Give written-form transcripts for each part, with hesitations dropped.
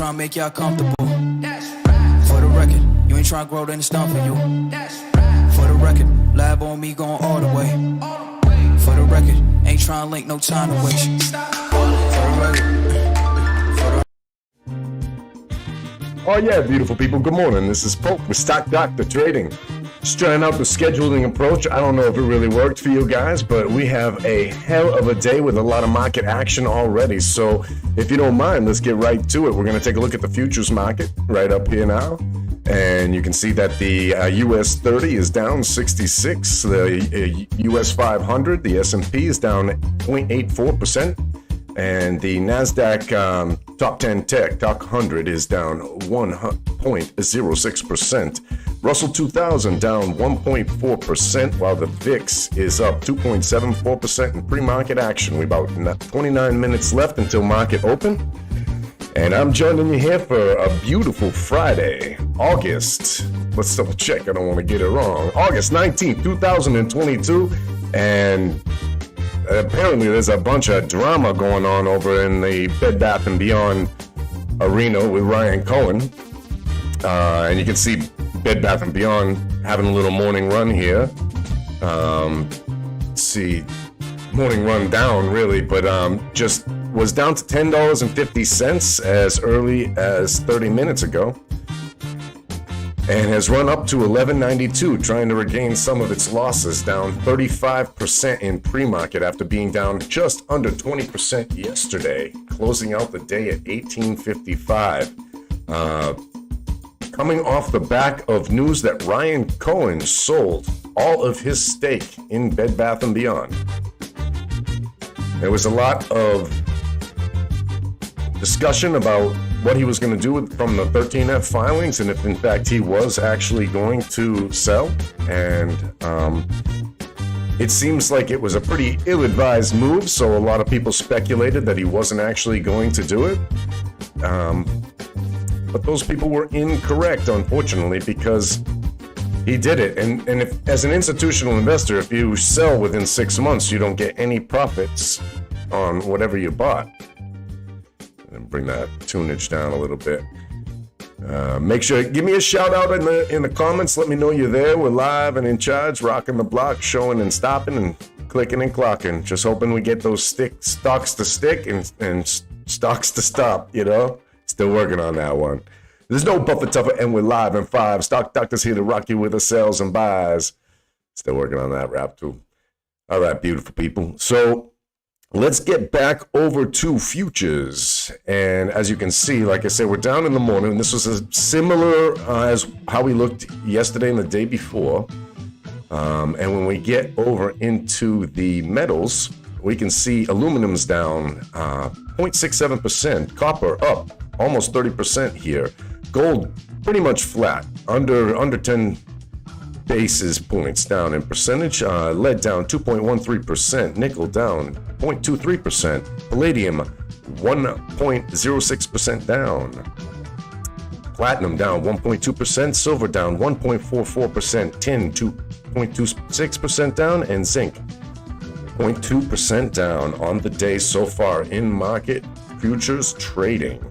trying to make y'all comfortable. For the record, you ain't trying to grow, then it's done for you. For the record, lab on me going all the way. For the record, ain't trying to link, no time to waste. For the record. Oh yeah, beautiful people, good morning. This is Pope with Docta Trading. Just trying out the scheduling approach. I don't know if it really worked for you guys, but we have a hell of a day with a lot of market action already. So if you don't mind, let's get right to it. We're going to take a look at the futures market right up here now. And you can see that the US 30 is down 66. The US 500, the S&P is down 0.84%. And the NASDAQ top 10 tech, top 100 is down 1.06%. Russell 2000 down 1.4%, while the VIX is up 2.74% in pre-market action. We about 29 minutes left until market open. And I'm joining you here for a beautiful Friday, August. Let's double check, I don't want to get it wrong. August 19th, 2022. And apparently there's a bunch of drama going on over in the Bed Bath & Beyond arena with Ryan Cohen. And you can see Bed Bath & Beyond having a little morning run here. Let's see, morning run down really, but just was down to $10.50 as early as 30 minutes ago. And has run up to $11.92, trying to regain some of its losses, down 35% in pre-market after being down just under 20% yesterday, closing out the day at $18.55. Coming off the back of news that Ryan Cohen sold all of his stake in Bed Bath & Beyond. There was a lot of discussion about what he was going to do from the 13F filings, and if in fact he was actually going to sell. And it seems like it was a pretty ill-advised move, so a lot of people speculated that he wasn't actually going to do it. But those people were incorrect, unfortunately, because he did it. And if, as an institutional investor, if you sell within 6 months, you don't get any profits on whatever you bought. And bring that tunage down a little bit. Make sure, give me a shout out in the comments. Let me know you're there. We're live and in charge, rocking the block, showing and stopping and clicking and clocking. Just hoping we get those stocks to stick and stocks to stop, you know? Still working on that one. There's no buffer tougher, and we're live in 5. Stock Doctor's here to rock you with the sells and buys. Still working on that rap too. All right, beautiful people. So let's get back over to futures. And as you can see, like I said, we're down in the morning. This was a similar as how we looked yesterday and the day before. And when we get over into the metals, we can see aluminum's down 0.67%, copper up almost 30% here. Gold pretty much flat, under 10 basis points down in percentage. Lead down 2.13%, nickel down 0.23%, palladium 1.06% down, platinum down 1.2%, silver down 1.44%, tin 2.26% down, and zinc 0.2% down on the day so far in market futures trading.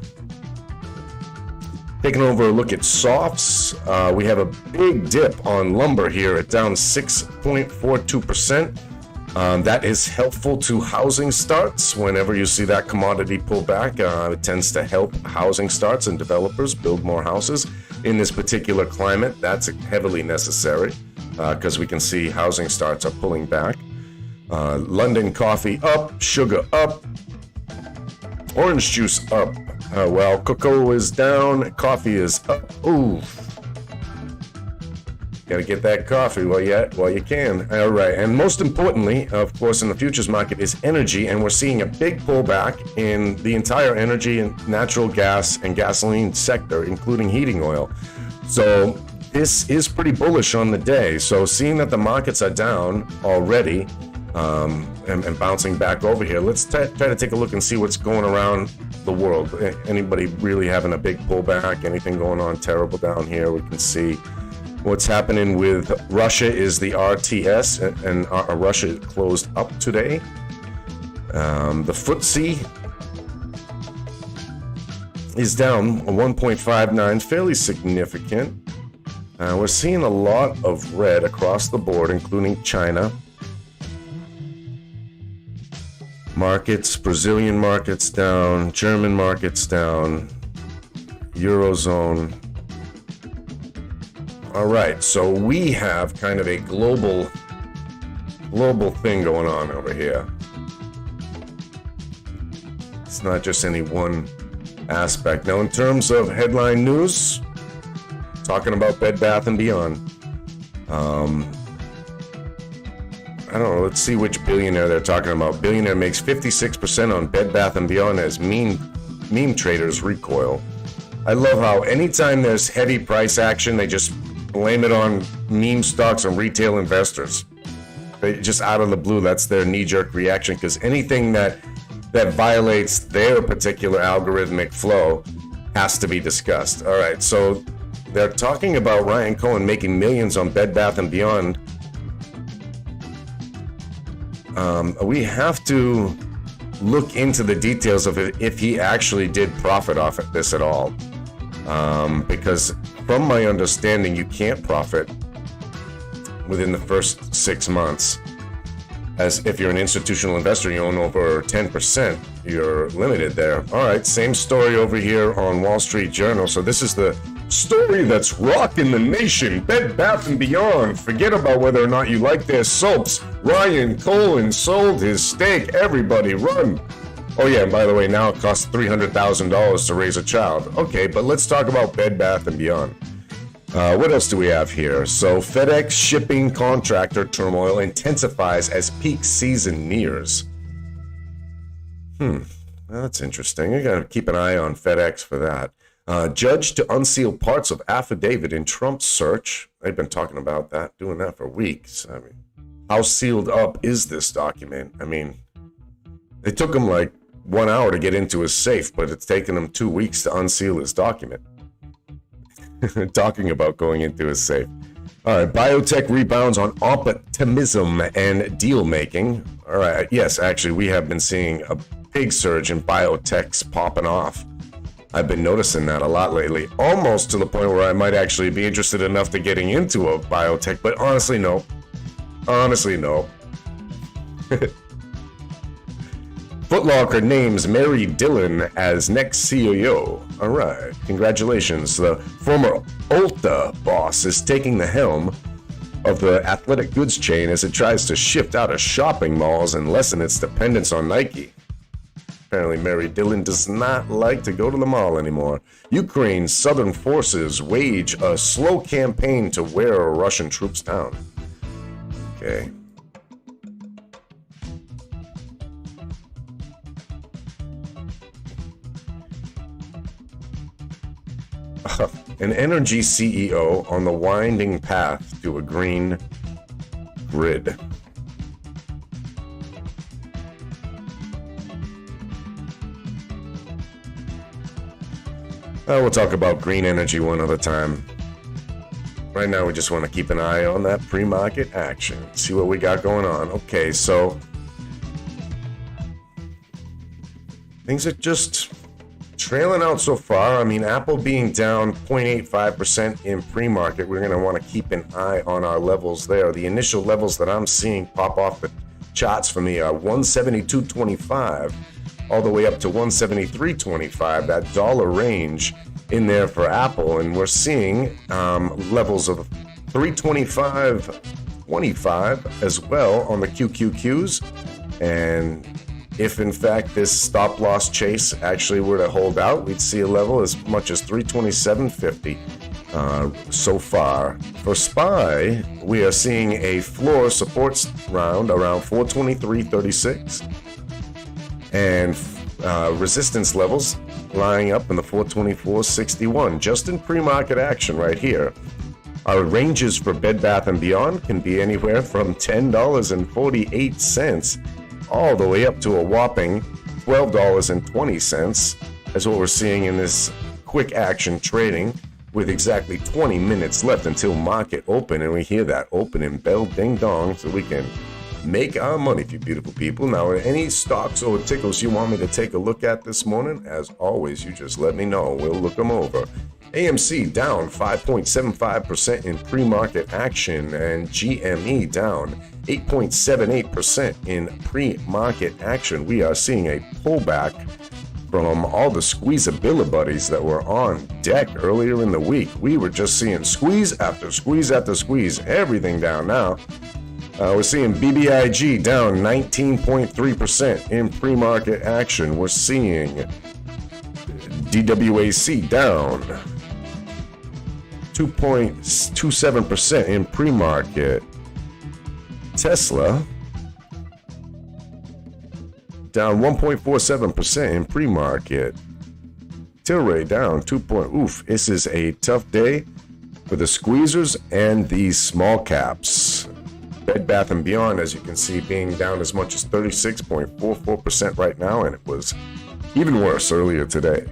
Taking over a look at softs, we have a big dip on lumber here at down 6.42%. That is helpful to housing starts. Whenever you see that commodity pull back, it tends to help housing starts and developers build more houses. In this particular climate, that's heavily necessary because we can see housing starts are pulling back. London coffee up, sugar up, orange juice up. Well, cocoa is down, coffee is up. Ooh, gotta get that coffee while you can. All right, and most importantly, of course, in the futures market is energy, and we're seeing a big pullback in the entire energy and natural gas and gasoline sector, including heating oil. So this is pretty bullish on the day. So seeing that the markets are down already, and bouncing back over here, let's try to take a look and see what's going around the world. Anybody really having a big pullback? Anything going on terrible down here? We can see what's happening with Russia is the RTS, and Russia closed up today. The FTSE is down 1.59, fairly significant. We're seeing a lot of red across the board, including China. Markets, Brazilian markets down, German markets down, Eurozone. All right, so we have kind of a global thing going on over here. It's not just any one aspect. Now, in terms of headline news, talking about Bed Bath & Beyond. I don't know, let's see which billionaire they're talking about. Billionaire makes 56% on Bed Bath & Beyond as meme traders recoil. I love how anytime there's heavy price action, they just blame it on meme stocks and retail investors. They just out of the blue, that's their knee-jerk reaction, because anything that violates their particular algorithmic flow has to be discussed. All right, so they're talking about Ryan Cohen making millions on Bed Bath & Beyond. We have to look into the details of it, if he actually did profit off of this at all. Because from my understanding, you can't profit within the first 6 months. As if you're an institutional investor, you own over 10%, you're limited there. All right, same story over here on Wall Street Journal. So this is the story that's rocking the nation. Bed Bath & Beyond. Forget about whether or not you like their soaps. Ryan Cohen sold his stake. Everybody run. Oh yeah, and by the way, now it costs $300,000 to raise a child. Okay, but let's talk about Bed Bath & Beyond. What else do we have here? So FedEx shipping contractor turmoil intensifies as peak season nears. Well, that's interesting. You gotta keep an eye on FedEx for that. Judge to unseal parts of affidavit in Trump's search. They've been talking about that, doing that for weeks. I mean, how sealed up is this document? I mean, it took him like 1 hour to get into his safe, but it's taken him 2 weeks to unseal his document. Talking about going into his safe. All right, biotech rebounds on optimism and deal making. All right, yes, actually, we have been seeing a big surge in biotechs popping off. I've been noticing that a lot lately, almost to the point where I might actually be interested enough to getting into a biotech, but honestly, no. Honestly, no. Foot Locker names Mary Dillon as next CEO. All right, congratulations. The former Ulta boss is taking the helm of the athletic goods chain as it tries to shift out of shopping malls and lessen its dependence on Nike. Apparently, Mary Dillon does not like to go to the mall anymore. Ukraine's southern forces wage a slow campaign to wear Russian troops down. Okay. An energy CEO on the winding path to a green grid. We'll talk about green energy one other time. Right now, we just want to keep an eye on that pre-market action. See what we got going on. Okay, so things are just trailing out so far. I mean, Apple being down 0.85% in pre-market, we're going to want to keep an eye on our levels there. The initial levels that I'm seeing pop off the charts for me are 172.25 all the way up to 173.25, that dollar range in there for Apple. And we're seeing levels of 325.25 as well on the QQQs. And if in fact this stop loss chase actually were to hold out, we'd see a level as much as 327.50 so far. For SPY, we are seeing a floor supports round around 423.36 and resistance levels lying up in the 424.61, just in pre-market action right here. Our ranges for Bed Bath & Beyond can be anywhere from $10.48 all the way up to a whopping $12.20. That's what we're seeing in this quick action trading with exactly 20 minutes left until market open. And we hear that opening bell ding dong, so we can make our money, you beautiful people. Now, any stocks or tickles you want me to take a look at this morning, as always, you just let me know. We'll look them over. AMC down 5.75% in pre-market action, and GME down 8.78% in pre-market action. We are seeing a pullback from all the squeezabilities that were on deck earlier in the week. We were just seeing squeeze after squeeze after squeeze, everything down now. We're seeing BBIG down 19.3% in pre-market action. We're seeing DWAC down 2.27% in pre-market. Tesla down 1.47% in pre-market. Tilray down 2. Oof, this is a tough day for the squeezers and the small caps. Bed Bath & Beyond, as you can see, being down as much as 36.44% right now, and it was even worse earlier today.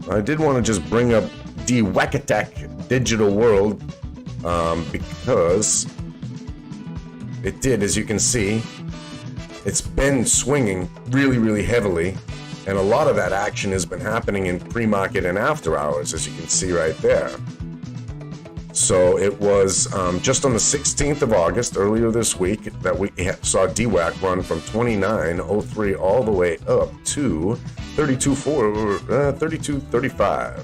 I did want to just bring up the Wackattack Digital World because it did, as you can see, it's been swinging really heavily, and a lot of that action has been happening in pre-market and after hours, as you can see right there. So it was just on the 16th of August, earlier this week, that we saw DWAC run from 29.03 all the way up to 32.35.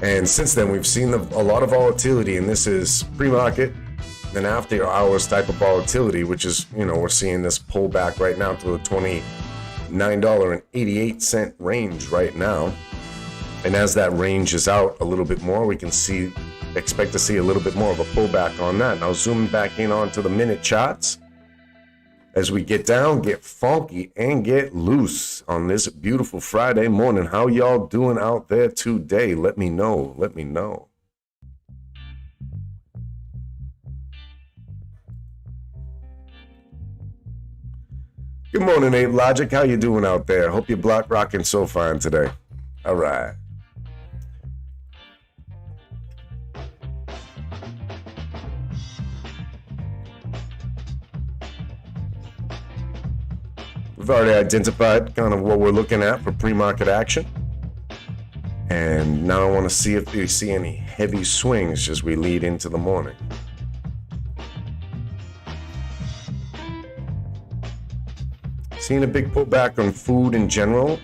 And since then, we've seen a lot of volatility, and this is pre-market and after hours type of volatility, which is, we're seeing this pullback right now to the $29.88 range right now. And as that range is out a little bit more, we can expect to see a little bit more of a pullback on that. Now zooming back in onto the minute charts, as we get down, get funky, and get loose on this beautiful Friday morning. How y'all doing out there today? Let me know. Let me know. Good morning, Abe Logic. How you doing out there? Hope you're block rocking so fine today. All right. We've already identified kind of what we're looking at for pre-market action. And now I want to see if we see any heavy swings as we lead into the morning. Seeing a big pullback on food in general.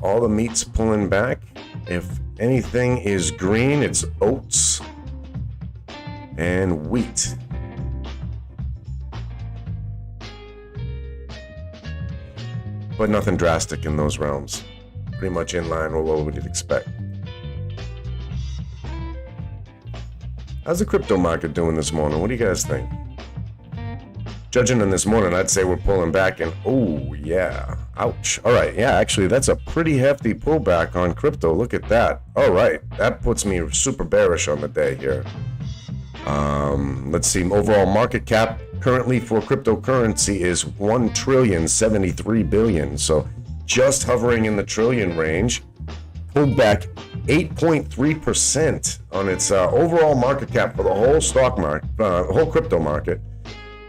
All the meat's pulling back. If anything is green, it's oats and wheat. But nothing drastic in those realms. Pretty much in line with what we'd expect. How's the crypto market doing this morning? What do you guys think? Judging on this morning, I'd say we're pulling back, and oh yeah, ouch. All right, yeah, actually that's a pretty hefty pullback on crypto. Look at that. All right, that puts me super bearish on the day here. Let's see, overall market cap currently for cryptocurrency is $1.073 trillion. So just hovering in the trillion range, pulled back 8.3% on its overall market cap for the whole stock market, whole crypto market.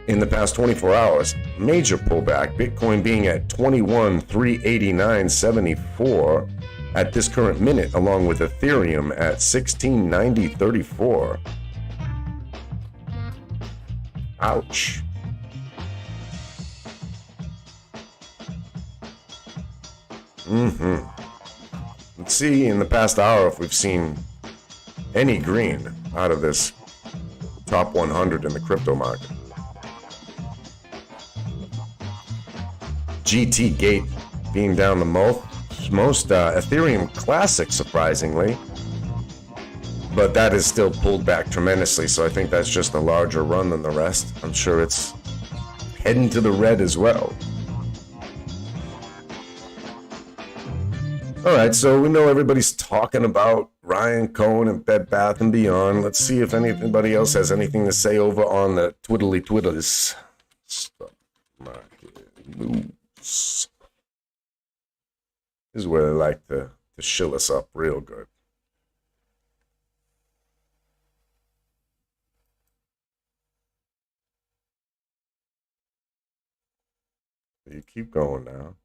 In the past 24 hours, major pullback, Bitcoin being at 21,389.74 at this current minute, along with Ethereum at 1690.34. Ouch. Let's see in the past hour if we've seen any green out of this top 100 in the crypto market. GT Gate being down the most Ethereum Classic, surprisingly, but that is still pulled back tremendously, so I think that's just a larger run than the rest. I'm sure it's heading to the red as well. All right, so we know everybody's talking about Ryan Cohen and Bed Bath & Beyond. Let's see if anybody else has anything to say over on the Twiddly Twiddles. Stock market moves. This is where they like to shill us up real good. You keep going now.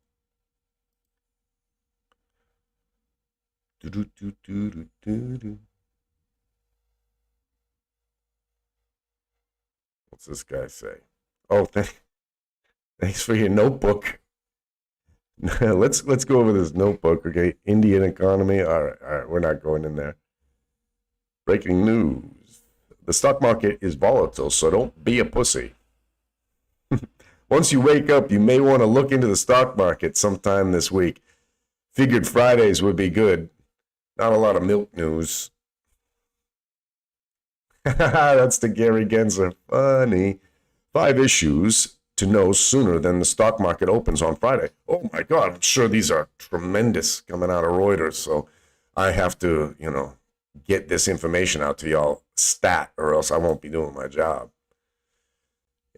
What's this guy say? Oh, thanks for your notebook. let's go over this notebook, okay? Indian economy. All right, we're not going in there. Breaking news. The stock market is volatile, so don't be a pussy. Once you wake up, you may want to look into the stock market sometime this week. Figured Fridays would be good. Not a lot of milk news. That's the Gary Gensler. Funny. 5 issues to know sooner than the stock market opens on Friday. Oh my God, I'm sure these are tremendous coming out of Reuters. So I have to, get this information out to y'all stat, or else I won't be doing my job.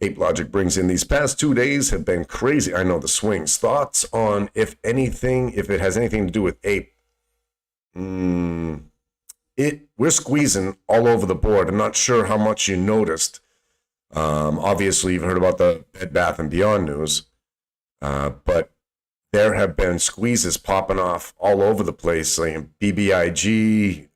Ape Logic brings in these past 2 days have been crazy. I know the swings. Thoughts on if it has anything to do with Ape? We're squeezing all over the board. I'm not sure how much you noticed. Obviously, you've heard about the Bed Bath & Beyond news, but there have been squeezes popping off all over the place. Like BBIG,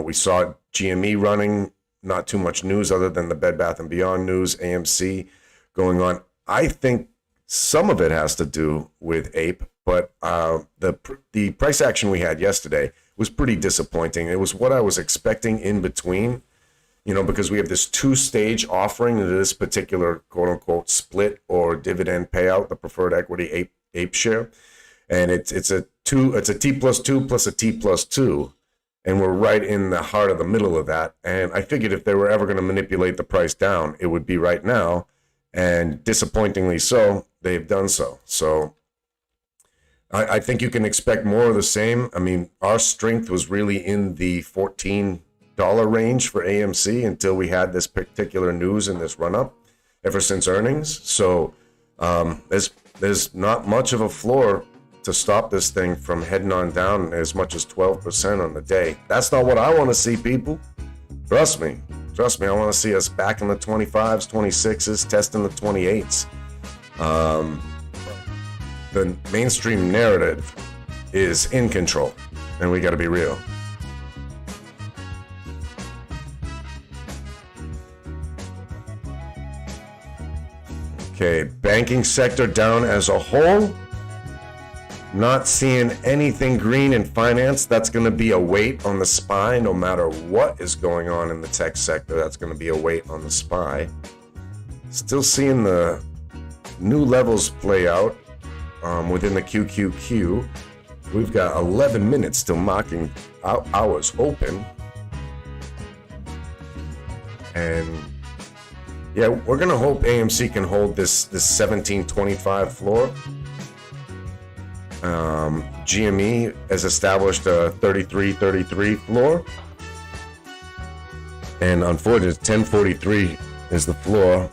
we saw GME running. Not too much news other than the Bed Bath & Beyond news, AMC going on. I think some of it has to do with Ape, but the price action we had yesterday was pretty disappointing. It was what I was expecting in between, because we have this 2-stage offering to this particular quote-unquote split or dividend payout, the preferred equity Ape share, and it's a T+2 plus a T+2. And we're right in the heart of the middle of that. And I figured if they were ever going to manipulate the price down, it would be right now. And disappointingly so, they've done so. So I think you can expect more of the same. I mean, our strength was really in the $14 range for AMC until we had this particular news and this run-up ever since earnings. So there's not much of a floor to stop this thing from heading on down as much as 12% on the day. That's not what I want to see, people. Trust me, I want to see us back in the 25s, 26s, testing the 28s. The mainstream narrative is in control, and we got to be real. Okay, banking sector down as a whole. Not seeing anything green in finance. That's going to be a weight on the SPY. No matter what is going on in the tech sector, that's going to be a weight on the SPY. Still seeing the new levels play out within the QQQ. We've got 11 minutes still marking hours open. And yeah, we're going to hope AMC can hold this 1725 floor. GME has established a 33.33 floor, and unfortunately 1043 is the floor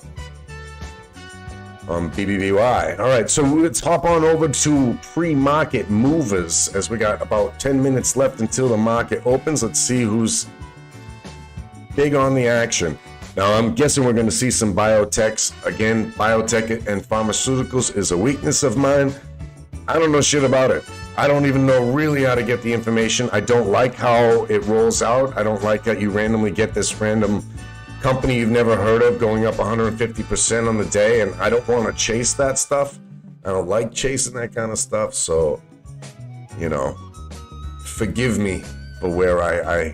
on BBBY. All right, so let's hop on over to pre-market movers as we got about 10 minutes left until the market opens. Let's see who's big on the action. Now, I'm guessing we're going to see some biotechs. Again, biotech and pharmaceuticals is a weakness of mine. I don't know shit about it. I don't even know really how to get the information. I don't like how it rolls out. I don't like that you randomly get this random company you've never heard of going up 150% on the day, and I don't want to chase that stuff. I don't like chasing that kind of stuff, so, forgive me for where I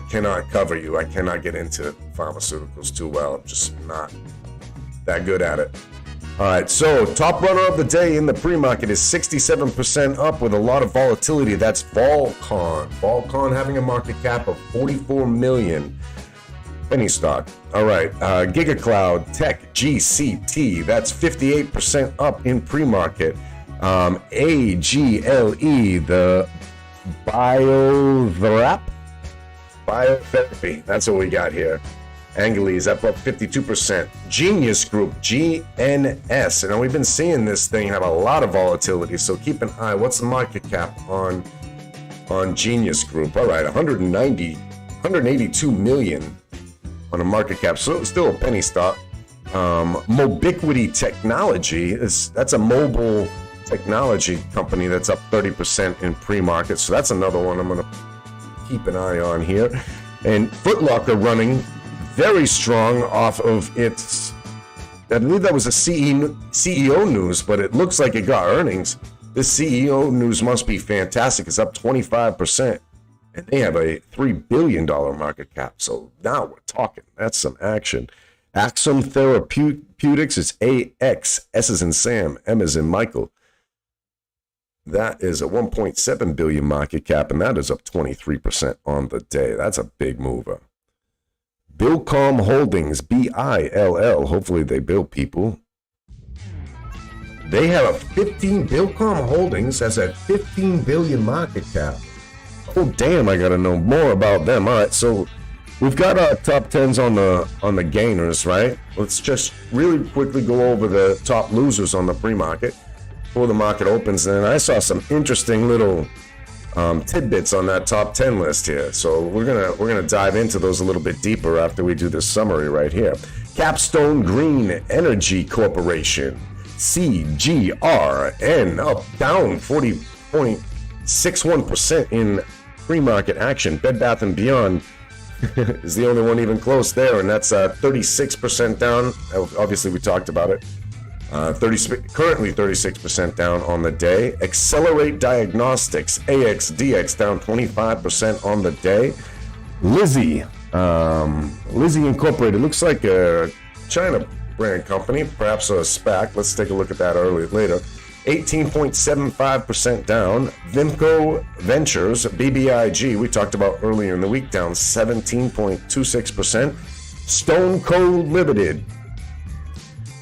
cannot cover you. I cannot get into pharmaceuticals too well. I'm just not that good at it. All right, so top runner of the day in the pre-market is 67% up with a lot of volatility. That's Volcon. Volcon having a market cap of 44 million. Penny stock. All right, GigaCloud Tech GCT. That's 58% up in pre-market. AGLE, the biotherapy. That's what we got here. Angeles up 52%. Genius Group, GNS. And we've been seeing this thing have a lot of volatility, so keep an eye. What's the market cap on Genius Group? All right, 182 million on a market cap. So still a penny stock. Mobiquity Technology, that's a mobile technology company that's up 30% in pre-market. So that's another one I'm going to keep an eye on here. And Foot Locker running very strong off of its, I believe that was a CEO news, but it looks like it got earnings. This CEO news must be fantastic. It's up 25%. And they have a $3 billion market cap. So now we're talking. That's some action. Axum Therapeutics is AX. S is in Sam. M is in Michael. That is a 1.7 billion market cap, and that is up 23% on the day. That's a big mover. Billcom Holdings, BILL. Hopefully they bill people. They have a Billcom Holdings has a 15 billion market cap. Oh damn, I gotta know more about them. All right, so we've got our top 10s on the gainers, right? Let's just really quickly go over the top losers on the pre-market before the market opens. And I saw some interesting little tidbits on that top 10 list here. So we're gonna dive into those a little bit deeper after we do this summary right here. Capstone Green Energy Corporation, CGRN, up down 40.61% in pre-market action. Bed Bath & Beyond is the only one even close there, and that's 36% down. Obviously, we talked about it. Currently 36% down on the day. Accelerate Diagnostics, AXDX, down 25% on the day. Lizzie Incorporated, looks like a China brand company, perhaps a SPAC. Let's take a look at that later. 18.75% down. Vimco Ventures, BBIG, we talked about earlier in the week, down 17.26%. Stone Cold Limited,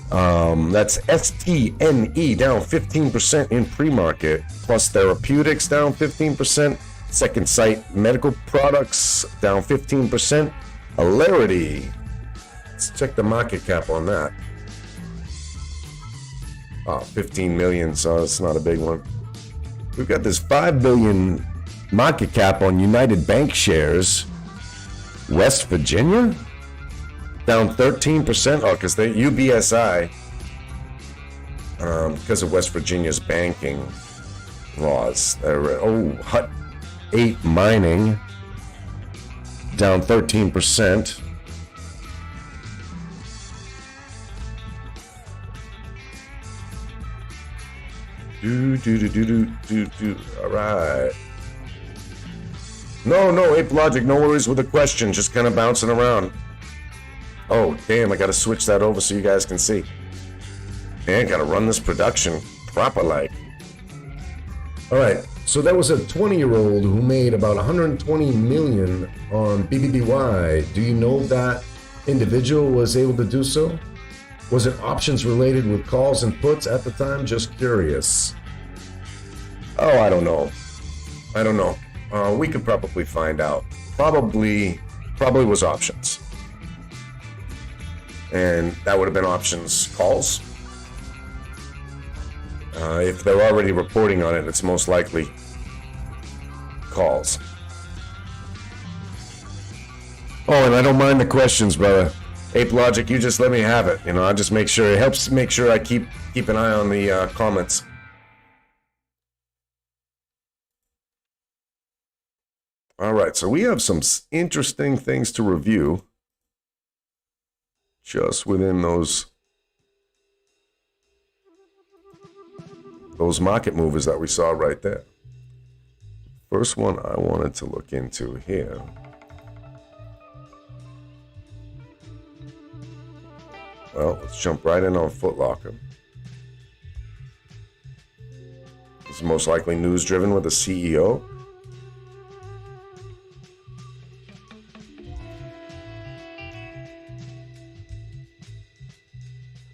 that's STNE, down 15% in pre-market. Plus Therapeutics, down 15%. Second Sight Medical Products, down 15%. Alarity, let's check the market cap on that. 15 million, so it's not a big one. We've got this 5 billion market cap on United Bank shares. West Virginia, down 13%. Oh, because they UBSI, because of West Virginia's banking laws. Hut 8 Mining, down 13%. All right. No, Ape Logic, no worries with the question, just kind of bouncing around. Oh, damn, I gotta switch that over so you guys can see. Man, gotta run this production proper like. All right, so that was a 20-year-old who made about 120 million on BBBY. Do you know that individual was able to do so? Was it options related with calls and puts at the time? Just curious. Oh, I don't know. We could probably find out. Probably was options. And that would have been options calls. If they're already reporting on it, it's most likely calls. Oh, and I don't mind the questions, brother. Ape Logic, you just let me have it. I just make sure, it helps make sure I keep an eye on the comments. All right, so we have some interesting things to review just within those market movers that we saw right there. First one I wanted to look into here. Well, let's jump right in on Foot Locker. This is most likely news driven with the CEO.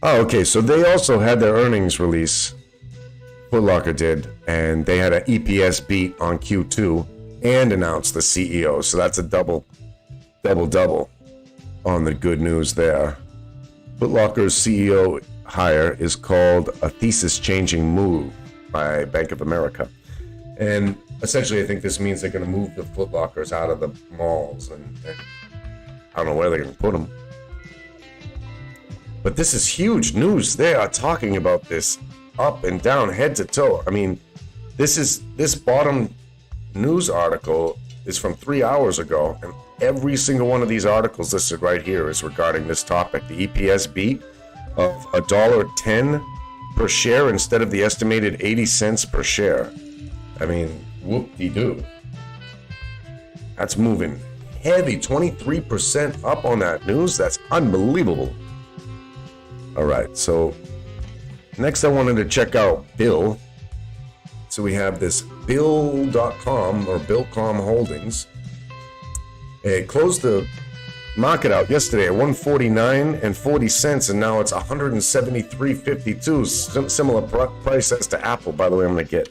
Oh, okay, so they also had their earnings release, Foot Locker did, and they had an EPS beat on Q2 and announced the CEO, so that's a double on the good news there. Foot Locker's CEO hire is called a thesis-changing move by Bank of America. And essentially, I think this means they're going to move the Foot Lockers out of the malls, and I don't know where they're going to put them. But this is huge news. They are talking about this up and down, head to toe. I mean, this bottom news article is from 3 hours ago, and every single one of these articles listed right here is regarding this topic. The EPS beat of $1.10 per share instead of the estimated 80 cents per share. I mean, whoop-de-doo. That's moving heavy, 23% up on that news. That's unbelievable. All right, so next I wanted to check out Bill. So we have this Bill.com or Billcom Holdings. It closed the market out yesterday at 149.40 cents, and now it's 173.52. Similar price as to Apple. By the way, I'm going to get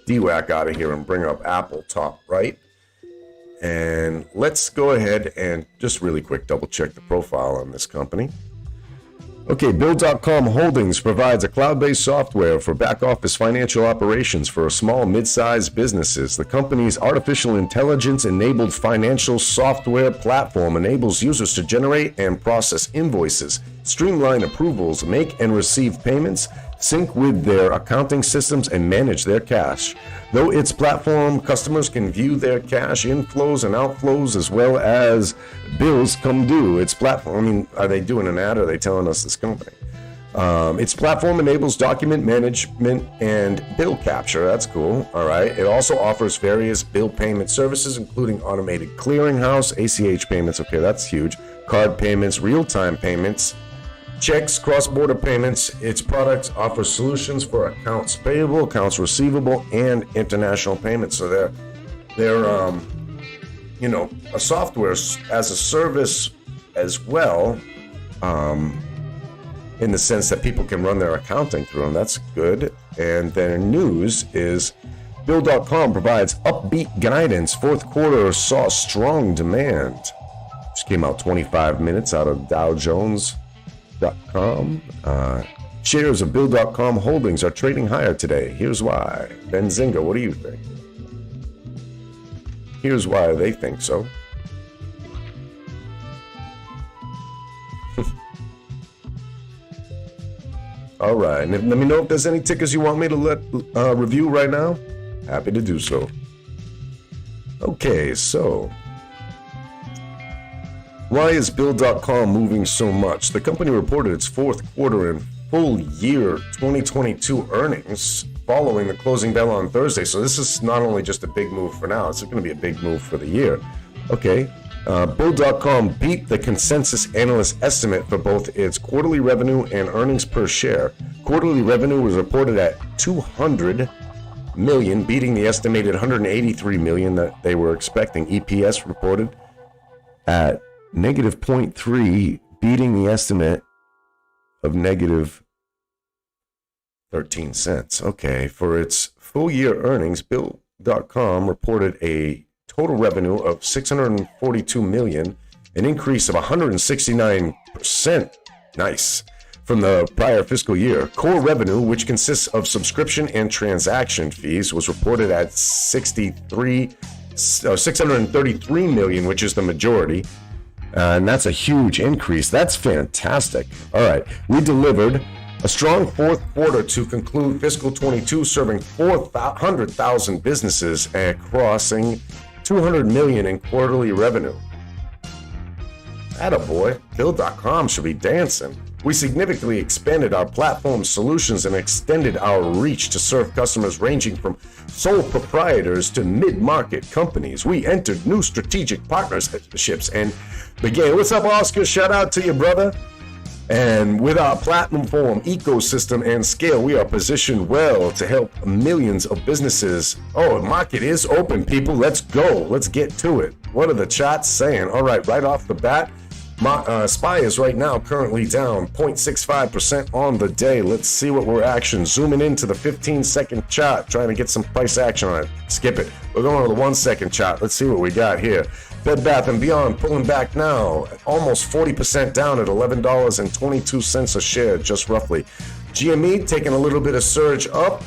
DWAC out of here and bring up Apple top right. And let's go ahead and just really quick double check the profile on this company. Okay, Bill.com Holdings provides a cloud-based software for back-office financial operations for small, mid-sized businesses. The company's artificial intelligence-enabled financial software platform enables users to generate and process invoices, streamline approvals, make and receive payments, sync with their accounting systems, and manage their cash. Though its platform, customers can view their cash inflows and outflows as well as bills come due. Its platform, I mean, are they doing an ad or are they telling us this company? Its platform enables document management and bill capture. That's cool. All right. It also offers various bill payment services, including automated clearinghouse, ACH payments. Okay, that's huge. Card payments, real-time payments, checks, cross-border payments. Its products offer solutions for accounts payable, accounts receivable, and international payments. So they're a software as a service as well, in the sense that people can run their accounting through them. That's good. And their news is Bill.com provides upbeat guidance. Fourth quarter saw strong demand. Just came out 25 minutes out of Dow Jones. Shares of Bill.com Holdings are trading higher today. Here's why. Benzinga, what do you think? Here's why they think so. All right, and let me know if there's any tickers you want me to review right now. Happy to do so. Okay, so why is Bill.com moving so much? The company reported its fourth quarter and full year 2022 earnings following the closing bell on Thursday. So this is not only just a big move for now, it's going to be a big move for the year. Okay, Bill.com beat the consensus analyst estimate for both its quarterly revenue and earnings per share. Quarterly revenue was reported at $200 million, beating the estimated $183 million that they were expecting. EPS reported at negative 0.3, beating the estimate of negative 13 cents. Okay, for its full year earnings, Bill.com reported a total revenue of $642 million, an increase of 169%. Nice. From the prior fiscal year. Core revenue, which consists of subscription and transaction fees, was reported at $633 million, which is the majority. And that's a huge increase. That's fantastic. All right. We delivered a strong fourth quarter to conclude fiscal 22, serving 400,000 businesses and crossing $200 million in quarterly revenue. Attaboy. Bill.com should be dancing. We significantly expanded our platform solutions and extended our reach to serve customers ranging from sole proprietors to mid-market companies. We entered new strategic partnerships and began. What's up, Oscar? Shout out to you, brother. And with our platform ecosystem and scale, we are positioned well to help millions of businesses. Oh, the market is open, people. Let's go. Let's get to it. What are the charts saying? All right, right off the bat, SPY is right now currently down 0.65% on the day. Let's see what we're action. Zooming into the 15-second chart, trying to get some price action on it. Skip it. We're going to the 1-second chart. Let's see what we got here. Bed Bath & Beyond pulling back now, almost 40% down at $11.22 a share, just roughly. GME taking a little bit of surge up.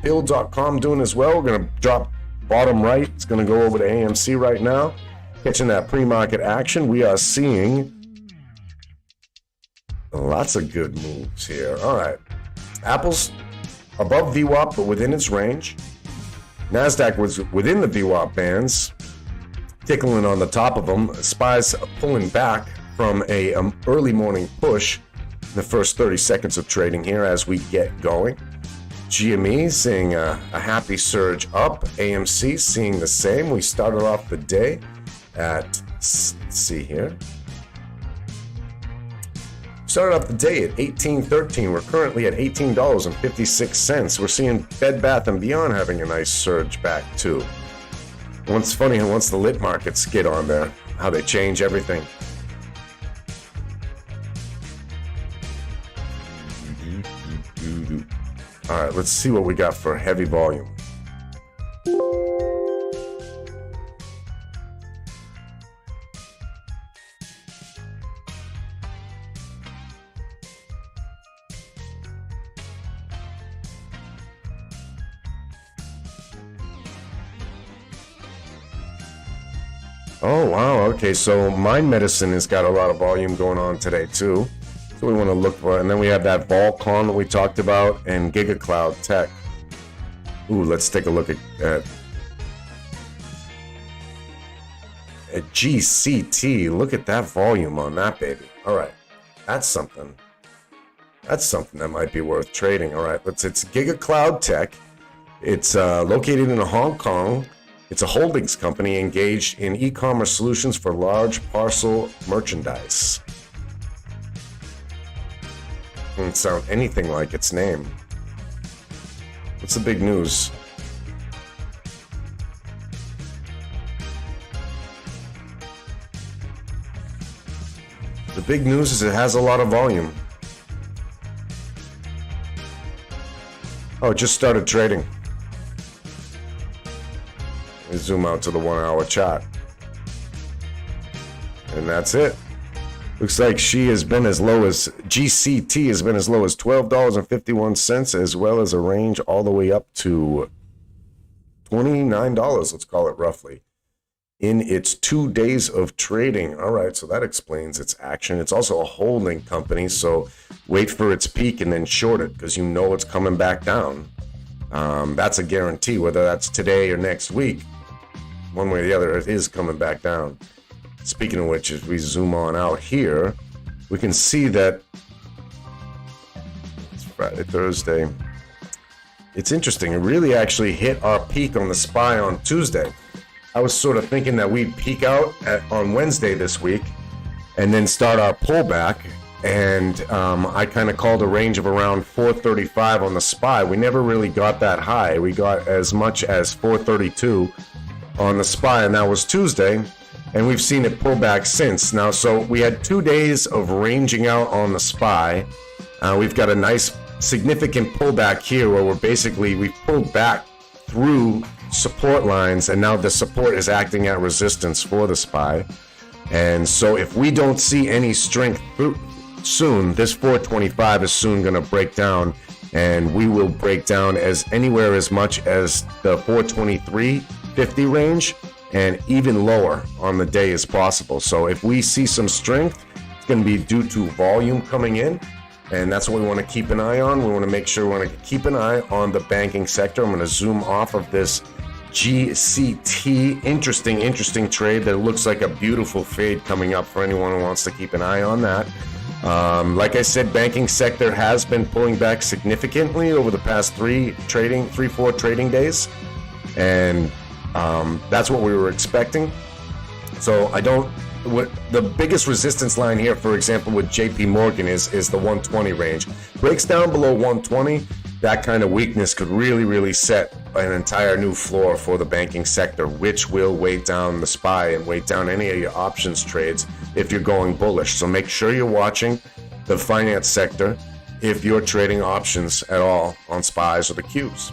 Bill.com doing as well. We're going to drop bottom right. It's going to go over to AMC right now. Catching that pre-market action, we are seeing Lots of good moves here. All right. Apple's above VWAP, but within its range. NASDAQ was within the VWAP bands, tickling on the top of them. SPY's pulling back from a early morning push in the first 30 seconds of trading here as we get going. GME seeing a happy surge up. AMC seeing the same. We started off the day at, let's see here. Started off the day at $18.13. We're currently at $18.56. We're seeing Bed Bath & Beyond having a nice surge back too. Once funny, once the lit markets get on there, how they change everything. All right, let's see what we got for heavy volume. Oh, wow. Okay, so Mind Medicine has got a lot of volume going on today, too. So we want to look for it. And then we have that Volcon that we talked about and GigaCloud Tech. Ooh, let's take a look at GCT. Look at that volume on that baby. All right. That's something. That's something that might be worth trading. All right. It's GigaCloud Tech. It's located in Hong Kong. It's a holdings company engaged in e-commerce solutions for large parcel merchandise. Doesn't sound anything like its name. What's the big news? The big news is it has a lot of volume. Oh, it just started trading. Zoom out to the 1 hour chart. And that's it. Looks like she has been as low as GCT has been as low as $12.51, as well as a range all the way up to $29, let's call it roughly, in its 2 days of trading. All right, so that explains its action. It's also a holding company, so wait for its peak and then short it because you know it's coming back down. That's a guarantee, whether that's today or next week. One way or the other, it is coming back down. Speaking of which, as we zoom on out here, we can see that it's Friday, Thursday. It's interesting. It really actually hit our peak on the SPY on Tuesday. I was sort of thinking that we'd peak out on Wednesday this week and then start our pullback. And I kind of called a range of around 435 on the SPY. We never really got that high. We got as much as 432 on the SPY, and that was Tuesday. And we've seen it pull back since. Now, so we had 2 days of ranging out on the SPY. We've got a nice significant pullback here where we've pulled back through support lines, and now the support is acting at resistance for the SPY. And so if we don't see any strength soon, this 425 is soon going to break down, and we will break down as anywhere as much as the 423.50 range and even lower on the day as possible. So if we see some strength, it's going to be due to volume coming in, and that's what we want to keep an eye on. We want to make sure we want to keep an eye on the banking sector. I'm going to zoom off of this GCT. Interesting trade that looks like a beautiful fade coming up for anyone who wants to keep an eye on that. Like I said, banking sector has been pulling back significantly over the past 4 trading days, and that's what we were expecting. So the biggest resistance line here, for example, with JP Morgan is the 120 range. Breaks down below 120, that kind of weakness could really set an entire new floor for the banking sector, which will weigh down the SPY and weigh down any of your options trades if you're going bullish. So make sure you're watching the finance sector if you're trading options at all on SPYs or the Qs.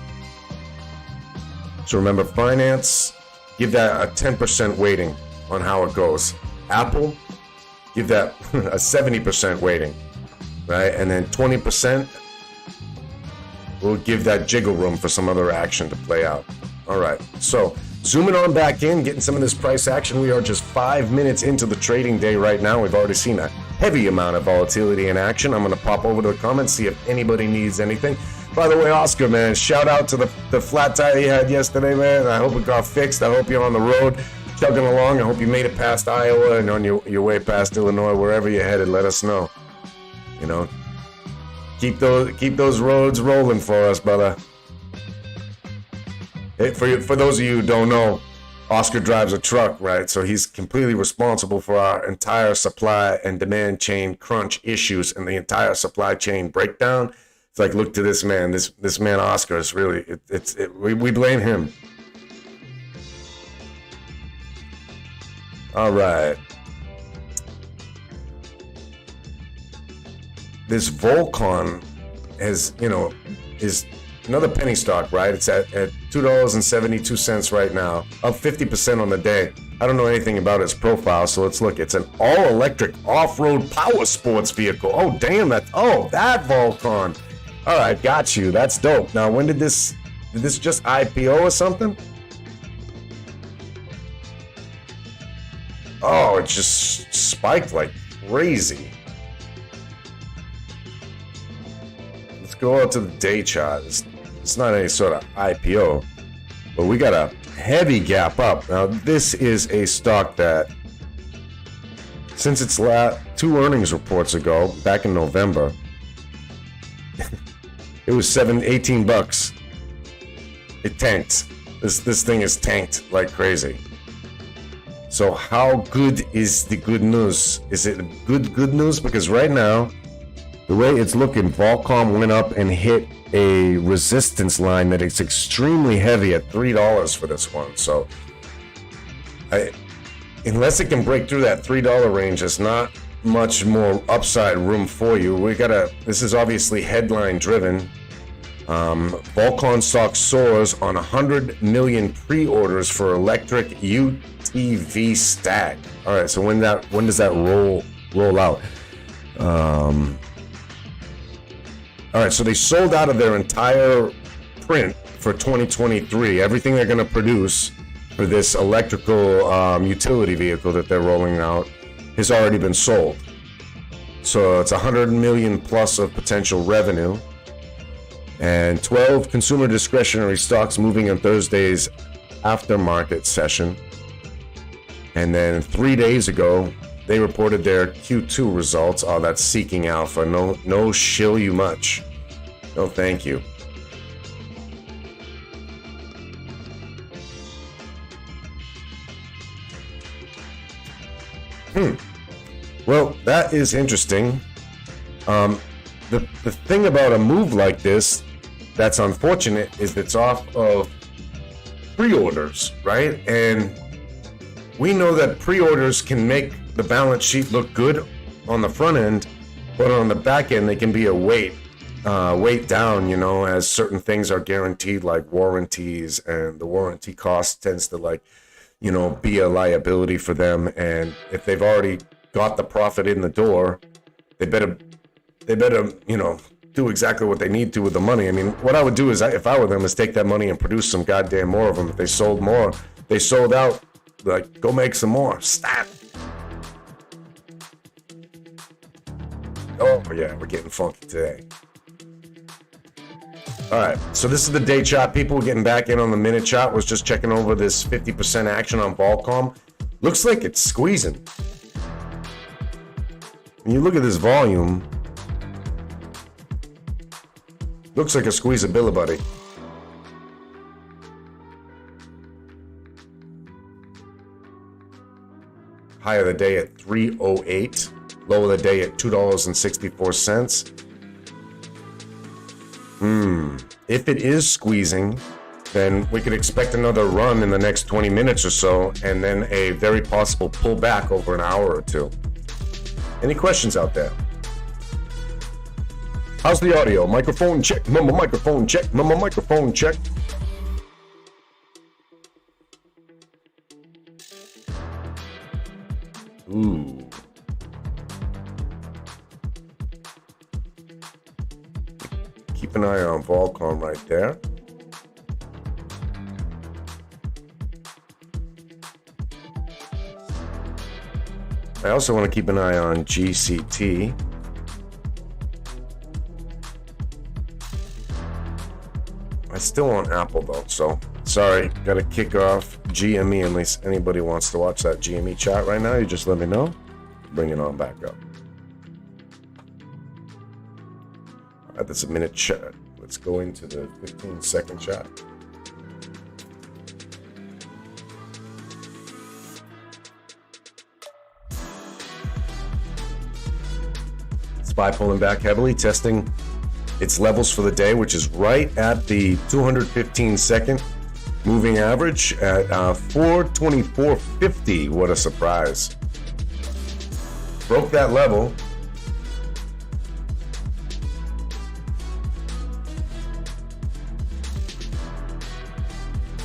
So remember, finance, give that a 10% weighting on how it goes. Apple, give that a 70% weighting, right? And then 20%, we'll give that jiggle room for some other action to play out. All right, so zooming on back in, getting some of this price action. We are just 5 minutes into the trading day right now. We've already seen a heavy amount of volatility in action. I'm going to pop over to the comments, see if anybody needs anything. By the way, Oscar, man, shout out to the flat tire you had yesterday, man. I hope it got fixed. I hope you're on the road chugging along. I hope you made it past Iowa and on your way past Illinois, wherever you're headed. Let us know. You know, keep those roads rolling for us, brother. Hey, for those of you who don't know, Oscar drives a truck, right? So he's completely responsible for our entire supply and demand chain crunch issues and the entire supply chain breakdown. It's like, look to this man. This man Oscar is really we blame him. All right. This Volcon is another penny stock, right? It's at $2.72 right now, up 50% on the day. I don't know anything about its profile, so let's look. It's an all-electric off-road power sports vehicle. Oh, damn, that Volcon. All right, got you. That's dope. Now, when did this just IPO or something? Oh, it just spiked like crazy. Let's go out to the day chart. It's not any sort of IPO, but we got a heavy gap up. Now, this is a stock that, since its last 2 earnings reports ago, back in November, it was 18 bucks. It tanked. This thing is tanked like crazy. So how good is the good news? Is it good news? Because right now, the way it's looking, Volcom went up and hit a resistance line that is extremely heavy at $3 for this one. So unless it can break through that $3 range, there's not much more upside room for you. This is obviously headline driven. Volcon stock soars on 100 million pre-orders for electric UTV stack. All right, so when does that roll out? All right, so they sold out of their entire print for 2023. Everything they're going to produce for this electrical utility vehicle that they're rolling out has already been sold. So it's 100 million plus of potential revenue. And 12 consumer discretionary stocks moving in Thursday's aftermarket session. And then 3 days ago, they reported their Q2 results. Oh, that's seeking alpha. No shill you much. No, thank you. Well, that is interesting. The thing about a move like this that's unfortunate is it's off of pre-orders, right? And we know that pre-orders can make the balance sheet look good on the front end, but on the back end they can be a weight down, as certain things are guaranteed, like warranties, and the warranty cost tends to be a liability for them. And if they've already got the profit in the door, they better do exactly what they need to with the money. I mean, what I would do is, if I were them, is take that money and produce some goddamn more of them. If they sold more, they sold out, go make some more. Stop. Oh yeah, we're getting funky today. All right, so this is the day chart. People getting back in on the minute chart. Was just checking over this 50% action on Volcom. Looks like it's squeezing. When you look at this volume, looks like a squeezability. High of the day at 308. Low of the day at $2.64. If it is squeezing, then we could expect another run in the next 20 minutes or so, and then a very possible pullback over an hour or two. Any questions out there? How's the audio? Microphone check. Microphone check. Microphone check. Ooh. Keep an eye on Volcom right there. I also want to keep an eye on GCT. I still want Apple though, so sorry, gotta kick off GME unless anybody wants to watch that GME chat right now. You just let me know. Bring it on back up. All right, that's a minute chat. Let's go into the 15-second chat. SPY pulling back heavily, testing its levels for the day, which is right at the 215-second moving average at 424.50. What a surprise. Broke that level.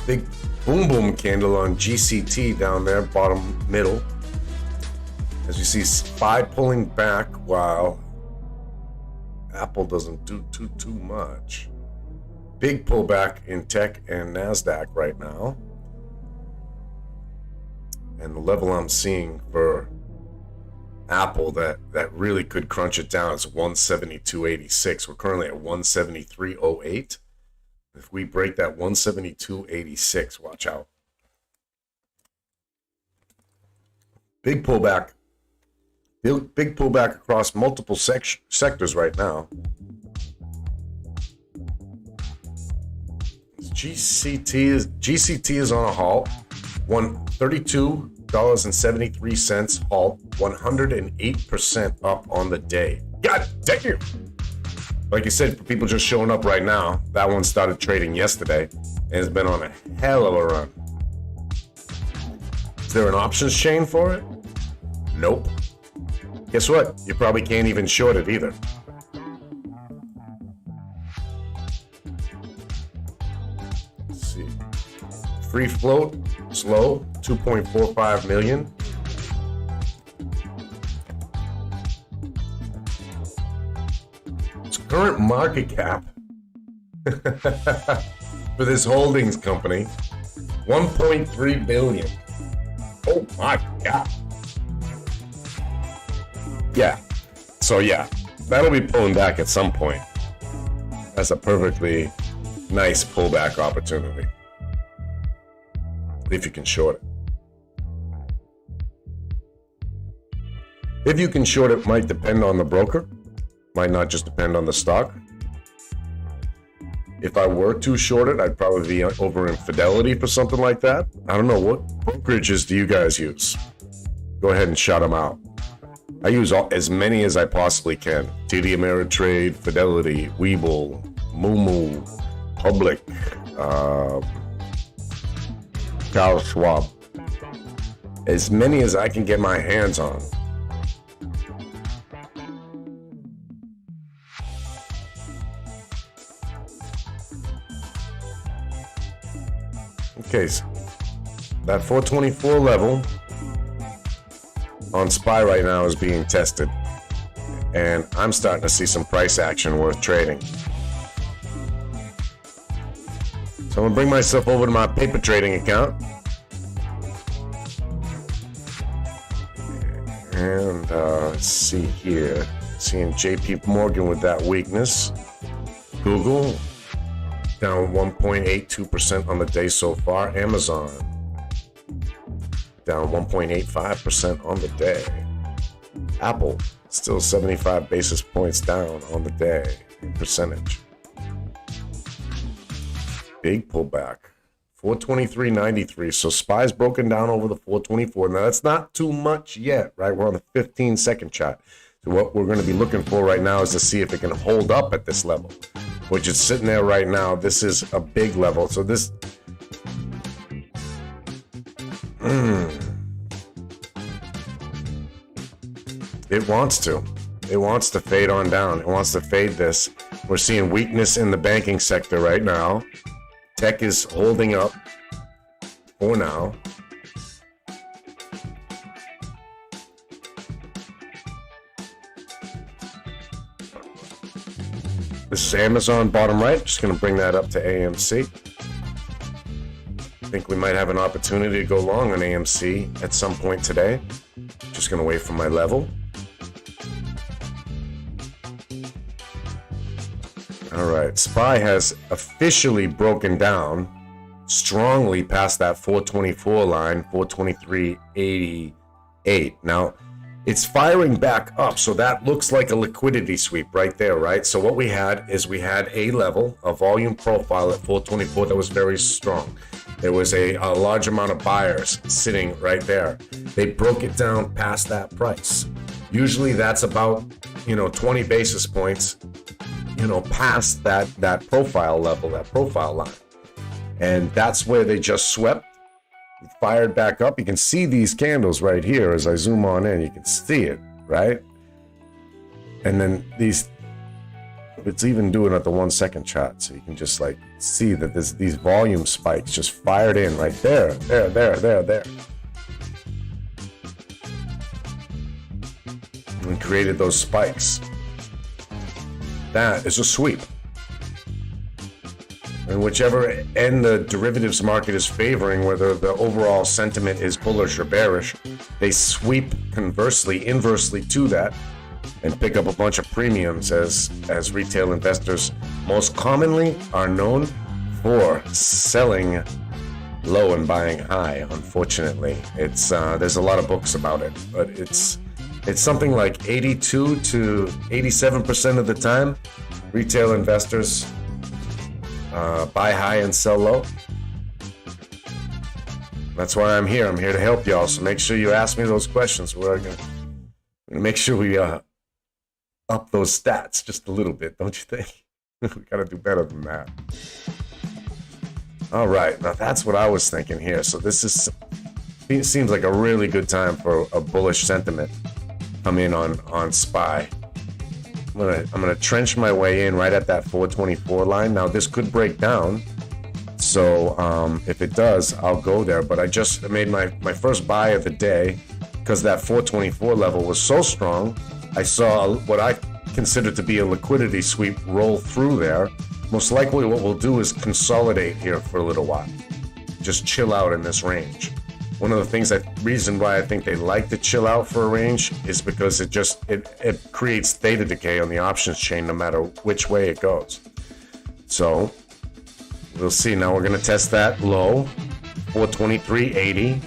Big boom boom candle on GCT down there, bottom middle. As you see, SPY pulling back while Apple doesn't do too much. Big pullback in tech and NASDAQ right now. And the level I'm seeing for Apple that really could crunch it down is 172.86. We're currently at 173.08. If we break that 172.86, watch out. Big pullback. Big pullback across multiple sectors right now. GCT is on a halt. $32.73 halt. 108% up on the day. God damn! Like you said, for people just showing up right now, that one started trading yesterday and has been on a hell of a run. Is there an options chain for it? Nope. Guess what? You probably can't even short it either. Let's see. Free float, slow, 2.45 million. Its current market cap for this holdings company, 1.3 billion. Oh my God. Yeah, so yeah, that'll be pulling back at some point. That's a perfectly nice pullback opportunity. If you can short it. If you can short it, might depend on the broker. Might not just depend on the stock. If I were to short it, I'd probably be over in Fidelity for something like that. I don't know, what brokerages do you guys use? Go ahead and shout them out. I use as many as I possibly can. TD Ameritrade, Fidelity, Webull, Moomoo, Public, Charles Schwab. As many as I can get my hands on. Okay, so that 424 level on SPY right now is being tested, and I'm starting to see some price action worth trading. So I'm gonna bring myself over to my paper trading account, and let's see here. Seeing JP Morgan with that weakness. Google down 1.82% on the day so far. Amazon down 1.85% on the day. Apple still 75 basis points down on the day in percentage. Big pullback, 423.93. So SPY's broken down over the 424. Now that's not too much yet, right? We're on the 15-second chart. So what we're going to be looking for right now is to see if it can hold up at this level, which is sitting there right now. This is a big level. So this it wants to fade on down. It wants to fade this. We're seeing weakness in the banking sector right now. Tech is holding up for now. This is Amazon bottom right. Just going to bring that up to AMC. I think we might have an opportunity to go long on AMC at some point today. Just just gonna wait for my level. All right, SPY has officially broken down strongly past that 424 line, 423.88. Now, it's firing back up, so that looks like a liquidity sweep right there, right? So what we had is we had a level, a volume profile at 424 that was very strong. There was a large amount of buyers sitting right there. They broke it down past that price. Usually that's about, 20 basis points, past that profile level, that profile line. And that's where they just swept, fired back up. You can see these candles right here as I zoom on in. You can see it, right? And then it's even doing at the 1 second chart. So you can just like see that these volume spikes just fired in right there, there. And created those spikes. That is a sweep. And whichever end the derivatives market is favoring, whether the overall sentiment is bullish or bearish, they sweep inversely to that and pick up a bunch of premiums as retail investors most commonly are known for selling low and buying high. Unfortunately, it's there's a lot of books about it, but it's something like 82 to 87% of the time retail investors buy high and sell low. That's why I'm here. I'm here to help y'all. So make sure you ask me those questions. We're gonna make sure we up those stats just a little bit, don't you think? We gotta do better than that. All right, now that's what I was thinking here. So it seems like a really good time for a bullish sentiment come in on SPY. I'm gonna trench my way in right at that 424 line. Now this could break down, so if it does, I'll go there. But I just made my first buy of the day because that 424 level was so strong. I saw what I consider to be a liquidity sweep roll through there. Most likely, what we'll do is consolidate here for a little while, just chill out in this range. One of the reason why I think they like to chill out for a range is because it creates theta decay on the options chain no matter which way it goes. So we'll see. Now we're going to test that low, 423.80.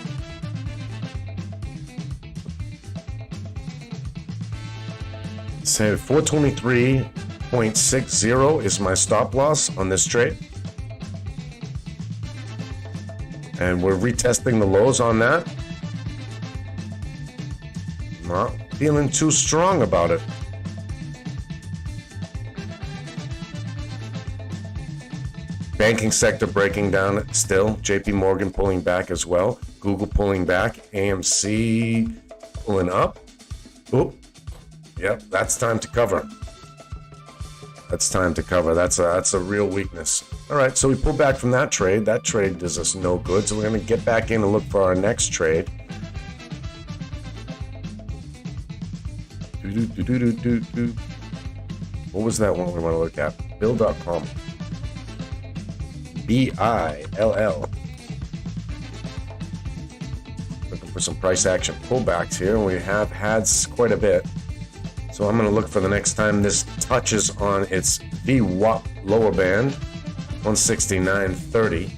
So 423.60 is my stop loss on this trade. And we're retesting the lows on that. Not feeling too strong about it. Banking sector breaking down still. JP Morgan pulling back as well. Google pulling back. AMC pulling up. Oop. Yep, that's time to cover. That's time to cover. That's a real weakness. All right, so we pull back from that trade. That trade does us no good, so we're going to get back in and look for our next trade. What was that one we want to look at? Bill.com. BILL. Looking for some price action pullbacks here. We have had quite a bit. So I'm going to look for the next time this touches on its VWAP lower band. 169.30,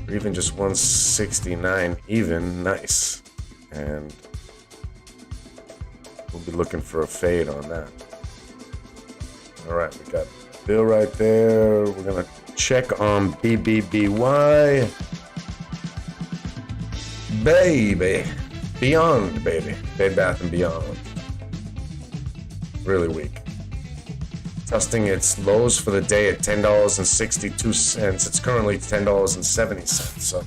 or even just 169 even. Nice. And we'll be looking for a fade on that. All right, we got Bill right there. We're gonna check on BBBY. Baby, Beyond, baby, Bed Bath and Beyond. Really weak. Testing its lows for the day at $10.62. It's currently $10.70, so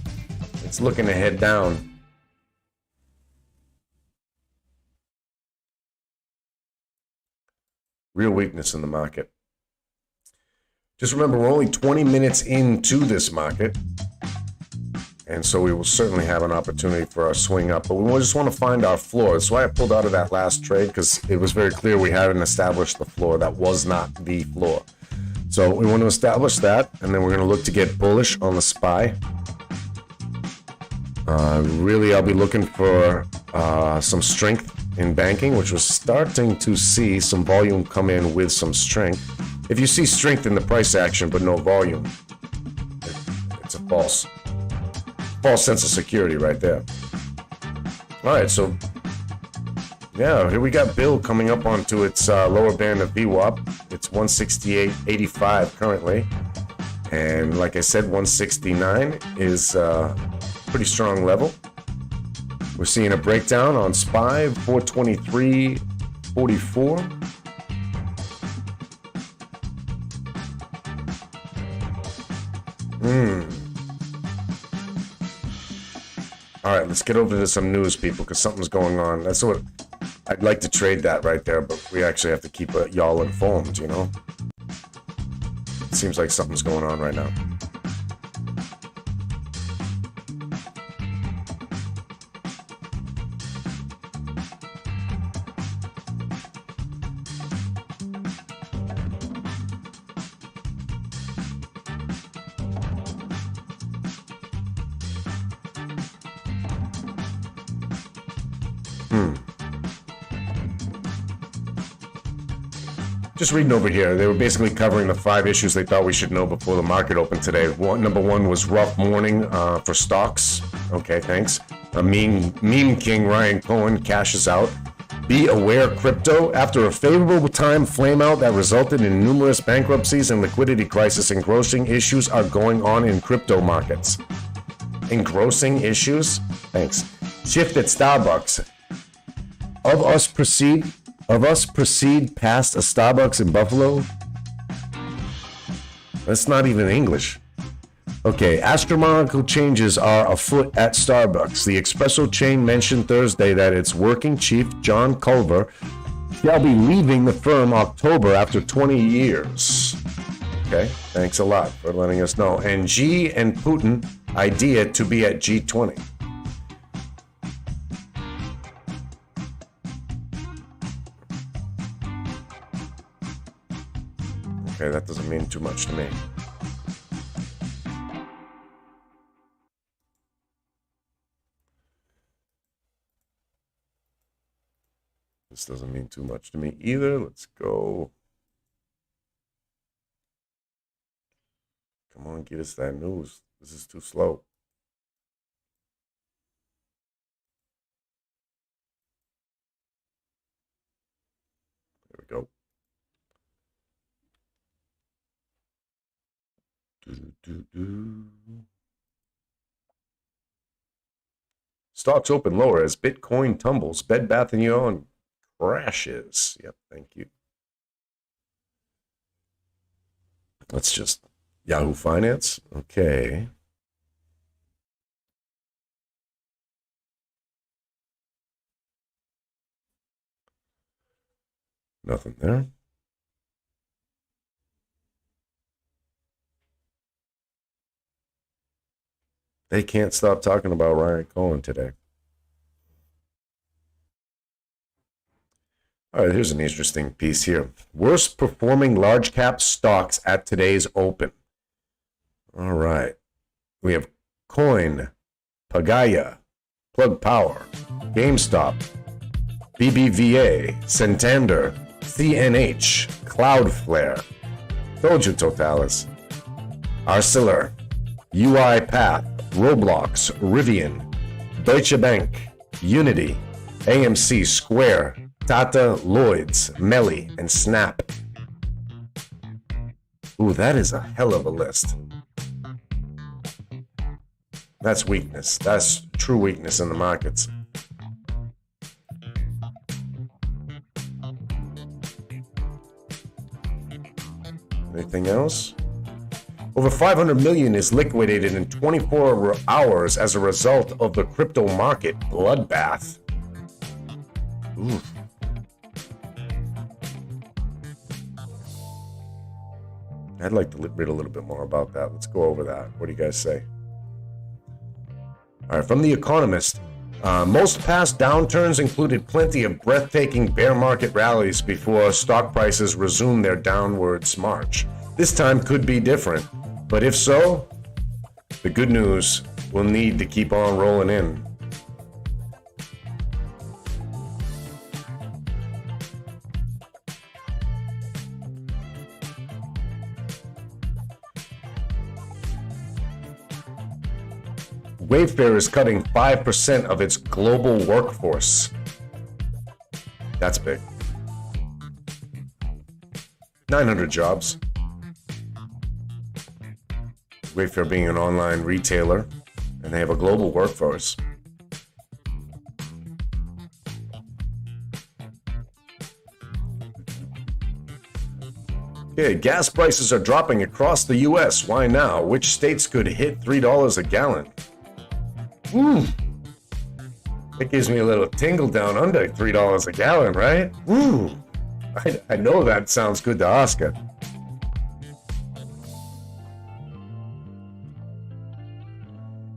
it's looking to head down. Real weakness in the market. Just remember, we're only 20 minutes into this market, and so we will certainly have an opportunity for our swing up, but we just want to find our floor. That's why I pulled out of that last trade, because it was very clear we hadn't established the floor. That was not the floor. So we want to establish that, and then we're going to look to get bullish on the SPY. Really, I'll be looking for some strength in banking, which was starting to see some volume come in with some strength. If you see strength in the price action but no volume, it's a false sense of security right there. All right, so yeah, here we got Bill coming up onto its lower band of VWAP. It's 168.85 currently, and like I said, 169 is a pretty strong level. We're seeing a breakdown on SPY, 423.44. All right, let's get over to some news, people, because something's going on. That's what I'd like to trade that right there, but we actually have to keep y'all informed, you know? It seems like something's going on right now. Just reading over here, they were basically covering the 5 issues they thought we should know before the market opened today. Number 1 was rough morning for stocks. Okay, thanks. Meme king Ryan Cohen cashes out. Be aware crypto. After a favorable time flameout that resulted in numerous bankruptcies and liquidity crisis, engrossing issues are going on in crypto markets. Engrossing issues? Thanks. Shift at Starbucks. Of us proceed past a Starbucks in Buffalo? That's not even English. Okay, astronomical changes are afoot at Starbucks. The espresso chain mentioned Thursday that its working chief, John Culver, shall be leaving the firm October after 20 years. Okay, thanks a lot for letting us know. And Xi and Putin idea to be at G20. Okay, that doesn't mean too much to me. This doesn't mean too much to me either. Let's go. Come on, get us that news. This is too slow. There we go. Stocks open lower as Bitcoin tumbles. Bed Bath & Beyond crashes. Yep, thank you. Let's just Yahoo Finance. Okay. Nothing there. They can't stop talking about Ryan Cohen today. All right, here's an interesting piece here. Worst performing large cap stocks at today's open. All right. We have Coin, Pagaya, Plug Power, GameStop, BBVA, Santander, CNH, Cloudflare, told you Totalis, Arcelor, UiPath, Roblox, Rivian, Deutsche Bank, Unity, AMC, Square, Tata, Lloyds, Melli, and Snap. Ooh, that is a hell of a list. That's weakness. That's true weakness in the markets. Anything else? Over 500 million is liquidated in 24 hours as a result of the crypto market bloodbath. Oof. I'd like to read a little bit more about that. Let's go over that. What do you guys say? All right, from The Economist. Most past downturns included plenty of breathtaking bear market rallies before stock prices resumed their downwards march. This time could be different, but if so, the good news will need to keep on rolling in. Wayfair is cutting 5% of its global workforce. That's big. 900 jobs. Wayfair being an online retailer, and they have a global workforce. Okay, gas prices are dropping across the U.S. Why now? Which states could hit $3 a gallon? It gives me a little tingle down under $3 a gallon, right? I know that sounds good to Oscar.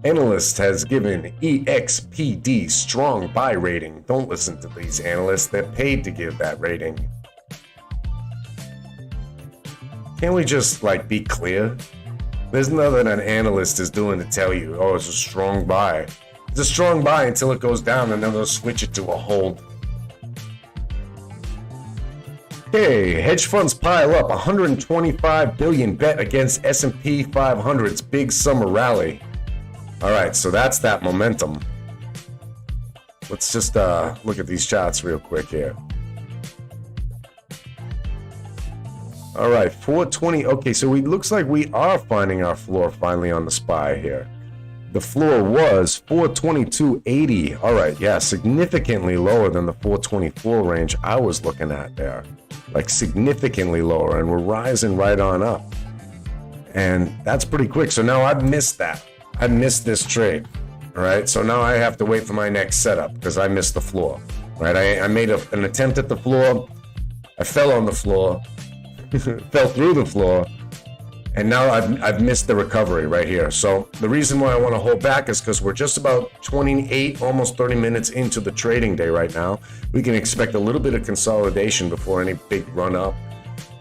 Analyst has given EXPD strong buy rating. Don't listen to these analysts. They're paid to give that rating. Can't we just, be clear? There's nothing an analyst is doing to tell you, oh, it's a strong buy. It's a strong buy until it goes down, and then they'll switch it to a hold. Okay, hedge funds pile up 125 billion bet against S&P 500's big summer rally. All right, so that's that momentum. Let's just look at these charts real quick here. All right, 420. Okay, so it looks like we are finding our floor finally on the SPY here. The floor was 422.80. All right, yeah, significantly lower than the 424 range I was looking at there. Significantly lower, and we're rising right on up. And that's pretty quick. So now I've missed that. I missed this trade. All right, so now I have to wait for my next setup because I missed the floor. Right, I made an attempt at the floor. I fell on the floor. Fell through the floor, and now I've missed the recovery right here. So the reason why I want to hold back is because we're just about 28, almost 30 minutes into the trading day right now. We can expect a little bit of consolidation before any big run up,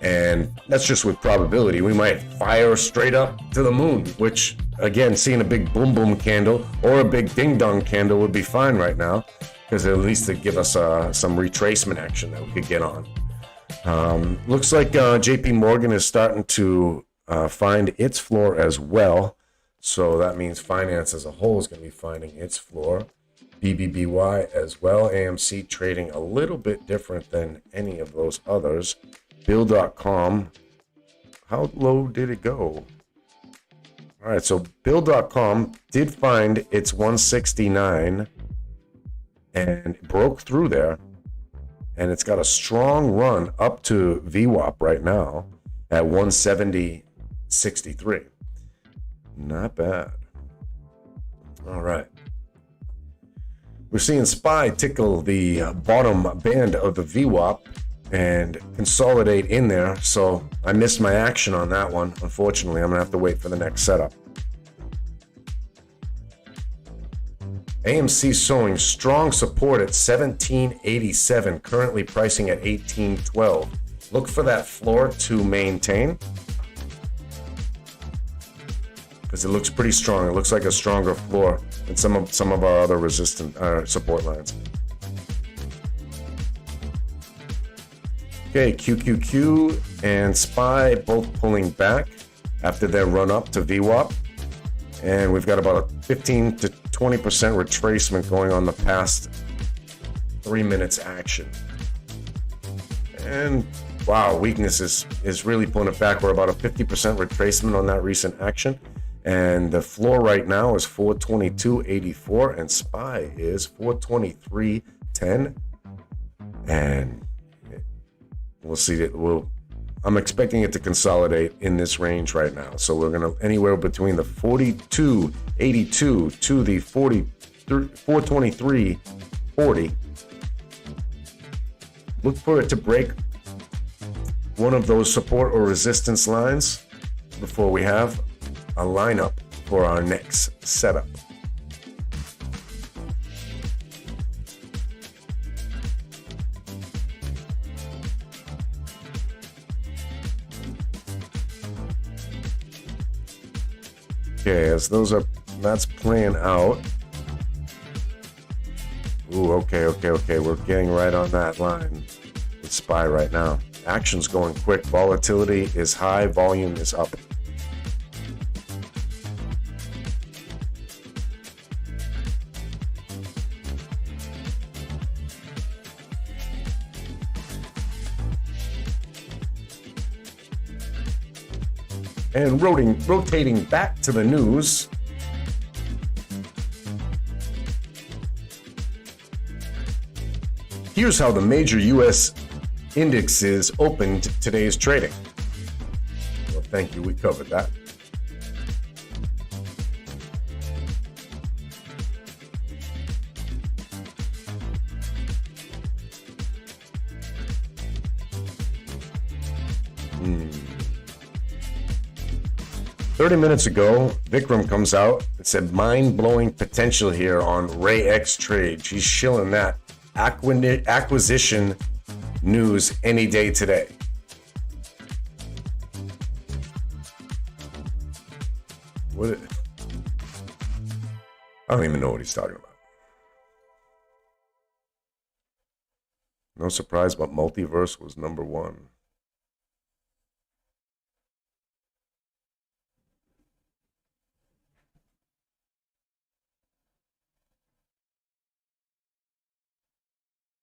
and that's just with probability. We might fire straight up to the moon, which again, seeing a big boom boom candle or a big ding dong candle would be fine right now, because at least it give us some retracement action that we could get on. Looks like JP Morgan is starting to find its floor as well. So that means finance as a whole is going to be finding its floor. BBBY as well. AMC trading a little bit different than any of those others. Bill.com. How low did it go? All right, so Bill.com did find its 169 and broke through there. And it's got a strong run up to VWAP right now at 170.63. Not bad. All right. We're seeing SPY tickle the bottom band of the VWAP and consolidate in there. So I missed my action on that one. Unfortunately, I'm going to have to wait for the next setup. AMC showing strong support at 1787, currently pricing at 1812. Look for that floor to maintain, because it looks pretty strong. It looks like a stronger floor than some of our other resistant support lines. Okay, Qqq and Spy both pulling back after their run up to VWAP. And we've got about a 15 to 20% retracement going on the past 3 minutes action. And wow, weakness is really pulling it back. We're about a 50% retracement on that recent action. And the floor right now is 422.84 and SPY is 423.10. And we'll see it. I'm expecting it to consolidate in this range right now. So we're going to anywhere between the 42.82 to the 423.40. Look for it to break one of those support or resistance lines before we have a lineup for our next setup. Okay, as that's playing out. Ooh, okay. We're getting right on that line with SPY right now. Action's going quick. Volatility is high. Volume is up. And rotating back to the news. Here's how the major U.S. indexes opened today's trading. Well, thank you. We covered that. Hmm. 30 minutes ago, Vikram comes out and said mind-blowing potential here on Ray X Trade. She's shilling that acquisition news any day today. What? I don't even know what he's talking about. No surprise, but multiverse was number one.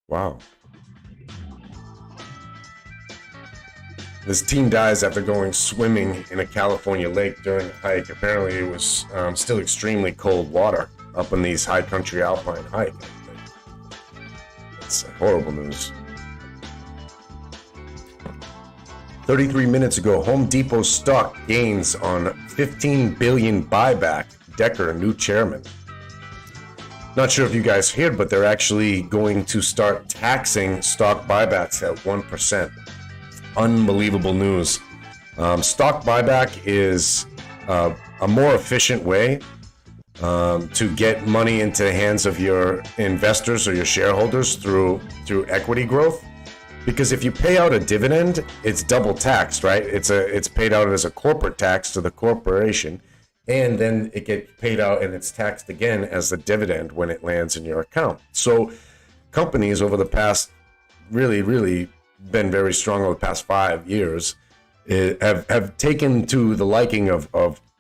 Wow. This teen dies after going swimming in a California lake during a hike. Apparently it was still extremely cold water up in these high country alpine hike. It's horrible news. 33 minutes ago, Home Depot stock gains on 15 billion buyback. Decker, new chairman. Not sure if you guys heard, but they're actually going to start taxing stock buybacks at 1%. Unbelievable news. Stock buyback is a more efficient way to get money into the hands of your investors or your shareholders through equity growth. Because if you pay out a dividend, it's double taxed, right? It's paid out as a corporate tax to the corporation. And then it gets paid out and it's taxed again as a dividend when it lands in your account. So companies over the past really been very strong over the past 5 years have taken to the liking of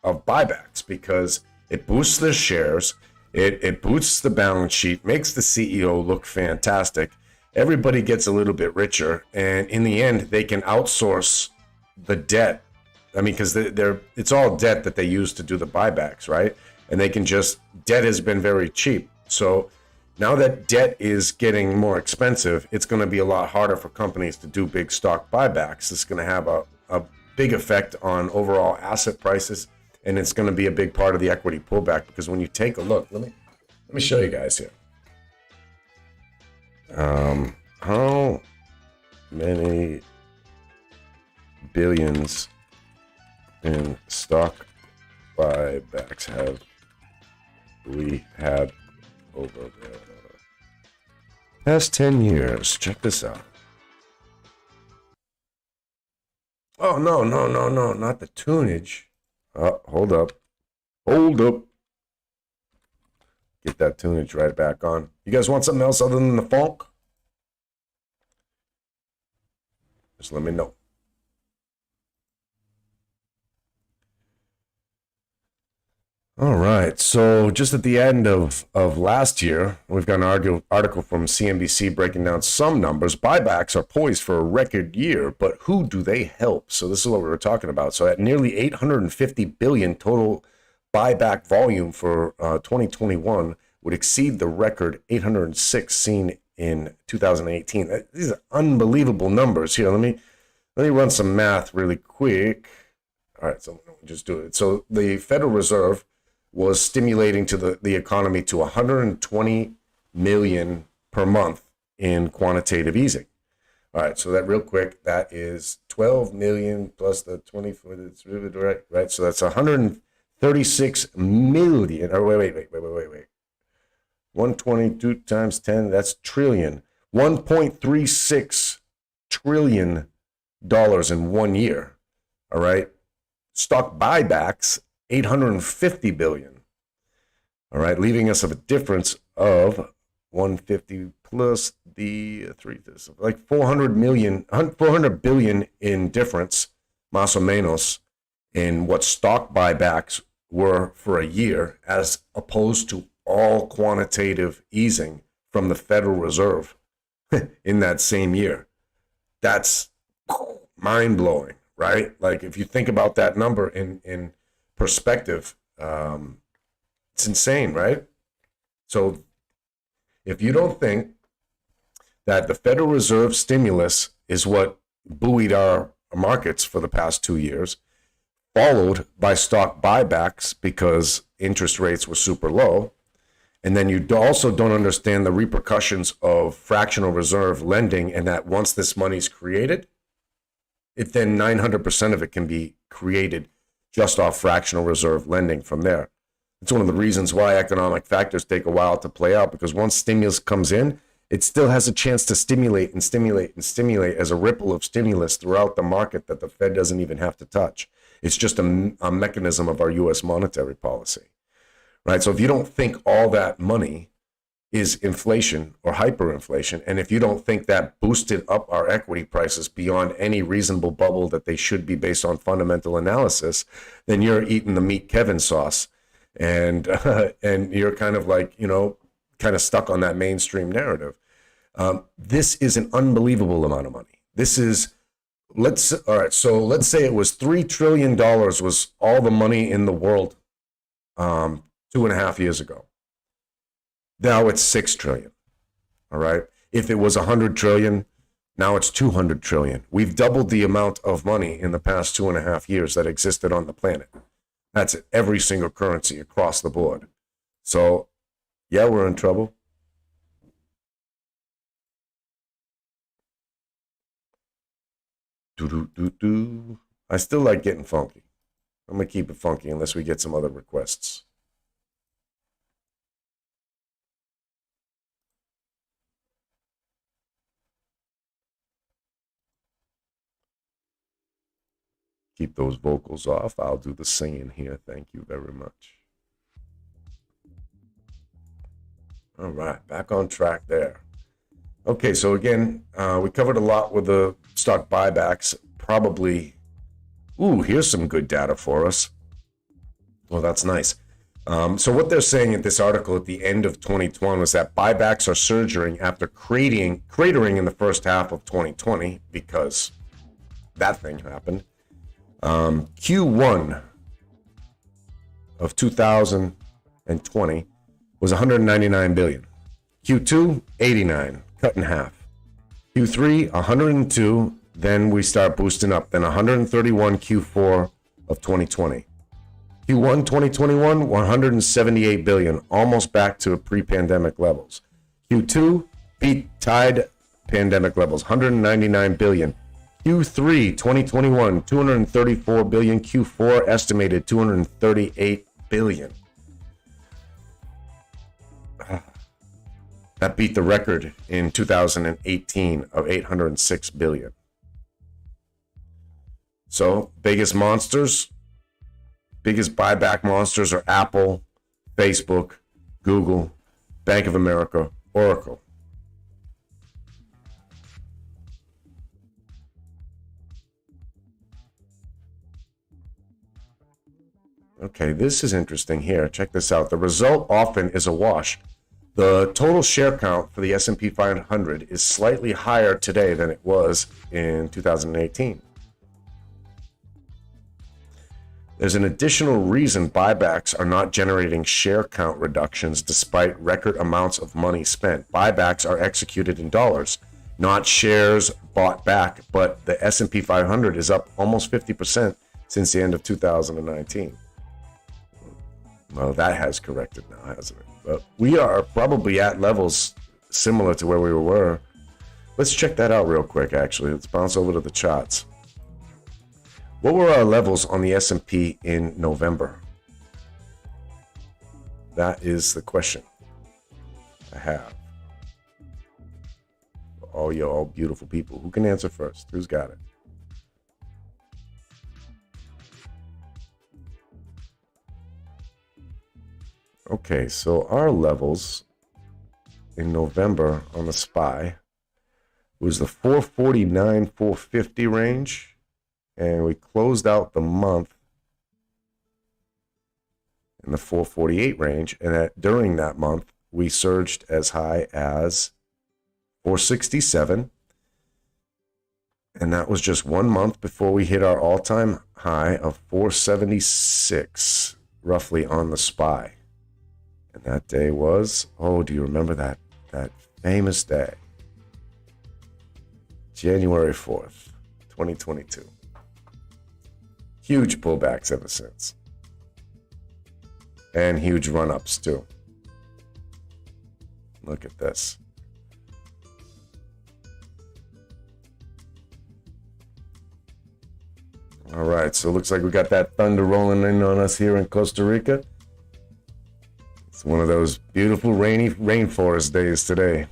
buybacks because it boosts their shares, it boosts the balance sheet, makes the CEO look fantastic. Everybody gets a little bit richer, and in the end, they can outsource the debt. I mean, because it's all debt that they use to do the buybacks, right? And they can debt has been very cheap. So now that debt is getting more expensive, it's going to be a lot harder for companies to do big stock buybacks. It's going to have a big effect on overall asset prices, and it's going to be a big part of the equity pullback. Because when you take a look, let me show you guys here. How many billions in stock buybacks have we had over the past 10 years? Check this out. Oh, no, not the tunage. Oh, hold up. Get that tunage right back on. You guys want something else other than the funk? Just let me know. All right, so just at the end of last year, we've got an article from CNBC breaking down some numbers. Buybacks are poised for a record year, but who do they help? So this is what we were talking about. So at nearly 850 billion total buyback volume for 2021 would exceed the record 806 seen in 2018. These are unbelievable numbers. Here, let me run some math really quick. All right, so just do it. So the Federal Reserve was stimulating to the economy to 120 million per month in quantitative easing. All right, so that real quick, that is 12 million plus the 24, that's right? So that's 136 million, or wait. 122 times 10, that's trillion. $1.36 trillion in 1 year, all right? Stock buybacks, 850 billion. All right, leaving us of a difference of 150 plus the 3, like 400 billion in difference, más o menos, in what stock buybacks were for a year, as opposed to all quantitative easing from the Federal Reserve in that same year. That's mind-blowing, right? Like if you think about that number in perspective, it's insane, right? So if you don't think that the Federal Reserve stimulus is what buoyed our markets for the past 2 years, followed by stock buybacks because interest rates were super low, and then you also don't understand the repercussions of fractional reserve lending, and that once this money's created, it then 900% of it can be created just off fractional reserve lending from there. It's one of the reasons why economic factors take a while to play out, because once stimulus comes in, it still has a chance to stimulate and stimulate and stimulate as a ripple of stimulus throughout the market that the Fed doesn't even have to touch. It's just a mechanism of our U.S. monetary policy, right? So if you don't think all that money is inflation or hyperinflation, and if you don't think that boosted up our equity prices beyond any reasonable bubble that they should be based on fundamental analysis, then you're eating the meat Kevin sauce, and and you're kind of like, you know, kind of stuck on that mainstream narrative. This is an unbelievable amount of money. This is, all right, so let's say it was $3 trillion was all the money in the world 2.5 years ago. Now it's 6 trillion. All right. If it was 100 trillion, now it's 200 trillion. We've doubled the amount of money in the past 2.5 years that existed on the planet. That's every single currency across the board. So yeah, we're in trouble. I still like getting funky. I'm going to keep it funky unless we get some other requests. Keep those vocals off. I'll do the singing here. Thank you very much. All right, back on track there. Okay, so again, we covered a lot with the stock buybacks. Probably, here's some good data for us. Well, that's nice. So what they're saying in this article at the end of 2020 was that buybacks are surging after cratering in the first half of 2020 because that thing happened. Q1 of 2020 was 199 billion. Q2, 89, cut in half. Q3, 102, then we start boosting up. Then 131 Q4 of 2020. Q1 2021, 178 billion, almost back to pre-pandemic levels. Q2 tied pandemic levels, 199 billion. Q3 2021, 234 billion. Q4 estimated 238 billion. That beat the record in 2018 of 806 billion. So, biggest buyback monsters are Apple, Facebook, Google, Bank of America, Oracle. Okay, this is interesting here. Check this out. The result often is a wash. The total share count for the S&P 500 is slightly higher today than it was in 2018. There's an additional reason buybacks are not generating share count reductions despite record amounts of money spent. Buybacks are executed in dollars, not shares bought back, but the S&P 500 is up almost 50% since the end of 2019. Well, that has corrected now, hasn't it? But we are probably at levels similar to where we were. Let's check that out real quick, actually. Let's bounce over to the charts. What were our levels on the S&P in November? That is the question I have. All you all beautiful people. Who can answer first? Who's got it? Okay, so our levels in November on the SPY was the 449, 450 range, and we closed out the month in the 448 range, and during that month, we surged as high as 467, And that was just 1 month before we hit our all-time high of 476, roughly, on the SPY. And that day was, oh, do you remember that famous day? January 4th, 2022. Huge pullbacks ever since. And huge run-ups, too. Look at this. All right, so it looks like we got that thunder rolling in on us here in Costa Rica. It's one of those beautiful rainy rainforest days today.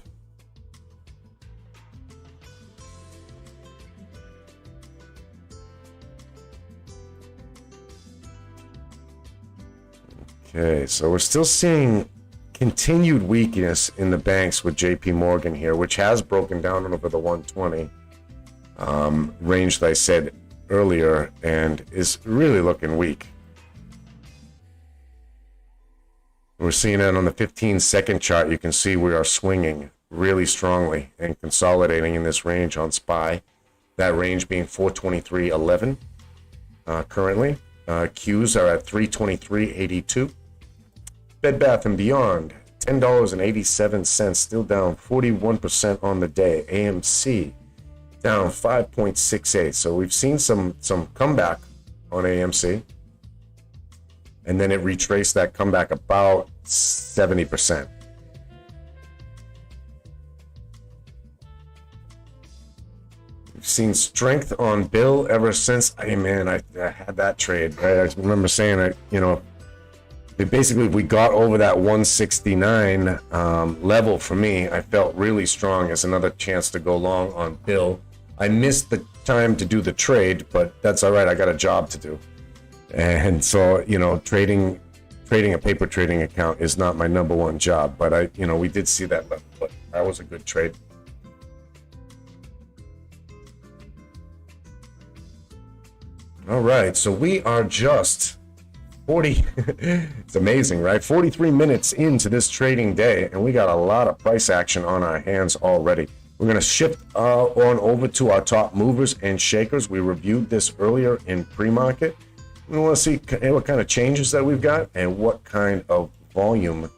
Okay, so we're still seeing continued weakness in the banks with JP Morgan here, which has broken down over the 120 range that I said earlier and is really looking weak. We're seeing it on the 15-second chart. You can see we are swinging really strongly and consolidating in this range on SPY. That range being 423.11 currently. Qs are at 323.82. Bed Bath & Beyond, $10.87, still down 41% on the day. AMC down 5.68. So we've seen some comeback on AMC. And then it retraced that comeback about 70%. We've seen strength on Bill ever since. I had that trade. Right? I remember saying that, basically, if we got over that 169 level, for me, I felt really strong as another chance to go long on Bill. I missed the time to do the trade, but that's all right. I got a job to do. And so, trading a paper trading account is not my number one job, but we did see that level, but that was a good trade. All right, so we are just 40, it's amazing, right? 43 minutes into this trading day, and we got a lot of price action on our hands already. We're going to shift on over to our top movers and shakers. We reviewed this earlier in pre-market. We want to see what kind of changes that we've got and what kind of volume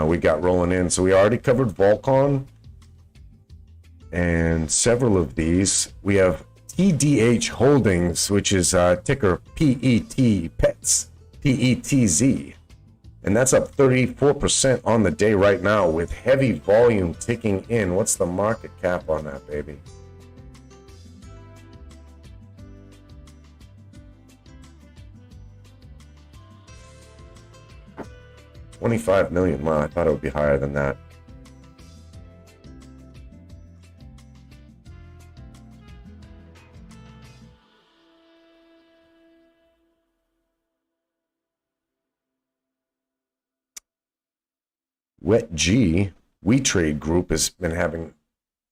we got rolling in. So we already covered Volcon and several of these. We have TDH Holdings, which is ticker PET, PETZ, PETZ. And that's up 34% on the day right now with heavy volume ticking in. What's the market cap on that, baby? $25 million. Wow, I thought it would be higher than that. WetG, We Trade Group, has been having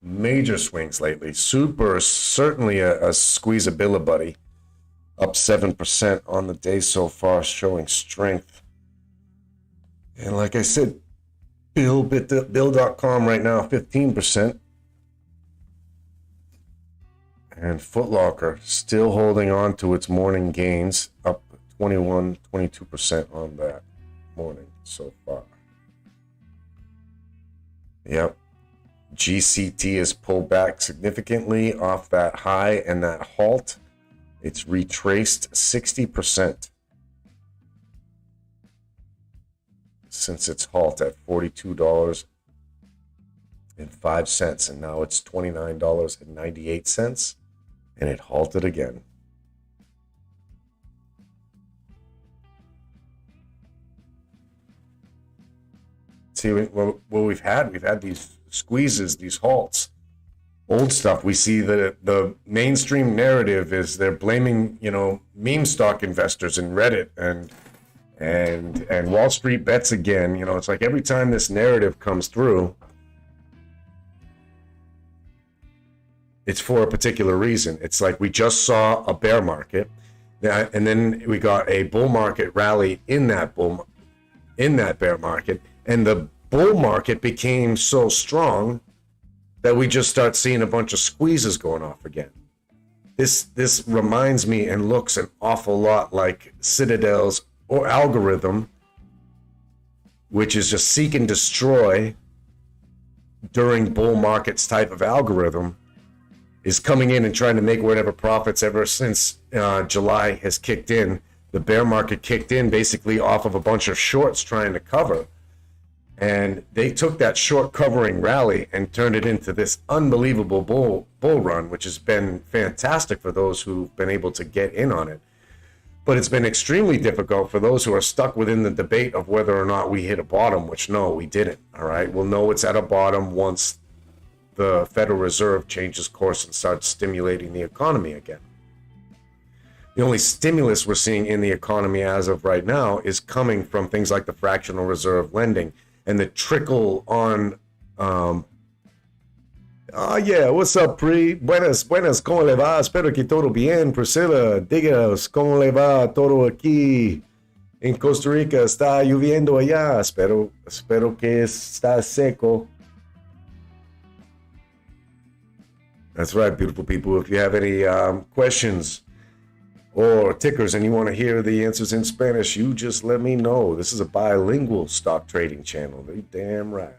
major swings lately. Super, certainly a squeezability. Up 7% on the day so far, showing strength. And like I said, Bill.com right now, 15%. And Foot Locker still holding on to its morning gains, up 22% on that morning so far. Yep. GCT has pulled back significantly off that high and that halt. It's retraced 60% since its halt at $42.05, and now it's $29.98, and it halted again. See, what we've had these squeezes, these halts. Old stuff, we see that the mainstream narrative is they're blaming, meme stock investors in Reddit and Wall Street bets again. It's like every time this narrative comes through, it's for a particular reason. It's like we just saw a bear market, and then we got a bull market rally in that bear market, and the bull market became so strong that we just start seeing a bunch of squeezes going off again. This reminds me and looks an awful lot like Citadel's or algorithm, which is just seek and destroy during bull markets type of algorithm, is coming in and trying to make whatever profits ever since July has kicked in. The bear market kicked in basically off of a bunch of shorts trying to cover. And they took that short covering rally and turned it into this unbelievable bull run, which has been fantastic for those who've been able to get in on it. But it's been extremely difficult for those who are stuck within the debate of whether or not we hit a bottom, which no, we didn't. All right, we'll know it's at a bottom once the Federal Reserve changes course and starts stimulating the economy again. The only stimulus we're seeing in the economy as of right now is coming from things like the fractional reserve lending and the trickle on. Yeah, what's up, Pri? Buenas, ¿cómo le va? Espero que todo bien. Priscilla, digas, ¿cómo le va todo aquí en Costa Rica? ¿Está lloviendo allá? Espero que está seco. That's right, beautiful people. If you have any questions or tickers and you want to hear the answers in Spanish, you just let me know. This is a bilingual stock trading channel. You're damn right.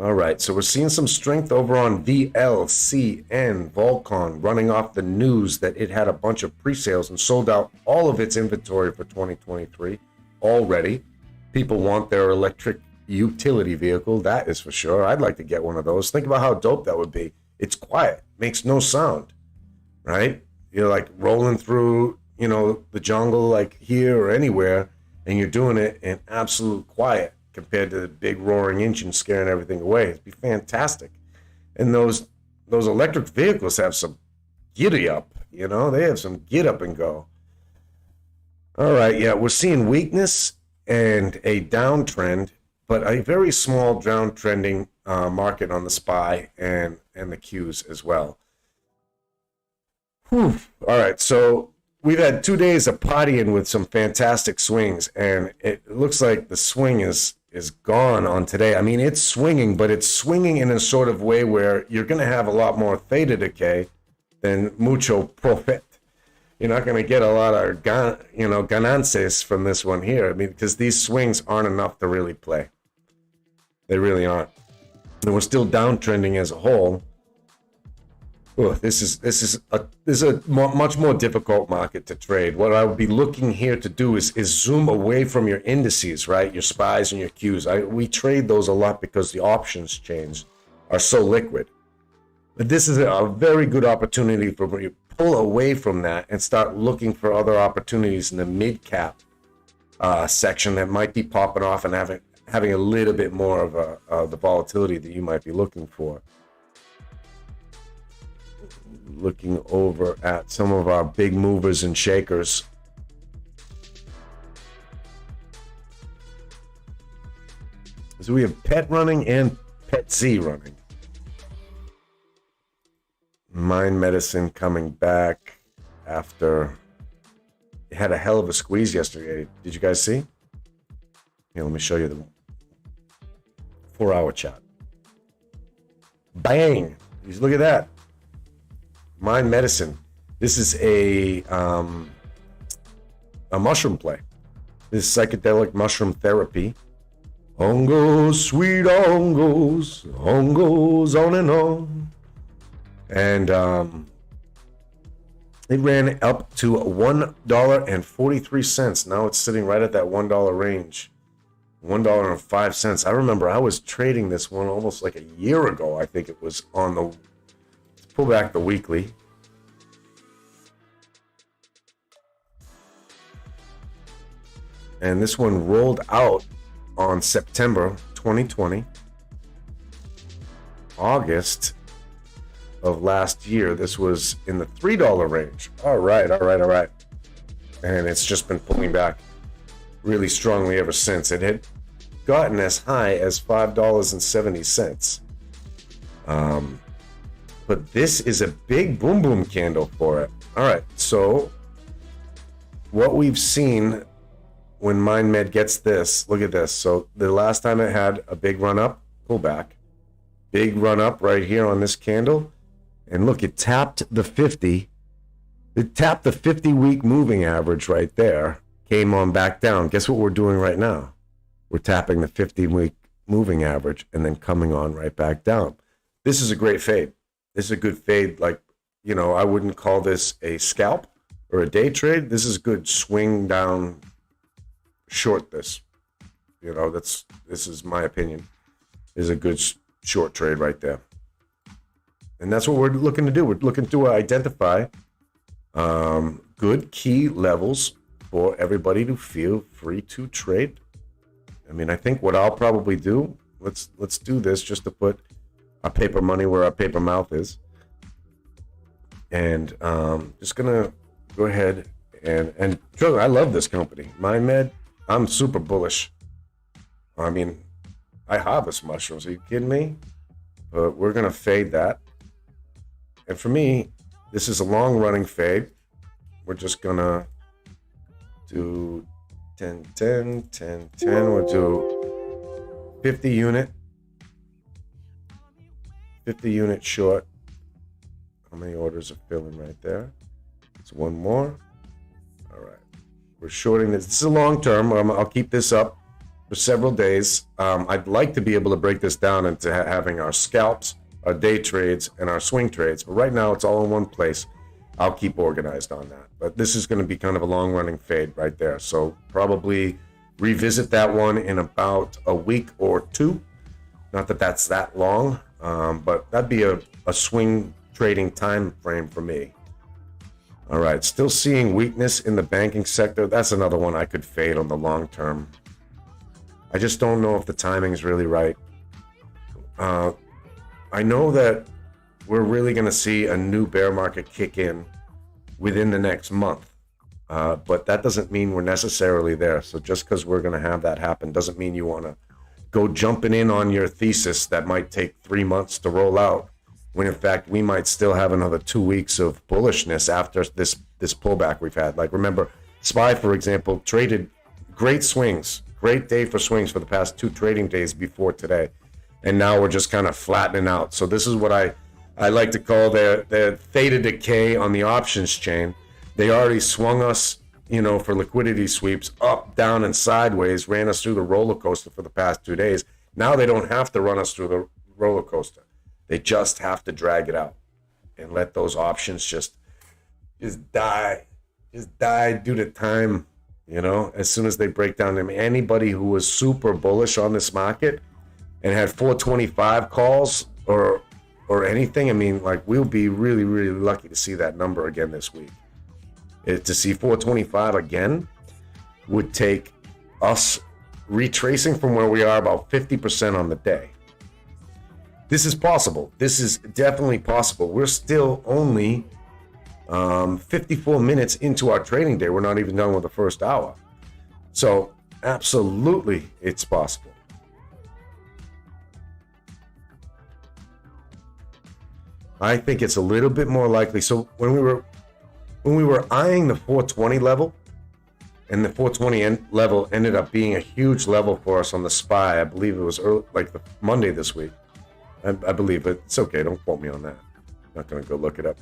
All right, so we're seeing some strength over on VLCN, Volcon, running off the news that it had a bunch of pre-sales and sold out all of its inventory for 2023 already. People want their electric utility vehicle, that is for sure. I'd like to get one of those. Think about how dope that would be. It's quiet, makes no sound, right? You're like rolling through, the jungle like here or anywhere, and you're doing it in absolute quiet compared to the big roaring engine scaring everything away. It'd be fantastic. And those electric vehicles have some giddy up, they have some get up and go. All right, yeah, we're seeing weakness and a downtrend, but a very small downtrending market on the SPY and the Qs as well. Whew. All right, so we've had 2 days of partying with some fantastic swings, and it looks like the swing is gone on today. I mean, it's swinging, but it's swinging in a sort of way where you're going to have a lot more theta decay than mucho profit. You're not going to get a lot of ganancias from this one here. I mean, because these swings aren't enough to really play. They really aren't. And we're still downtrending as a whole. This is a much more difficult market to trade. What I would be looking here to do is zoom away from your indices, right? Your SPYs and your Qs. We trade those a lot because the options chains are so liquid. But this is a very good opportunity for you to pull away from that and start looking for other opportunities in the mid-cap section that might be popping off and having a little bit more of the volatility that you might be looking for. Looking over at some of our big movers and shakers. So we have PET running and PET-Z running. Mind Medicine coming back after it had a hell of a squeeze yesterday. Did you guys see? Here, let me show you the 4-hour chart. Bang! Just look at that. Mind Medicine. This is a mushroom play. This is psychedelic mushroom therapy. Hongos, sweet hongos, hongos on and on. And it ran up to $1.43. Now it's sitting right at that $1 range. $1.05. I remember I was trading this one almost like a year ago. I think it was on the... Pull back the weekly. And this one rolled out on September 2020. August of last year, this was in the $3 range. All right. And it's just been pulling back really strongly ever since. It had gotten as high as $5.70. But this is a big boom boom candle for it. All right, so what we've seen when MindMed gets this, look at this. So the last time it had a big run up, pull back, big run up right here on this candle. And look, it tapped the 50. It tapped the 50-week moving average right there, came on back down. Guess what we're doing right now? We're tapping the 50-week moving average and then coming on right back down. This is a great fade. This is a good fade. Like, you know, I wouldn't call this a scalp or a day trade. This is good swing down, short this. You know, this is my opinion. This is a good short trade right there. And that's what we're looking to do. We're looking to identify good key levels for everybody to feel free to trade. I mean, I think what I'll probably do, let's do this just to put our paper money where our paper mouth is. And just gonna go ahead and I love this company, MindMed. I'm super bullish. I mean, I harvest mushrooms. Are you kidding me? But we're gonna fade that. And for me, this is a long running fade. We're just gonna do 10, 10, 10, 10. We'll do 50 unit short. How many orders are filling right there? It's one more. All right. We're shorting this. This is a long term. I'll keep this up for several days. I'd like to be able to break this down into having our scalps, our day trades, and our swing trades. But right now, it's all in one place. I'll keep organized on that. But this is going to be kind of a long-running fade right there. So probably revisit that one in about a week or two. Not that that's that long, but that'd be a swing trading time frame for me. All right, still seeing weakness in the banking sector. That's another one I could fade on the long term. I just don't know if the timing is really right. I know that we're really going to see a new bear market kick in within the next month, but that doesn't mean we're necessarily there. So just because we're going to have that happen doesn't mean you want to go jumping in on your thesis that might take 3 months to roll out, when in fact we might still have another 2 weeks of bullishness after this pullback we've had. Like, remember, SPY, for example, traded great swings, great day for swings for the past 2 trading days before today. And now we're just kind of flattening out. So this is what I like to call the theta decay on the options chain. They already swung us, you know, for liquidity sweeps up, down, and sideways, ran us through the roller coaster for the past 2 days. Now they don't have to run us through the roller coaster. They just have to drag it out and let those options just die due to time, you know, as soon as they break down them. Anybody who was super bullish on this market and had 425 calls or anything, I mean, like, we'll be really, really lucky to see that number again this week. To see 425 again would take us retracing from where we are about 50% on the day. This is possible. This is definitely possible. We're still only 54 minutes into our trading day. We're not even done with the first hour. So absolutely, it's possible. I think it's a little bit more likely. So when we were eyeing the 420 level, and the 420 level ended up being a huge level for us on the SPY. I believe it was early, like the Monday this week. I believe, but it's okay. Don't quote me on that. I'm not going to go look it up.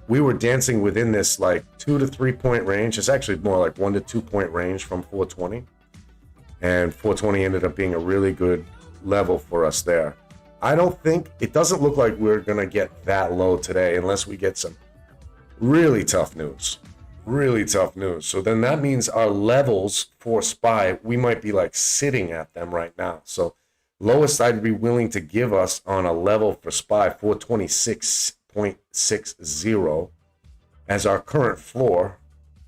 We were dancing within this like 2 to 3 point range. It's actually more like 1 to 2 point range from 420. And 420 ended up being a really good level for us there. I don't think, it doesn't look like we're going to get that low today unless we get some really tough news. Really tough news. So then that means our levels for SPY, we might be like sitting at them right now. So lowest I'd be willing to give us on a level for SPY, 426.60 as our current floor.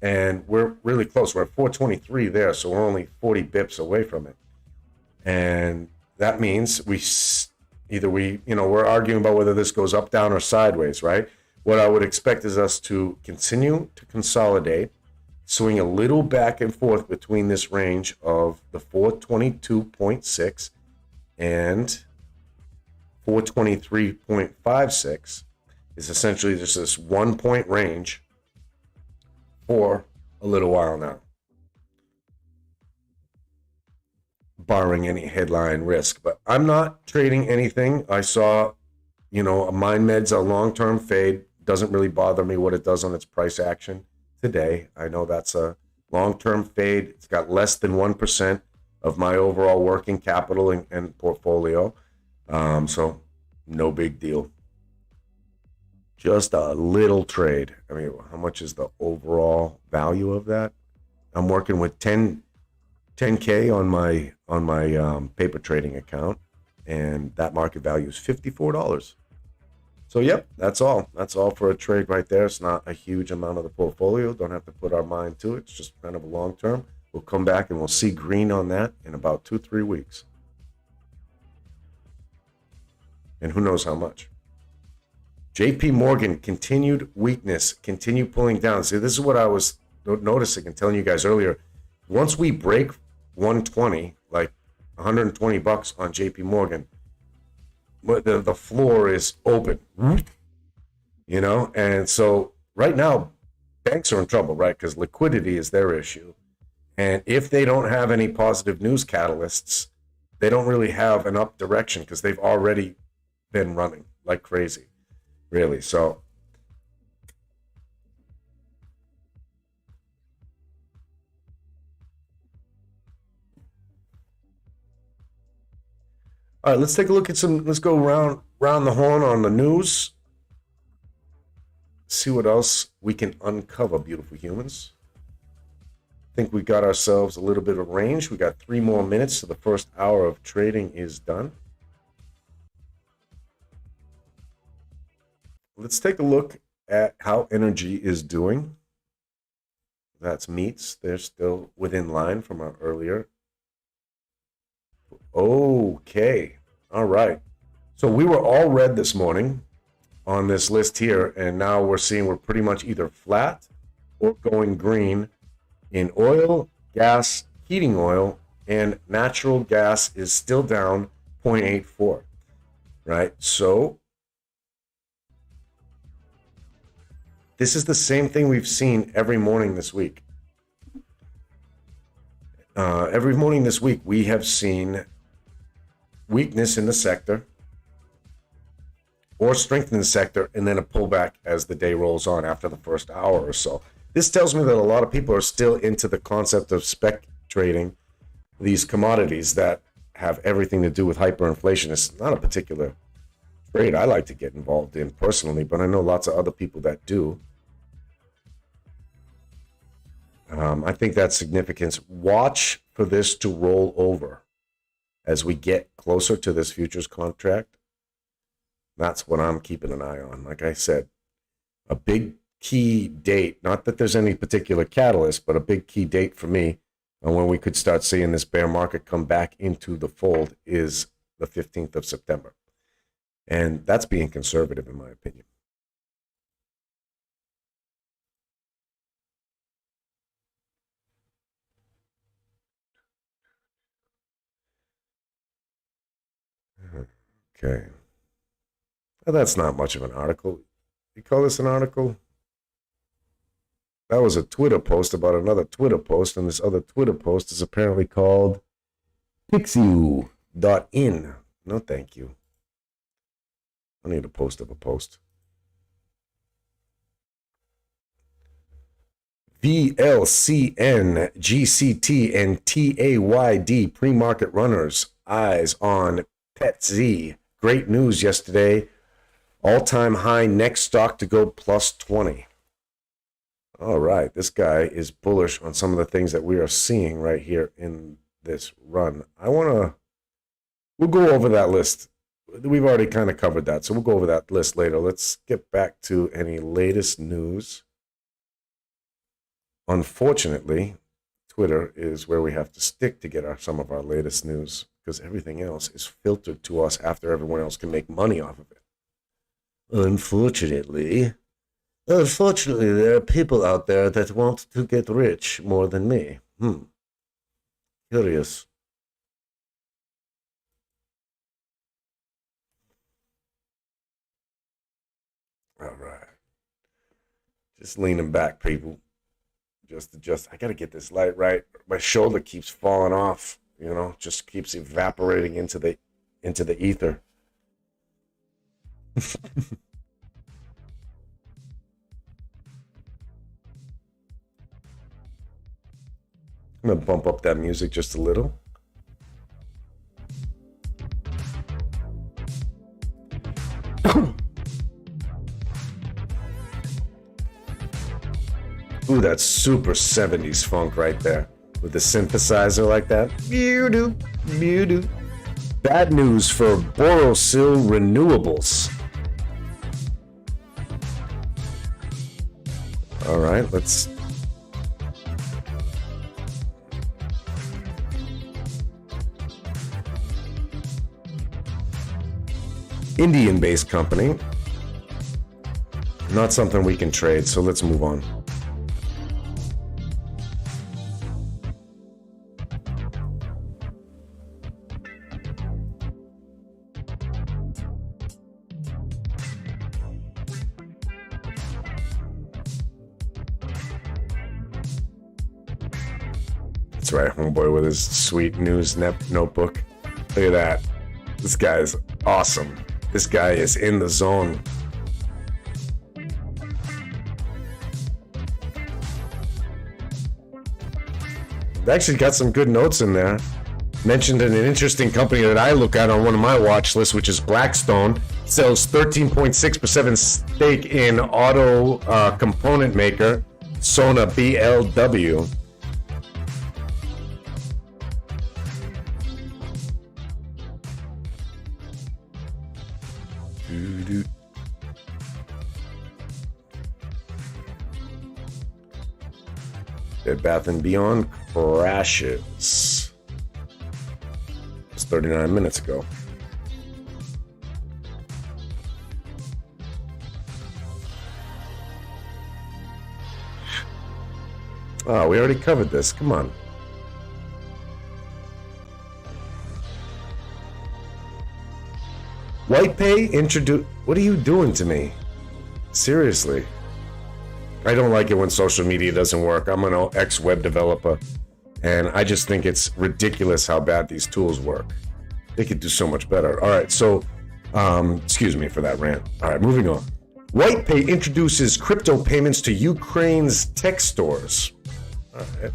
And we're really close. We're at 423 there, so we're only 40 bips away from it. And that means we're arguing about whether this goes up, down, or sideways, right? What I would expect is us to continue to consolidate, swing a little back and forth between this range of the 422.6 and 423.56 is essentially just this 1 point range for a little while now. barring any headline risk. But I'm not trading anything. I saw, a MindMed's a long-term fade. Doesn't really bother me what it does on its price action today. I know that's a long-term fade. It's got less than 1% of my overall working capital and portfolio. So no big deal. Just a little trade. I mean, how much is the overall value of that? I'm working with 10K on my paper trading account, and that market value is $54. So yep, that's all. That's all for a trade right there. It's not a huge amount of the portfolio. Don't have to put our mind to it. It's just kind of a long term. We'll come back and we'll see green on that in about 2-3 weeks. And who knows how much. JP Morgan, continued weakness, continue pulling down. See, this is what I was noticing and telling you guys earlier. Once we break 120, like $120 on JP Morgan, the floor is open, and so right now banks are in trouble, right? Because liquidity is their issue, and if they don't have any positive news catalysts, they don't really have an up direction because they've already been running like crazy, really. So all right, let's take a look at let's go round the horn on the news. See what else we can uncover, beautiful humans. I think we got ourselves a little bit of range. We got 3 more minutes, so the first hour of trading is done. Let's take a look at how energy is doing. That's meats. They're still within line from our earlier. Okay. All right. So we were all red this morning on this list here, and now we're seeing we're pretty much either flat or going green in oil, gas, heating oil, and natural gas is still down 0.84, right? So this is the same thing we've seen every morning this week. Every morning this week, we have seen weakness in the sector or strength in the sector, and then a pullback as the day rolls on after the first hour or so. This tells me that a lot of people are still into the concept of spec trading these commodities that have everything to do with hyperinflation. It's not a particular trade I like to get involved in personally, but I know lots of other people that do. I think that's significance. Watch for this to roll over as we get closer to this futures contract. That's what I'm keeping an eye on. Like I said, a big key date, not that there's any particular catalyst, but a big key date for me on when we could start seeing this bear market come back into the fold is the 15th of September. And that's being conservative in my opinion. Okay. Well, that's not much of an article. You call this an article? That was a Twitter post about another Twitter post, and this other Twitter post is apparently called Qqq.in. No, thank you. I need a post of a post. VLCN, GCT, and TAYD pre-market runners. Eyes on PETZ. Great news yesterday. All-time high next stock to go plus 20. All right, this guy is bullish on some of the things that we are seeing right here in this run. We'll go over that list. We've already kind of covered that, so we'll go over that list later. Let's get back to any latest news. Unfortunately, Twitter is where we have to stick to get some of our latest news, because everything else is filtered to us after everyone else can make money off of it. Unfortunately, there are people out there that want to get rich more than me. Curious. All right. Just leaning back, people. Just, I gotta get this light right. My shoulder keeps falling off you know, just keeps evaporating into the ether. I'm gonna bump up that music just a little. Ooh, that's super 70s funk right there. With the synthesizer like that. Mew-doo, mew-doo. Bad news for Borosil Renewables. All right, let's... Indian-based company. Not something we can trade, so let's move on. That's right, homeboy with his sweet news notebook. Look at that. This guy is awesome. This guy is in the zone. They actually got some good notes in there. Mentioned an interesting company that I look at on one of my watch lists, which is Blackstone. Sells 13.6% stake in auto component maker Sona BLW. Bed Bath & Beyond crashes. It's 39 minutes ago. Oh, we already covered this. Come on. WhitePay introduce. What are you doing to me? Seriously. I don't like it when social media doesn't work. I'm an ex-web developer, and I just think it's ridiculous how bad these tools work. They could do so much better. All right, so, excuse me for that rant. All right, moving on. WhitePay introduces crypto payments to Ukraine's tech stores. All right.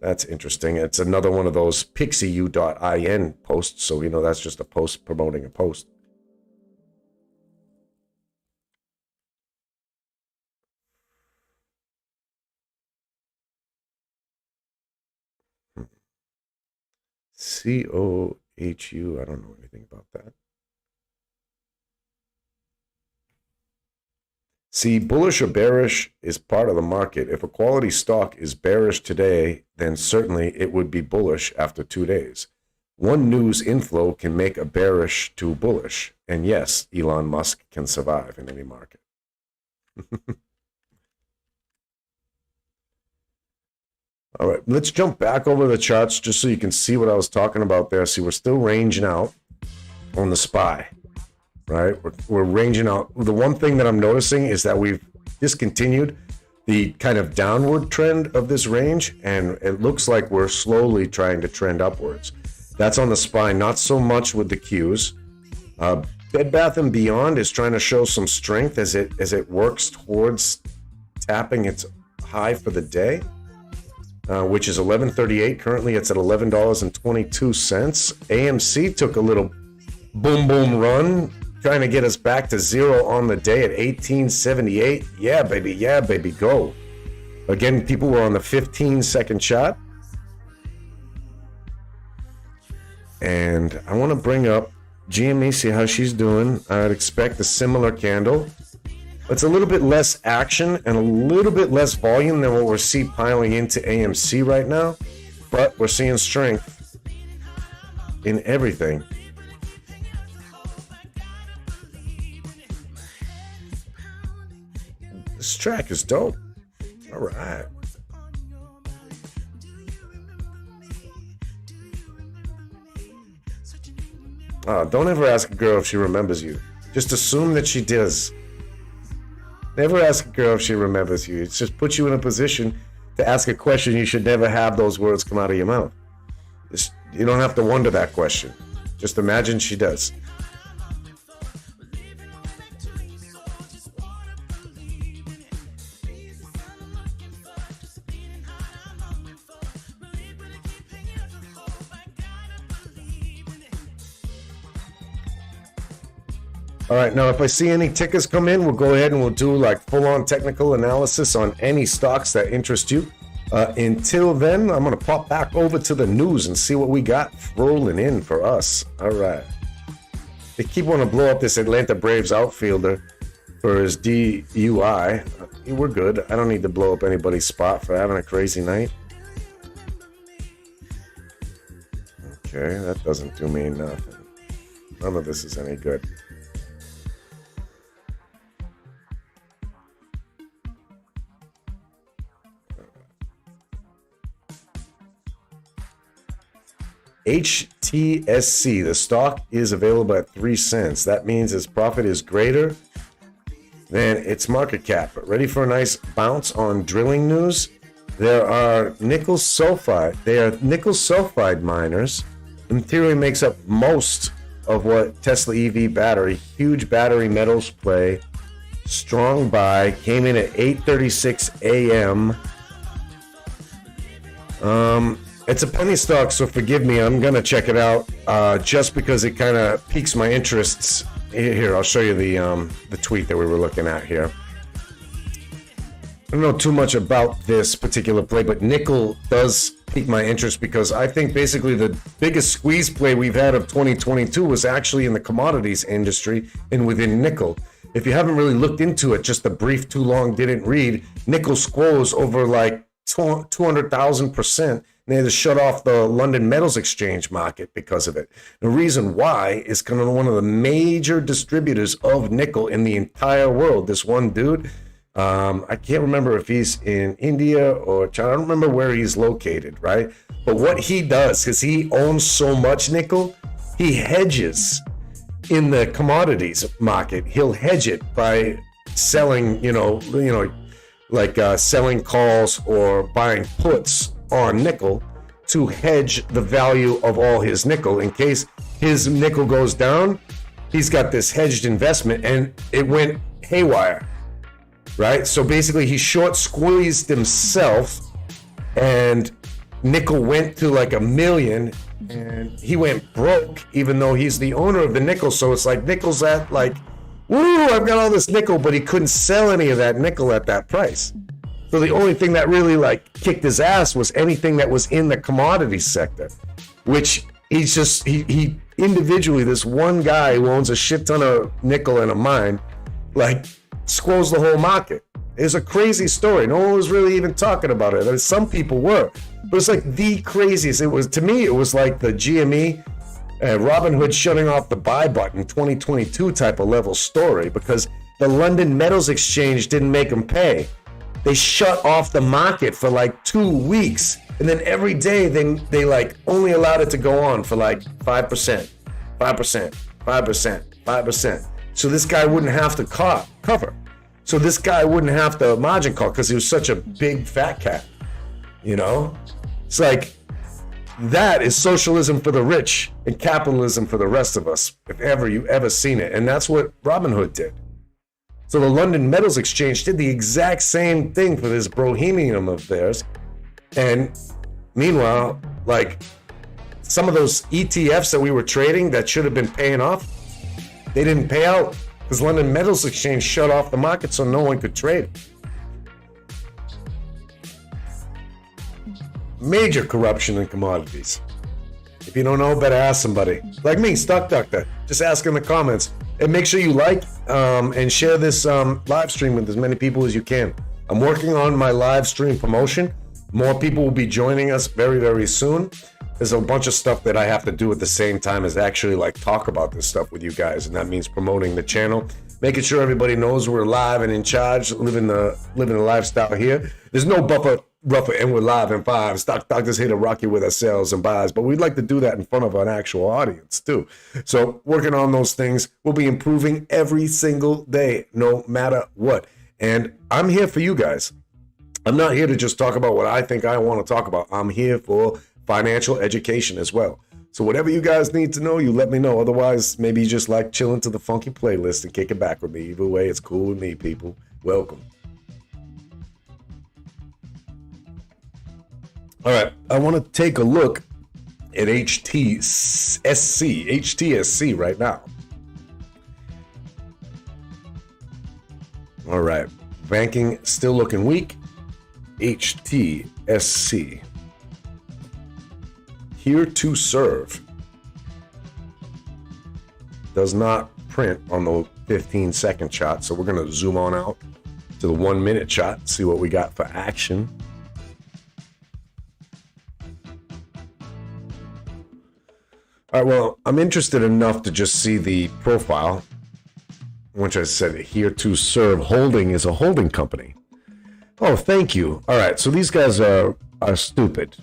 That's interesting. It's another one of those pixie.in posts, so we know that's just a post promoting a post. COHU, I don't know anything about that. See, bullish or bearish is part of the market. If a quality stock is bearish today, then certainly it would be bullish after 2 days. One news inflow can make a bearish to bullish. And yes, Elon Musk can survive in any market. All right, let's jump back over the charts just so you can see what I was talking about there. See, we're still ranging out on the SPY, right? We're ranging out. The one thing that I'm noticing is that we've discontinued the kind of downward trend of this range, and it looks like we're slowly trying to trend upwards. That's on the SPY, not so much with the Qs. Bed Bath & Beyond is trying to show some strength as it works towards tapping its high for the day. Which is $11.38. Currently, it's at $11.22. AMC took a little boom run, trying to get us back to zero on the day at $18.78. Yeah, baby, go. Again, people were on the 15-second chart. And I want to bring up GME, see how she's doing. I'd expect a similar candle. It's a little bit less action and a little bit less volume than what we're seeing piling into AMC right now, but we're seeing strength in everything. This track is dope. All right. Don't ever ask a girl if she remembers you. Just assume that she does. Never ask a girl if she remembers you. It's just put you in a position to ask a question. You should never have those words come out of your mouth. Just You don't have to wonder that question. Just imagine she does. All right, now if I see any tickers come in, we'll go ahead and we'll do like full-on technical analysis on any stocks that interest you. Until then, I'm going to pop back over to the news and see what we got rolling in for us. All right. They keep wanting to blow up this Atlanta Braves outfielder for his DUI. We're good. I don't need to blow up anybody's spot for having a crazy night. Okay, that doesn't do me nothing. None of this is any good. HTSC, the stock is available at 3 cents. That means its profit is greater than its market cap. But ready for a nice bounce on drilling news? There are nickel sulfide. They are nickel sulfide miners. In theory, makes up most of what Tesla EV battery, huge battery metals play. Strong buy, came in at 8:36 a.m. It's a penny stock, so forgive me. I'm going to check it out just because it kind of piques my interests. Here, I'll show you the tweet that we were looking at here. I don't know too much about this particular play, but nickel does pique my interest because I think basically the biggest squeeze play we've had of 2022 was actually in the commodities industry and within nickel. If you haven't really looked into it, just a brief, too long, didn't read, nickel squoze over like 200,000%. They had to shut off the London Metals Exchange market because of it. The reason why is kind of one of the major distributors of nickel in the entire world. This one dude, I can't remember if he's in India or China. I don't remember where he's located, right? But what he does, because he owns so much nickel, he hedges in the commodities market. He'll hedge it by selling, selling calls or buying puts on nickel to hedge the value of all his nickel. In case his nickel goes down, he's got this hedged investment and it went haywire, right? So basically he short squeezed himself and nickel went to like 1 million and he went broke even though he's the owner of the nickel. So it's like nickel's at like, woo, I've got all this nickel, but he couldn't sell any of that nickel at that price. So the only thing that really like kicked his ass was anything that was in the commodity sector, which he individually, this one guy who owns a shit ton of nickel in a mine, like squoze the whole market. It's a crazy story. No one was really even talking about it. I mean, some people were, but it's like the craziest. It was, to me, it was like the GME, Robinhood shutting off the buy button 2022 type of level story because the London Metals Exchange didn't make them pay. They shut off the market for like 2 weeks. And then every day they like only allowed it to go on for like 5%, 5%, 5%, 5%. So this guy wouldn't have to cover. So this guy wouldn't have to margin call because he was such a big fat cat. You know? It's like, that is socialism for the rich and capitalism for the rest of us, if ever you ever seen it. And that's what Robinhood did. So the London Metals Exchange did the exact same thing for this bohemian of theirs. And meanwhile, like some of those ETFs that we were trading that should have been paying off, they didn't pay out because London Metals Exchange shut off the market so no one could trade. Major corruption in commodities. If you don't know, better ask somebody. Like me, Stock Doctor. Just ask in the comments. And make sure you like and share this live stream with as many people as you can. I'm working on my live stream promotion. More people will be joining us very, very soon. There's a bunch of stuff that I have to do at the same time as actually like talk about this stuff with you guys. And that means promoting the channel, making sure everybody knows we're live and in charge, living the lifestyle here. There's no rougher, and we're live in 5. Stock Doctors here to rock you with our sales and buys, but we'd like to do that in front of an actual audience too. So working on those things, we'll be improving every single day, no matter what. And I'm here for you guys. I'm not here to just talk about what I think I want to talk about. I'm here for financial education as well. So whatever you guys need to know, you let me know. Otherwise, maybe you just like chilling to the funky playlist and kick it back with me. Either way, it's cool with me, people. Welcome. All right, I want to take a look at HTSC right now. All right, banking still looking weak. HTSC. Here to serve. Does not print on the 15-second chart, so we're going to zoom on out to the 1-minute chart, see what we got for action. All right, well, I'm interested enough to just see the profile, which I said here to serve holding is a holding company. Oh, thank you. All right, so these guys are stupid.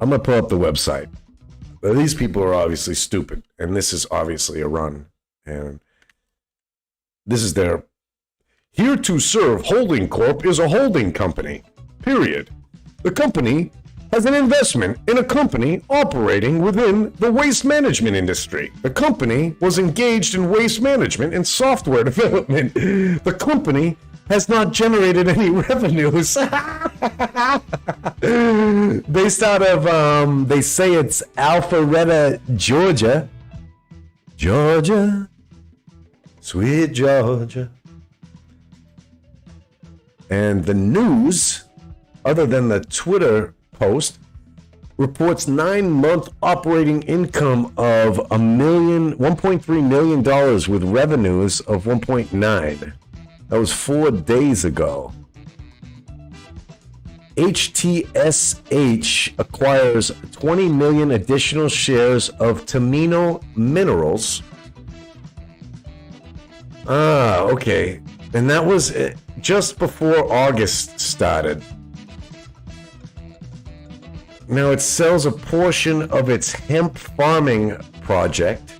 I'm going to pull up the website. These people are obviously stupid, and this is obviously a run. And this is their here to serve holding corp is a holding company, period. The company has an investment in a company operating within the waste management industry. The company was engaged in waste management and software development. The company has not generated any revenues. Based out of, they say it's Alpharetta, Georgia. Georgia, sweet Georgia. And the news, other than the Twitter post, reports 9-month operating income of $1.3 million with revenues of 1.9. That was 4 days ago. HTSH acquires 20 million additional shares of Tamino Minerals. Ah, okay. And that was just before August started. Now it sells a portion of its hemp farming project.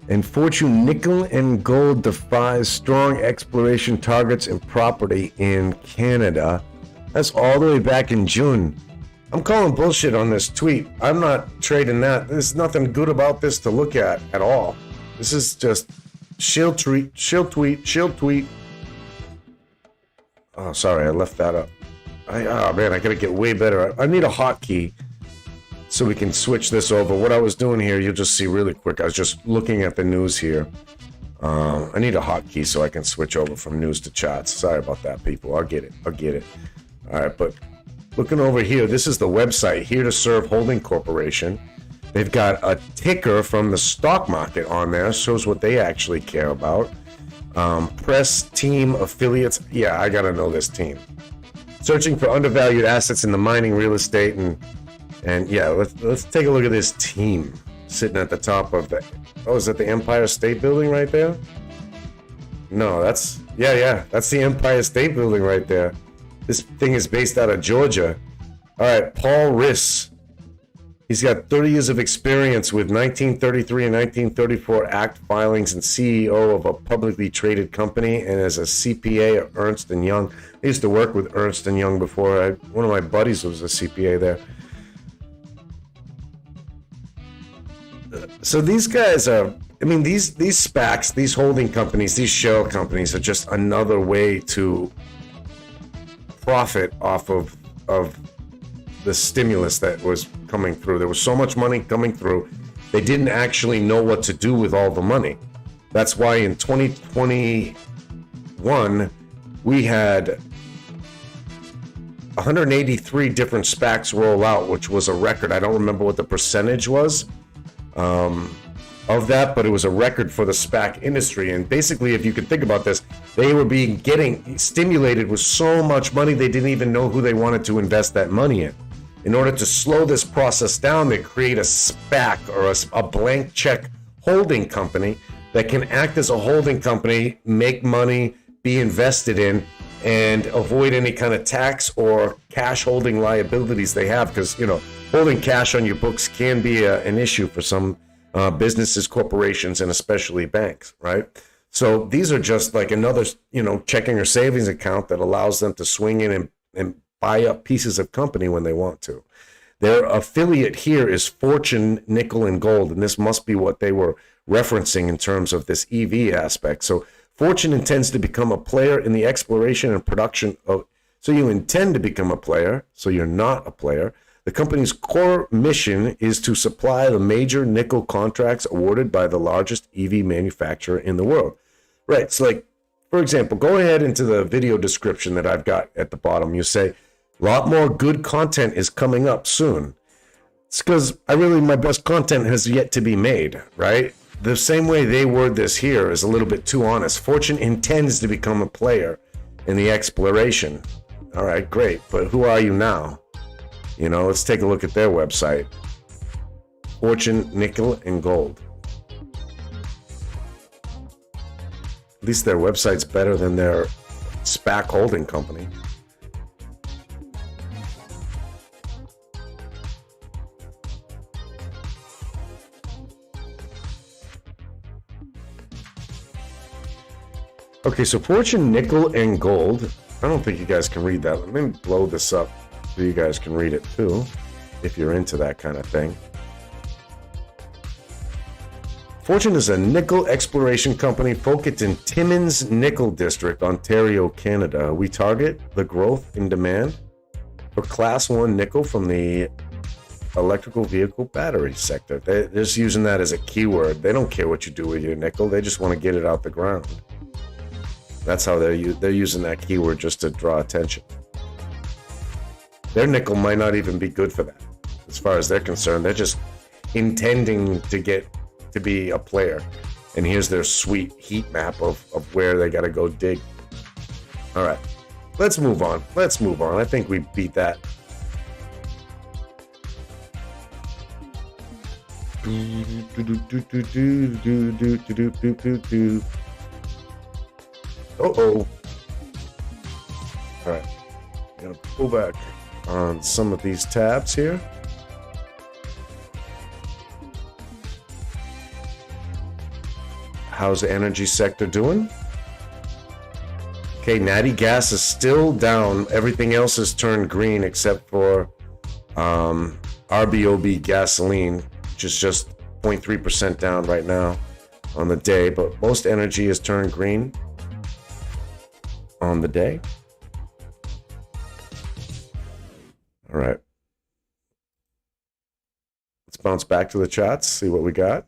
And Fortune Nickel and Gold defies strong exploration targets and property in Canada. That's all the way back in June. I'm calling bullshit on this tweet. I'm not trading that. There's nothing good about this to look at all. This is just shield tweet. Oh, sorry, I left that up. Oh man, I gotta get way better. I need a hotkey so we can switch this over. What I was doing here, you'll just see really quick. I was just looking at the news here. I need a hotkey so I can switch over from news to charts. Sorry about that, people. I'll get it. All right, but looking over here, this is the website, Here to Serve Holding Corporation. They've got a ticker from the stock market on there. Shows what they actually care about. Press, team, affiliates. Yeah, I gotta know this team. Searching for undervalued assets in the mining, real estate, and yeah, let's take a look at this team sitting at the top of the. Oh, is that the Empire State Building right there? No, that's that's the Empire State Building right there. This thing is based out of Georgia. All right, Paul Riss. He's got 30 years of experience with 1933 and 1934 Act filings and CEO of a publicly traded company and as a CPA at Ernst & Young. I used to work with Ernst & Young before. One of my buddies was a CPA there. So these guys are, I mean, these SPACs, these holding companies, these shell companies are just another way to profit off of the stimulus that was coming through. There was so much money coming through, they didn't actually know what to do with all the money. That's why in 2021, we had 183 different SPACs roll out, which was a record. I don't remember what the percentage was of that, but it was a record for the SPAC industry. And basically, if you could think about this, they were getting stimulated with so much money, they didn't even know who they wanted to invest that money in. In order to slow this process down, they create a SPAC or a blank check holding company that can act as a holding company, make money, be invested in, and avoid any kind of tax or cash holding liabilities they have. Because, you know, holding cash on your books can be an issue for some businesses, corporations, and especially banks, right? So these are just like another, you know, checking or savings account that allows them to swing in and buy up pieces of company when they want to. Their affiliate here is Fortune Nickel and Gold, and this must be what they were referencing in terms of this EV aspect. So Fortune intends to become a player in the exploration and production of, so you intend to become a player, so you're not a player. The company's core mission is to supply the major nickel contracts awarded by the largest EV manufacturer in the world. Right, so like, for example, go ahead into the video description that I've got at the bottom. You say, a lot more good content is coming up soon. It's because my best content has yet to be made, right? The same way they word this here is a little bit too honest. Fortune intends to become a player in the exploration. All right, great, but who are you now? You know, let's take a look at their website. Fortune Nickel and Gold. At least their website's better than their SPAC holding company. Okay, so Fortune Nickel and Gold. I don't think you guys can read that. Let me blow this up so you guys can read it too, if you're into that kind of thing. Fortune is a nickel exploration company focused in Timmins Nickel District, Ontario, Canada. We target the growth in demand for Class 1 nickel from the electrical vehicle battery sector. They're just using that as a keyword. They don't care what you do with your nickel. They just want to get it out the ground. That's how they're using that keyword, just to draw attention. Their nickel might not even be good for that. As far as they're concerned, they're just intending to get to be a player. And here's their sweet heat map of where they got to go dig. All right, let's move on. I think we beat that. Uh-oh. All right, I'm gonna pull back on some of these tabs here. How's the energy sector doing? Okay, natty gas is still down. Everything else has turned green except for RBOB gasoline, which is just 0.3% down right now on the day, but most energy has turned green on the day. All right. Let's bounce back to the charts, see what we got.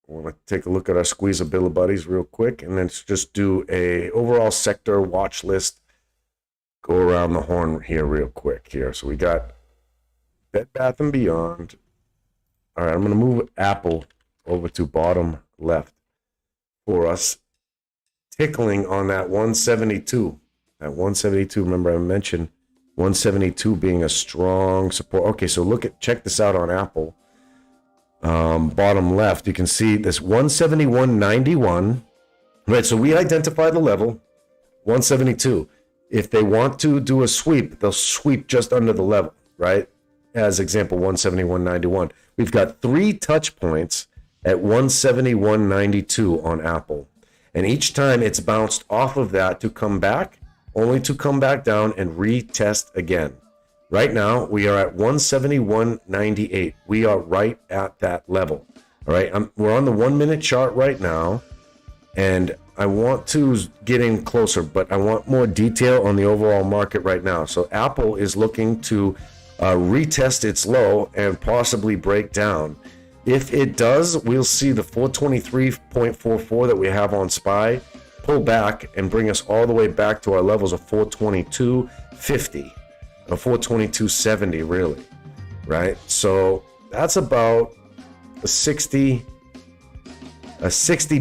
I want to take a look at our squeezabilities real quick, and then just do a overall sector watch list. Go around the horn here real quick here. So we got Bed Bath & Beyond. All right, I'm going to move Apple over to bottom left for us. Tickling on that 172. That 172, remember I mentioned 172 being a strong support. Okay, so check this out on Apple. Bottom left, you can see this 171.91. Right, so we identify the level 172. If they want to do a sweep, they'll sweep just under the level, right? As example, 171.91. We've got 3 touch points at 171.92 on Apple. And each time it's bounced off of that to come back, only to come back down and retest again. Right now, we are at 171.98. We are right at that level. All right, we're on the 1 minute chart right now, and I want to get in closer, but I want more detail on the overall market right now. So Apple is looking to retest its low and possibly break down. If it does, we'll see the 423.44 that we have on SPY pull back and bring us all the way back to our levels of 422.50 or 422.70 really, right? So that's about a 60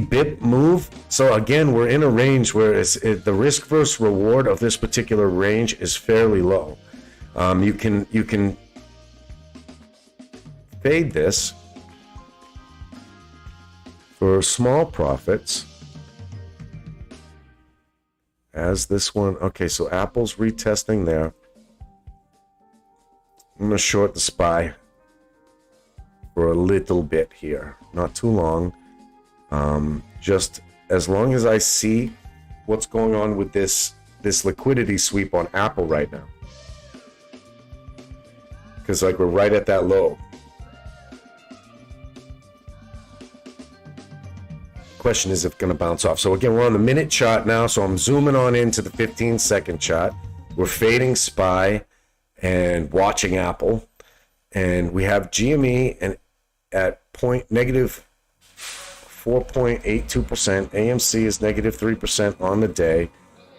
bip move. So again, we're in a range where the risk versus reward of this particular range is fairly low. You can fade this for small profits as this one. Okay, so Apple's retesting there. I'm gonna short the SPY for a little bit here, not too long. Just as long as I see what's going on with this liquidity sweep on Apple right now. because like we're right at that low. Question is if it's going to bounce off. So again, we're on the minute chart now, so I'm zooming on into the 15-second chart. We're fading SPY and watching Apple, and we have GME and at negative 4.82%. AMC is negative 3% on the day,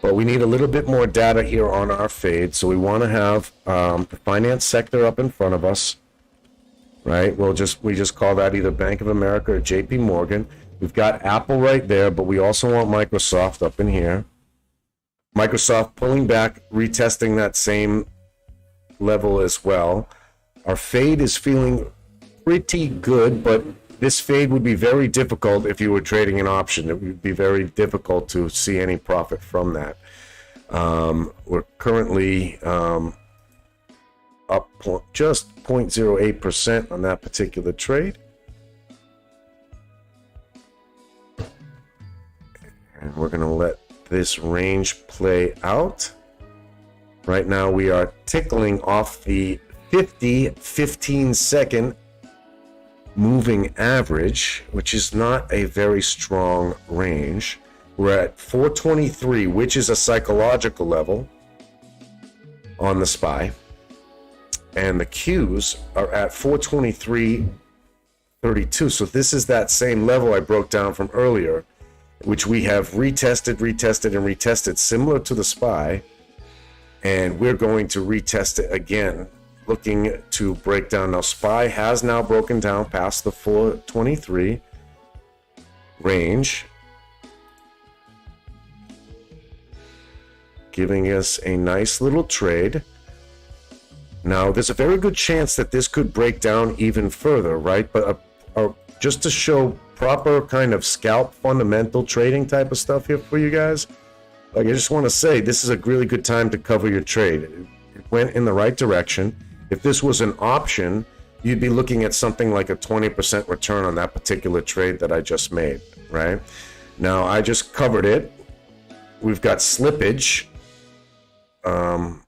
but we need a little bit more data here on our fade. So we want to have the finance sector up in front of us, right? We just call that either Bank of America or JP Morgan. We've got Apple right there, but we also want Microsoft up in here. Microsoft pulling back, retesting that same level as well. Our fade is feeling pretty good, but this fade would be very difficult if you were trading an option. It would be very difficult to see any profit from that. We're currently up just 0.08% on that particular trade. And we're going to let this range play out. Right now we are tickling off the 50 15-second moving average, which is not a very strong range. We're at 423, which is a psychological level on the SPY. And the Qs are at 423.32. So this is that same level I broke down from earlier, which we have retested, and retested, similar to the SPY, and we're going to retest it again, looking to break down. Now, SPY has now broken down past the 423 range, giving us a nice little trade. Now, there's a very good chance that this could break down even further, right? But just to show proper kind of scalp fundamental trading type of stuff here for you guys, like I just want to say this is a really good time to cover your trade. It went in the right direction. If this was an option, you'd be looking at something like a 20% return on that particular trade that I just made, right? Now I just covered it. We've got slippage from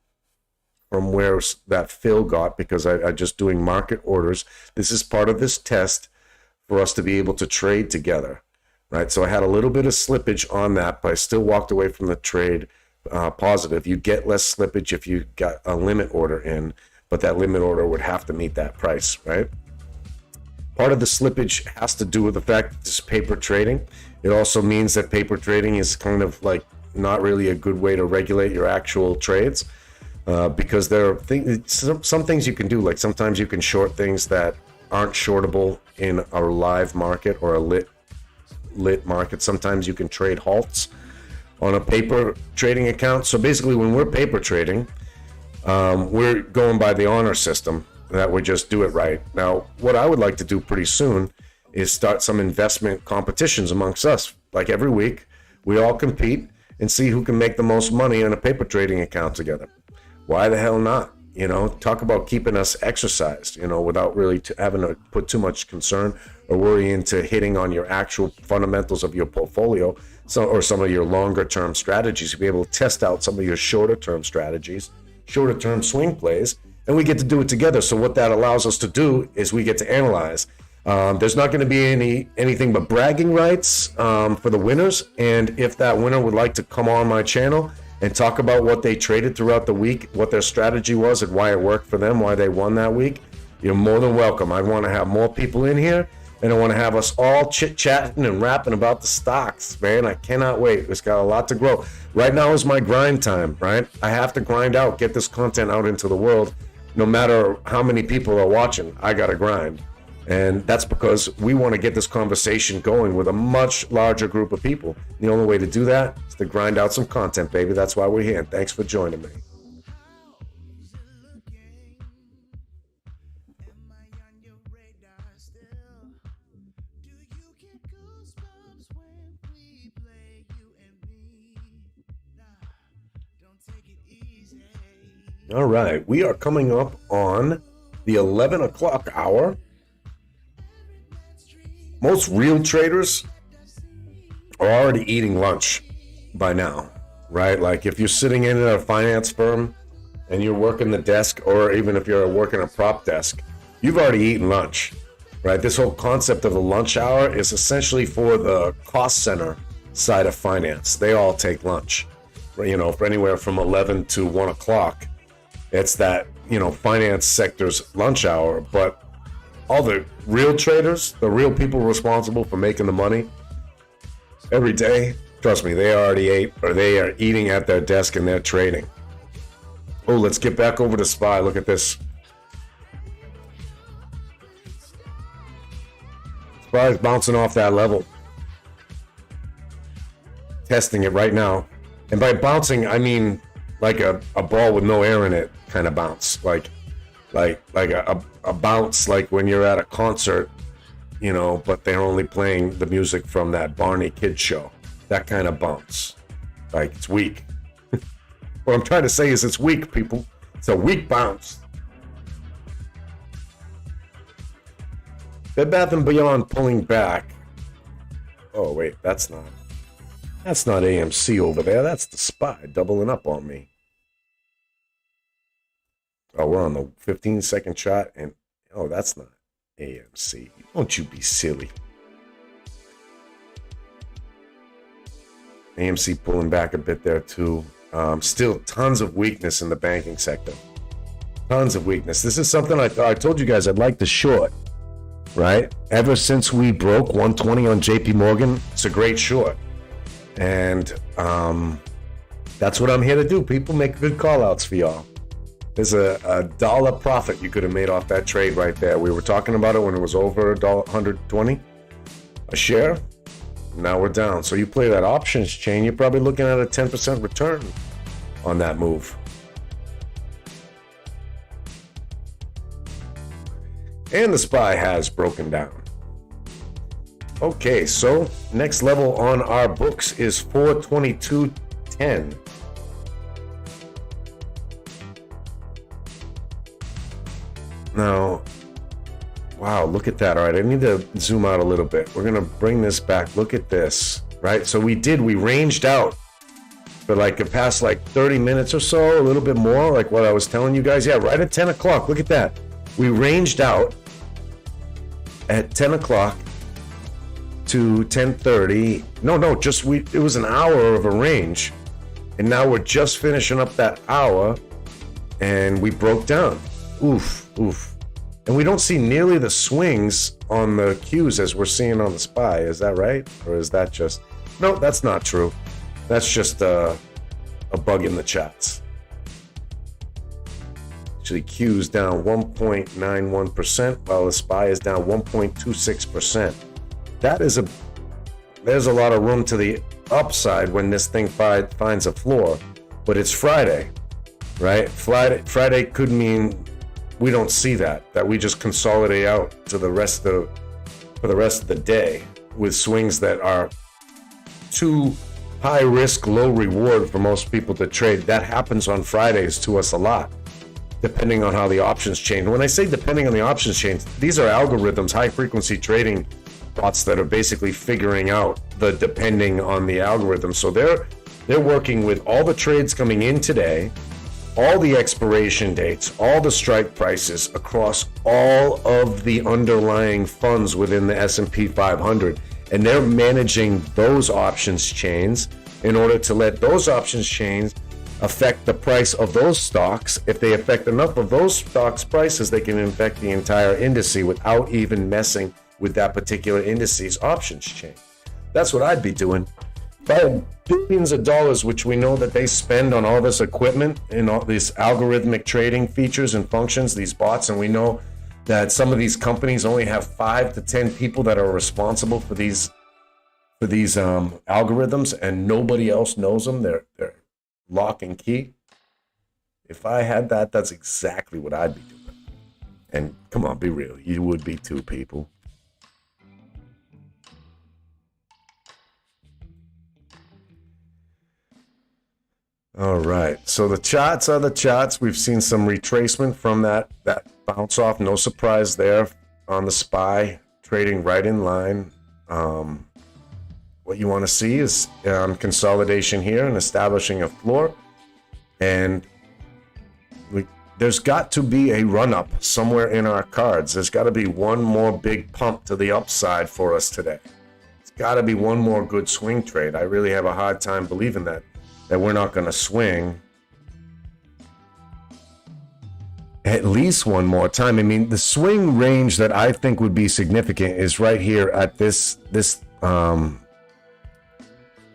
where that fill got, because I just doing market orders. This is part of this test for us to be able to trade together, right? So I had a little bit of slippage on that, but I still walked away from the trade positive. You get less slippage if you got a limit order in, but that limit order would have to meet that price, right? Part of the slippage has to do with the fact that this is paper trading. It also means that paper trading is kind of like not really a good way to regulate your actual trades, because there are some things you can do. Like sometimes you can short things that aren't shortable in a live market or a lit market. Sometimes you can trade halts on a paper trading account. So basically when we're paper trading, we're going by the honor system that we just do it right. Now, what I would like to do pretty soon is start some investment competitions amongst us. Like every week, we all compete and see who can make the most money on a paper trading account together. Why the hell not? You know, talk about keeping us exercised, you know, without really having to put too much concern or worry into hitting on your actual fundamentals of your portfolio, or some of your longer term strategies, to be able to test out some of your shorter term strategies, shorter term swing plays, and we get to do it together. So what that allows us to do is we get to analyze. There's not going to be anything but bragging rights for the winners, and if that winner would like to come on my channel and talk about what they traded throughout the week, what their strategy was and why it worked for them, why they won that week, you're more than welcome. I want to have more people in here, and I want to have us all chit-chatting and rapping about the stocks, man. I cannot wait. It's got a lot to grow. Right now is my grind time, right? I have to grind out, get this content out into the world. No matter how many people are watching, I got to grind. And that's because we want to get this conversation going with a much larger group of people. The only way to do that is to grind out some content, baby. That's why we're here. And thanks for joining me. All right, we are coming up on the 11 o'clock hour. Most real traders are already eating lunch by now, right? Like if you're sitting in a finance firm and you're working the desk, or even if you're working a prop desk, you've already eaten lunch, right? This whole concept of the lunch hour is essentially for the cost center side of finance. They all take lunch, you know, for anywhere from 11 to 1 o'clock. It's that, you know, finance sector's lunch hour. But all the real traders, the real people responsible for making the money every day, trust me, they already ate, or they are eating at their desk and they're trading. Oh, let's get back over to SPY. Look at this. SPY is bouncing off that level. Testing it right now. And by bouncing, I mean like a ball with no air in it kind of bounce. Like a bounce like when you're at a concert, you know, but they're only playing the music from that Barney Kids show. That kind of bounce. Like, it's weak. What I'm trying to say is it's weak, people. It's a weak bounce. Bed Bath & Beyond pulling back. Oh, wait, that's not AMC over there. That's the SPY doubling up on me. Oh, we're on the 15-second chart, and oh, that's not AMC. Don't you be silly. AMC pulling back a bit there too. Still tons of weakness in the banking sector. Tons of weakness. This is something I told you guys I'd like to short, right? Ever since we broke 120 on JP Morgan, it's a great short. And that's what I'm here to do. People make good call outs for y'all. There's a dollar profit you could have made off that trade right there. We were talking about it when it was over $120 a share. Now we're down. So you play that options chain, you're probably looking at a 10% return on that move. And the SPY has broken down. Okay, so next level on our books is 422.10. Now, wow, look at that. All right, I need to zoom out a little bit. We're going to bring this back. Look at this, right? So we ranged out for like the past like 30 minutes or so, a little bit more, like what I was telling you guys. Yeah, right at 10 o'clock. Look at that. We ranged out at 10 o'clock to 10:30. It was an hour of a range. And now we're just finishing up that hour and we broke down. Oof. And we don't see nearly the swings on the Qs as we're seeing on the SPY. Is that right? Or is that just... No, that's not true. That's just a bug in the charts. Actually, Q's down 1.91%, while the SPY is down 1.26%. There's a lot of room to the upside when this thing finds a floor. But it's Friday, right? Friday could mean we don't see that we just consolidate out to for the rest of the day with swings that are too high risk, low reward for most people to trade. That happens on Fridays to us a lot, depending on how the options change. When I say depending on the options change, these are algorithms, high frequency trading bots that are basically figuring out the depending on the algorithm. So they're working with all the trades coming in today, all the expiration dates, all the strike prices across all of the underlying funds within the S&P 500. And they're managing those options chains in order to let those options chains affect the price of those stocks. If they affect enough of those stocks' prices, they can affect the entire indice without even messing with that particular indice's options chain. That's what I'd be doing. If I had billions of dollars, which we know that they spend on all this equipment and all these algorithmic trading features and functions, these bots, and we know that some of these companies only have 5 to 10 people that are responsible for these algorithms, and nobody else knows them. They're lock and key. If I had that, that's exactly what I'd be doing. And come on, be real. You would be too, people. All right, so the charts are the charts. We've seen some retracement from that bounce off. No surprise there on the SPY, trading right in line. What you want to see is consolidation here and establishing a floor. And there's got to be a run-up somewhere in our cards. There's got to be one more big pump to the upside for us today. It's got to be one more good swing trade. I really have a hard time believing that we're not going to swing at least one more time. I mean, the swing range that I think would be significant is right here at this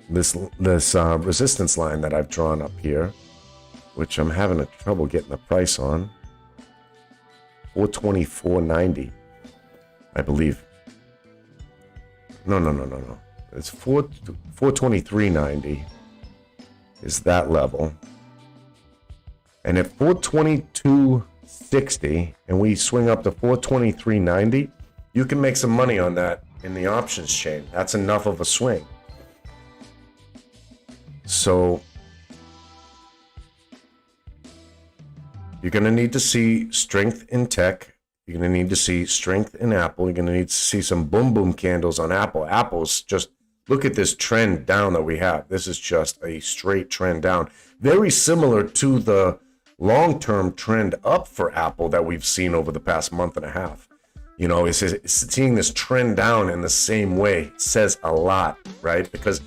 resistance line that I've drawn up here, which I'm having a trouble getting the price on. 424.90, I believe. No. It's 423.90 is that level. And at 422.60, and we swing up to 423.90, you can make some money on that in the options chain. That's enough of a swing. So you're going to need to see strength in tech. You're going to need to see strength in Apple. You're going to need to see some boom candles on Apple. Apple's just, look at this trend down that we have. This is just a straight trend down. Very similar to the long-term trend up for Apple that we've seen over the past month and a half. You know, it's seeing this trend down in the same way says a lot, right? Because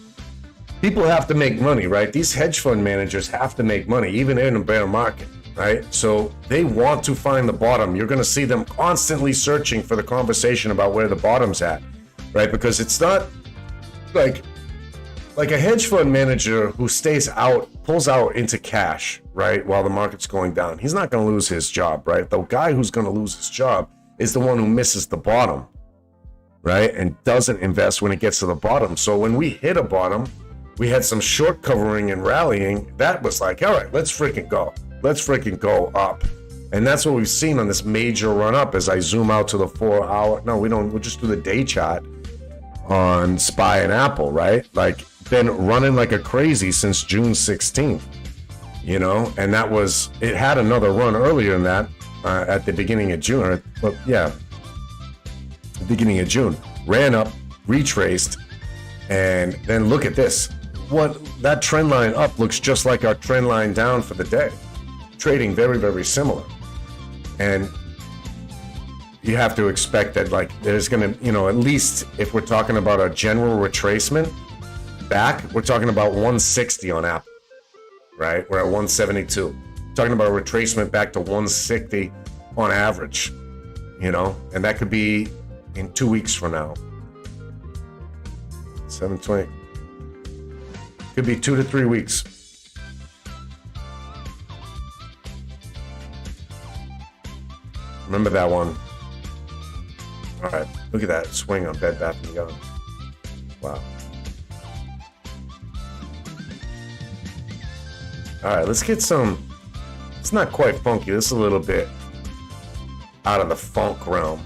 people have to make money, right? These hedge fund managers have to make money, even in a bear market, right? So they want to find the bottom. You're going to see them constantly searching for the conversation about where the bottom's at, right? Because it's not like a hedge fund manager who stays out, pulls out into cash, right, while the market's going down. He's not going to lose his job, right? The guy who's going to lose his job is the one who misses the bottom, right, and doesn't invest when it gets to the bottom. So when we hit a bottom, we had some short covering and rallying. That was like, all right, let's freaking go. Let's freaking go up. And that's what we've seen on this major run up as I zoom out to the 4 hour. No, we don't. We'll just do the day chart on SPY and Apple, right? Like, been running like a crazy since June 16th, you know, and that was, it had another run earlier than that at the beginning of June, the beginning of June, ran up, retraced, and then look at this. What that trend line up looks just like our trend line down for the day, trading very, very similar. And you have to expect that, like, there's going to, you know, at least if we're talking about a general retracement back, we're talking about 160 on Apple, right? We're at 172. Talking about a retracement back to 160 on average, you know, and that could be in 2 weeks from now. 720. Could be 2 to 3 weeks. Remember that one. All right, look at that swing on Bed Bath & Beyond. Wow. All right, let's get some. It's not quite funky. This is a little bit out of the funk realm.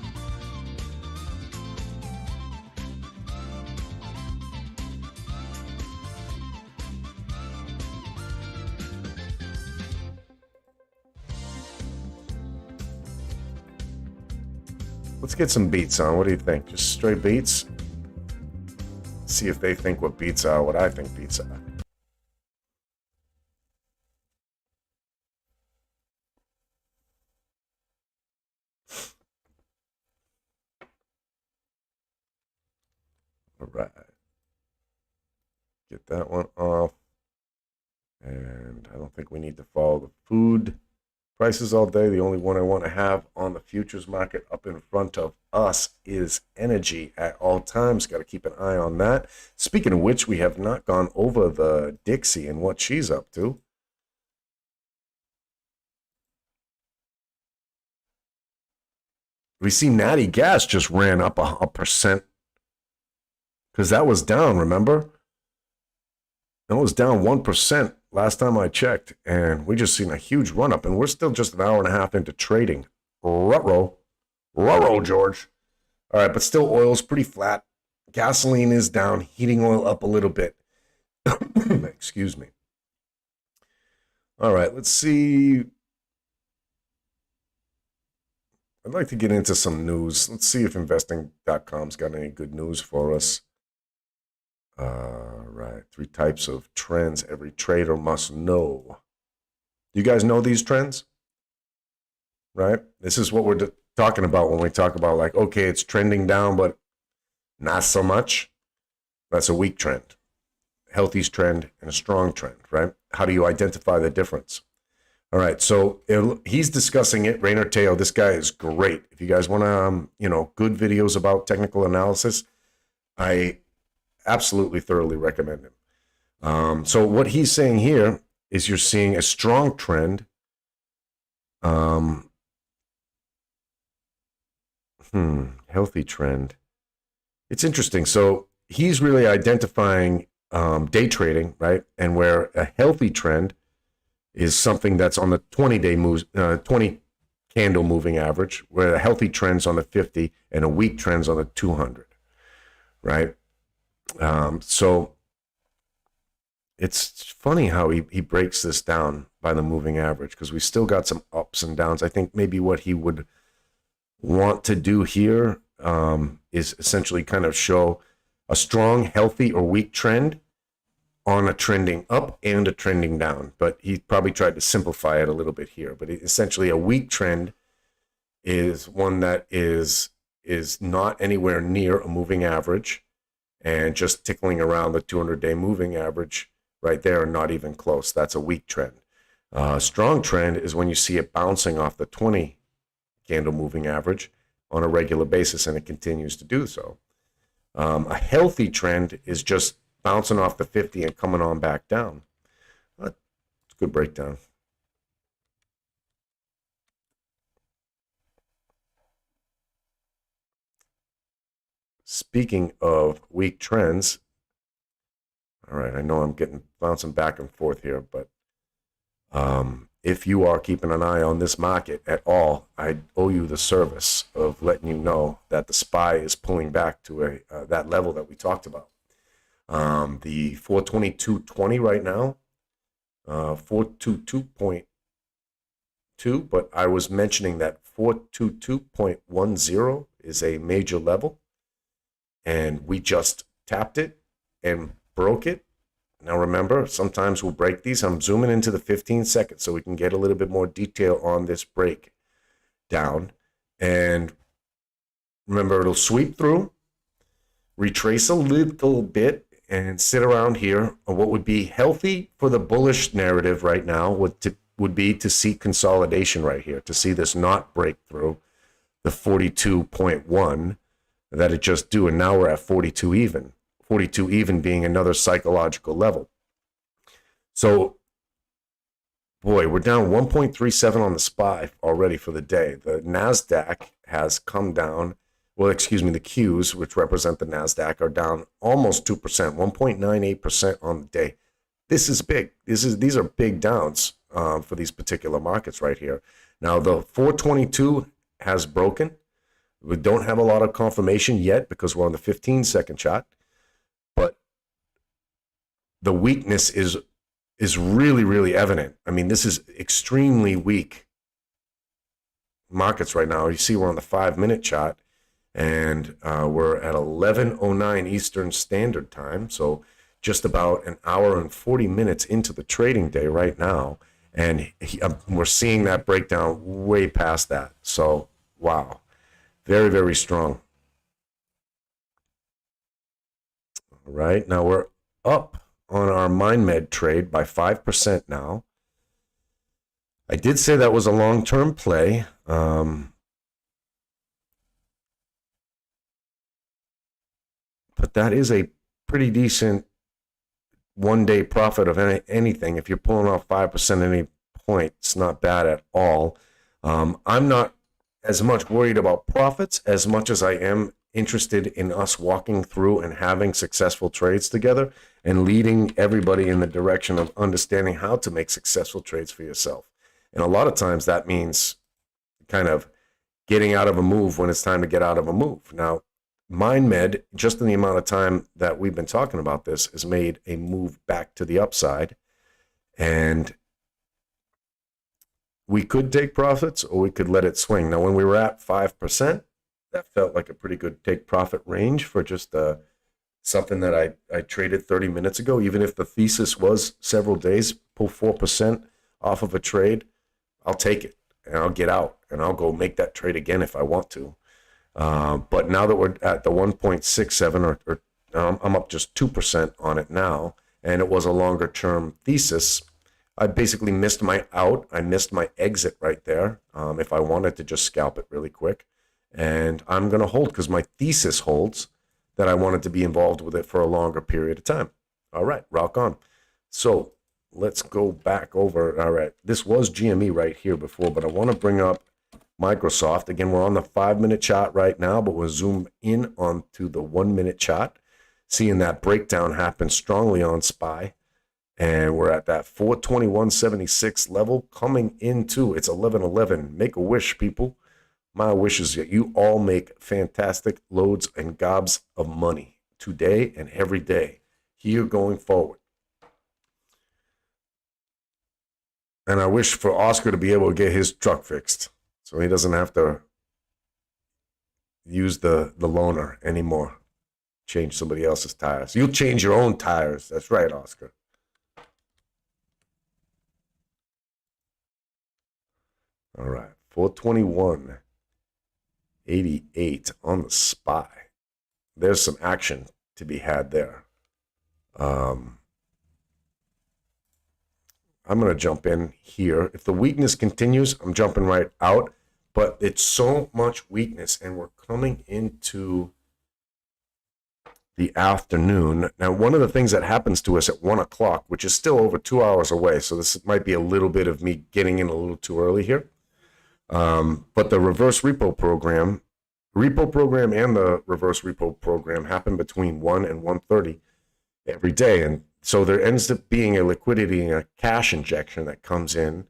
Let's get some beats on. What do you think? Just straight beats? See if they think what beats are, what I think beats are. All right. Get that one off. And I don't think we need to follow the food prices all day. The only one I want to have on the futures market up in front of us is energy at all times. Got to keep an eye on that. Speaking of which, we have not gone over the Dixie and what she's up to. We see Natty Gas just ran up a percent because that was down, remember? That was down 1%. Last time I checked, and we just seen a huge run up, and we're still just an hour and a half into trading. Ruh-roh, George. All right, but still oil's pretty flat. Gasoline is down, heating oil up a little bit. Excuse me. All right, let's see. I'd like to get into some news. Let's see if investing.com's got any good news for us. Right, 3 types of trends every trader must know. Do you guys know these trends? right? This is what we're talking about when we talk about like, okay, it's trending down, but not so much. That's a weak trend. Healthy trend and a strong trend, right? How do you identify the difference? All right, so he's discussing it. Rainer Teo, this guy is great. If you guys want to, good videos about technical analysis, I absolutely thoroughly recommend him. So what he's saying here is you're seeing a strong trend. Healthy trend. It's interesting. So he's really identifying day trading, right? And where a healthy trend is something that's on the 20-day 20 candle moving average, where a healthy trend's on the 50 and a weak trend's on the 200, right? So it's funny how he breaks this down by the moving average, because we still got some ups and downs. I think maybe what he would want to do here is essentially kind of show a strong, healthy, or weak trend on a trending up and a trending down. But he probably tried to simplify it a little bit here. But essentially a weak trend is one that is not anywhere near a moving average and just tickling around the 200-day moving average right there, not even close. That's a weak trend. Strong trend is when you see it bouncing off the 20 candle moving average on a regular basis, and it continues to do so. A healthy trend is just bouncing off the 50 and coming on back down. It's a good breakdown. Speaking of weak trends, all right, I know I'm bouncing back and forth here, but if you are keeping an eye on this market at all, I owe you the service of letting you know that the SPY is pulling back to that level that we talked about. The 422.20 right now, 422.2, but I was mentioning that 422.10 is a major level, and we just tapped it and broke it. Now remember, sometimes we'll break these. I'm zooming into the 15 seconds so we can get a little bit more detail on this break down. And remember, it'll sweep through, retrace a little bit, and sit around here. What would be healthy for the bullish narrative right now would be to see consolidation right here, to see this not break through the 42.1 that it just do. And now we're at 42 even. 42 even being another psychological level. So, boy, we're down 1.37 on the SPY already for the day. The NASDAQ has come down. Well, excuse me, the Qs, which represent the NASDAQ, are down almost 2%, 1.98% on the day. This is big. These are big downs for these particular markets right here. Now, the 422 has broken. We don't have a lot of confirmation yet because we're on the 15-second chart. But the weakness is really, really evident. I mean, this is extremely weak markets right now. You see we're on the 5-minute chart, and we're at 11:09 Eastern Standard Time, so just about an hour and 40 minutes into the trading day right now, and we're seeing that breakdown way past that. So, wow, very, very strong. All right, now we're up on our MindMed trade by 5% now. I did say that was a long-term play. But that is a pretty decent one-day profit of anything. If you're pulling off 5% at any point, it's not bad at all. I'm not as much worried about profits as much as I am interested in us walking through and having successful trades together and leading everybody in the direction of understanding how to make successful trades for yourself. And a lot of times that means kind of getting out of a move when it's time to get out of a move. Now, MindMed, just in the amount of time that we've been talking about this, has made a move back to the upside. And we could take profits or we could let it swing. Now, when we were at 5%, that felt like a pretty good take profit range for just something that I traded 30 minutes ago. Even if the thesis was several days, pull 4% off of a trade, I'll take it. and I'll get out and I'll go make that trade again if I want to. But now that we're at the 1.67 or I'm up just 2% on it now, and it was a longer term thesis, I basically missed my out. I missed my exit right there if I wanted to just scalp it really quick. And I'm going to hold because my thesis holds that I wanted to be involved with it for a longer period of time. All right, rock on. So let's go back over. All right, this was GME right here before, but I want to bring up Microsoft. Again, we're on the 5-minute chart right now, but we'll zoom in onto the 1-minute chart, seeing that breakdown happen strongly on SPY. And we're at that 421.76 level coming into, it's 11:11. Make a wish, people. My wish is that you all make fantastic loads and gobs of money today and every day here going forward. And I wish for Oscar to be able to get his truck fixed so he doesn't have to use the loaner anymore. Change somebody else's tires. You'll change your own tires. That's right, Oscar. All right, 421.88 on the SPY. There's some action to be had there. I'm going to jump in here. If the weakness continues, I'm jumping right out. But it's so much weakness, and we're coming into the afternoon. Now, one of the things that happens to us at 1 o'clock, which is still over 2 hours away, so this might be a little bit of me getting in a little too early here. But the reverse repo program and the reverse repo program happen between 1 and 1:30 every day. And so there ends up being a liquidity and a cash injection that comes in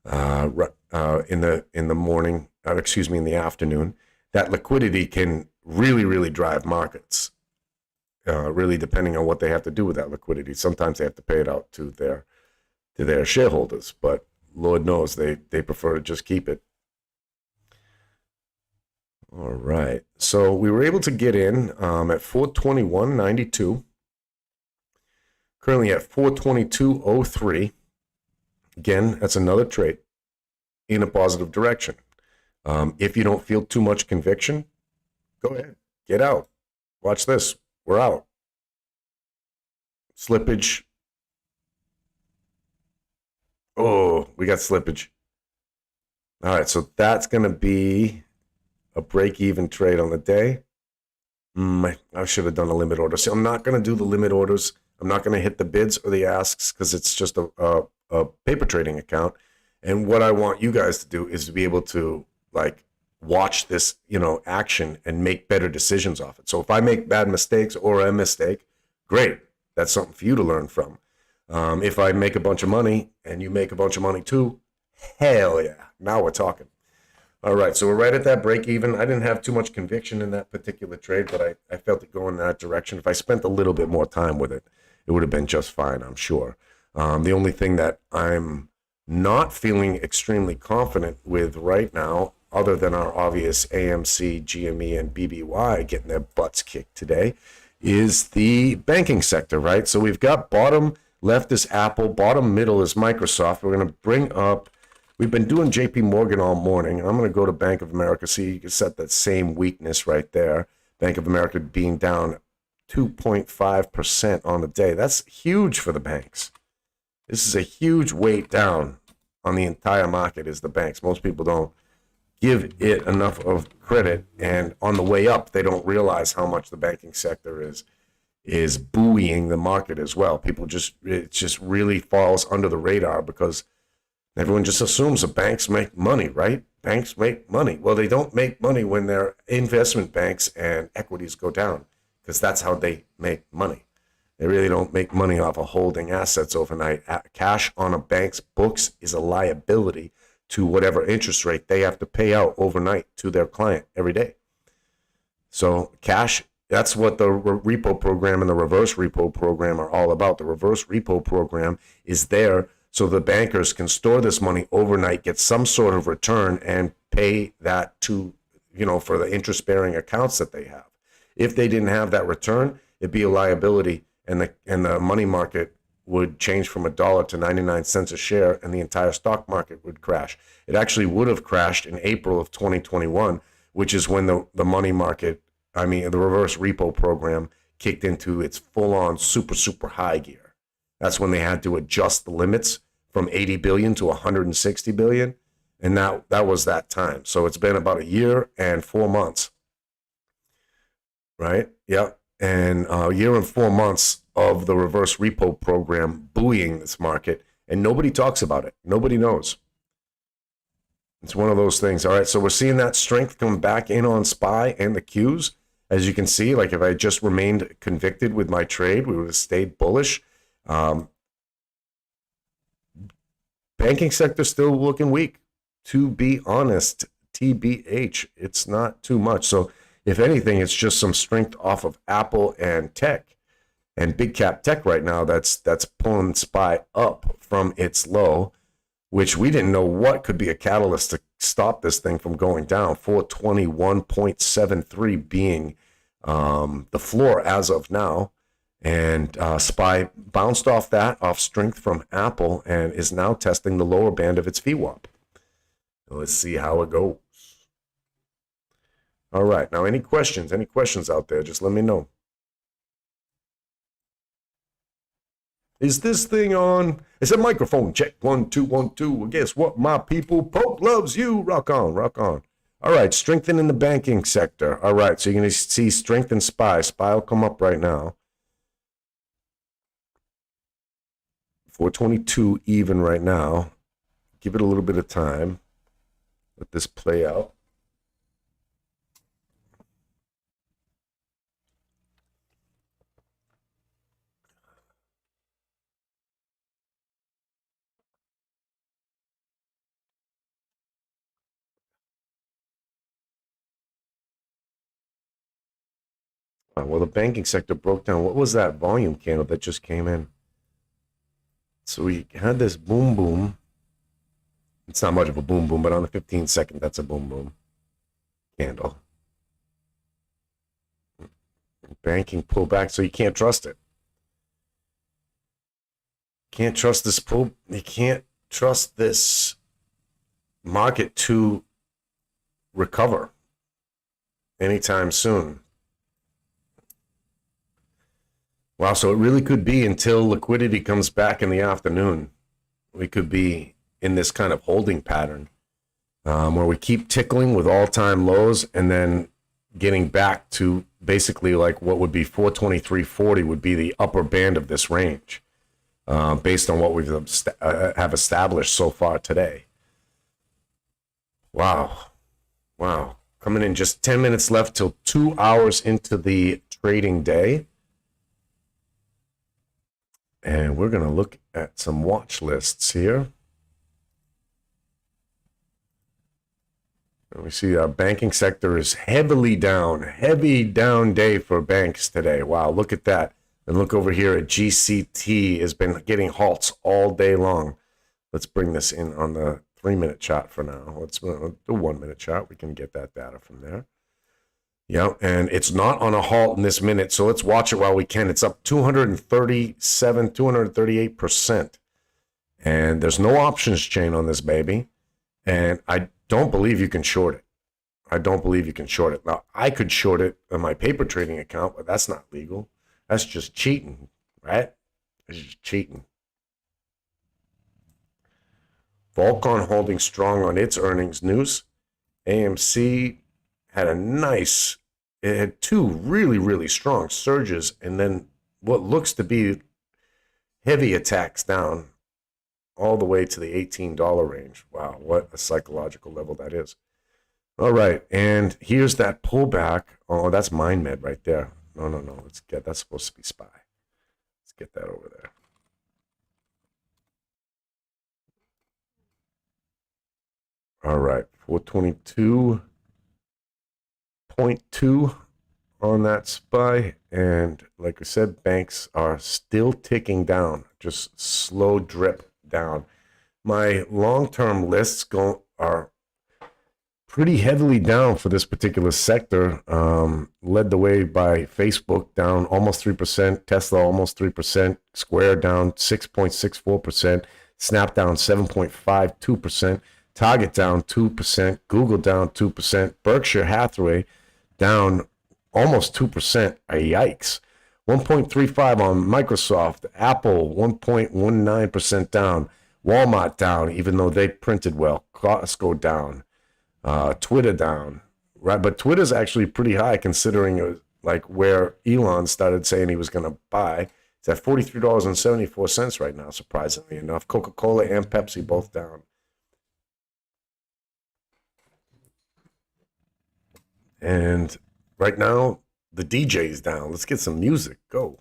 in the morning, in the afternoon. That liquidity can really drive markets, really depending on what they have to do with that liquidity. Sometimes they have to pay it out to their shareholders, but Lord knows they prefer to just keep it. All right, so we were able to get in at 421.92. Currently at 422.03. Again, that's another trade in a positive direction. If you don't feel too much conviction, go ahead, get out. Watch this. We're out. Slippage. Oh, we got slippage. All right, so that's going to be a break-even trade on the day. I should have done a limit order. So I'm not going to do the limit orders. I'm not going to hit the bids or the asks because it's just a paper trading account. And what I want you guys to do is to be able to watch this, action and make better decisions off it. So if I make bad mistakes or a mistake, great. That's something for you to learn from. If I make a bunch of money and you make a bunch of money too, hell yeah. Now we're talking. All right, so we're right at that break even. I didn't have too much conviction in that particular trade, but I felt it going in that direction. If I spent a little bit more time with it, it would have been just fine, I'm sure. The only thing that I'm not feeling extremely confident with right now, other than our obvious AMC, GME, and BBY getting their butts kicked today, is the banking sector, right? So we've got bottom left is Apple, bottom middle is Microsoft. We're going to bring up, we've been doing JP Morgan all morning. I'm going to go to Bank of America, so you can set that same weakness right there. Bank of America being down 2.5% on the day. That's huge for the banks. This is a huge weight down on the entire market is the banks. Most people don't give it enough of credit, and on the way up, they don't realize how much the banking sector is buoying the market as well. It just really falls under the radar because everyone just assumes the banks make money, right? Banks make money. Well, they don't make money when they're investment banks and equities go down, because that's how they make money. They really don't make money off of holding assets overnight. Cash on a bank's books is a liability to whatever interest rate they have to pay out overnight to their client every day. So cash, that's what the repo program and the reverse repo program are all about. The reverse repo program is there so the bankers can store this money overnight, get some sort of return, and pay that to, for the interest-bearing accounts that they have. If they didn't have that return, it'd be a liability, and the money market would change from $1 to 99 cents a share, and the entire stock market would crash. It actually would have crashed in April of 2021, which is when the money market, the reverse repo program kicked into its full-on super high gear. That's when they had to adjust the limits from 80 billion to 160 billion. And that was that time. So it's been about a year and 4 months. Right? Yep. And a year and 4 months of the reverse repo program buoying this market. And nobody talks about it. Nobody knows. It's one of those things. All right. So we're seeing that strength come back in on SPY and the Qs. As you can see, like if I just remained convicted with my trade, we would have stayed bullish. Banking sector still looking weak. To be honest, TBH, it's not too much. So if anything, it's just some strength off of Apple and tech and big cap tech right now. That's pulling SPY up from its low, which we didn't know what could be a catalyst to stop this thing from going down. 421.73 being the floor as of now. And SPY bounced off strength from Apple and is now testing the lower band of its VWAP. Let's see how it goes. All right. Now, any questions out there? Just let me know. Is this thing on? It's a microphone check. 1 2 1 2. Well, guess what, my people? Pope loves you. Rock on, rock on. All right. Strengthen in the banking sector. All right. So you're going to see strength in SPY. SPY will come up right now. 422 even right now. Give it a little bit of time. Let this play out. Well, the banking sector broke down. What was that volume candle that just came in? So we had this boom boom. It's not much of a boom boom, but on the 15-second, that's a boom boom candle. Banking pullback, so you can't trust it. Can't trust this pull. You can't trust this market to recover anytime soon. Wow, so it really could be until liquidity comes back in the afternoon. We could be in this kind of holding pattern where we keep tickling with all-time lows and then getting back to basically like what would be 423.40 would be the upper band of this range based on what we have established so far today. Wow. Coming in just 10 minutes left till 2 hours into the trading day. And we're going to look at some watch lists here. And we see our banking sector is heavy down day for banks today. Wow, look at that. And look over here at GCT has been getting halts all day long. Let's bring this in on the 3-minute chart for now. Let's do a 1-minute chart. We can get that data from there. Yeah, and it's not on a halt in this minute, so let's watch it while we can. It's up 238%. And there's no options chain on this baby. And I don't believe you can short it. Now, I could short it on my paper trading account, but that's not legal. That's just cheating, right? It's just cheating. Volcon holding strong on its earnings news. AMC had it had two really strong surges and then what looks to be heavy attacks down all the way to the $18 range. Wow, what a psychological level that is. All right, and here's that pullback. Oh, that's MindMed right there. No. That's supposed to be SPY. Let's get that over there. All right, 422.2 on that SPY. And like I said, banks are still ticking down, just slow drip down. My long-term lists are pretty heavily down for this particular sector. Led the way by Facebook, down almost 3%, Tesla almost 3%, Square down 6.64%, Snap down 7.52%, Target down 2%, Google down 2%, Berkshire Hathaway down almost 2%. Yikes. 1.35 on Microsoft, Apple 1.19% down, Walmart down, even though they printed well, Costco down, Twitter down, right? But Twitter's actually pretty high considering it was like where Elon started saying he was going to buy. It's at $43.74 right now, surprisingly enough. Coca-Cola and Pepsi both down. And right now, the DJ's down. Let's get some music. Go.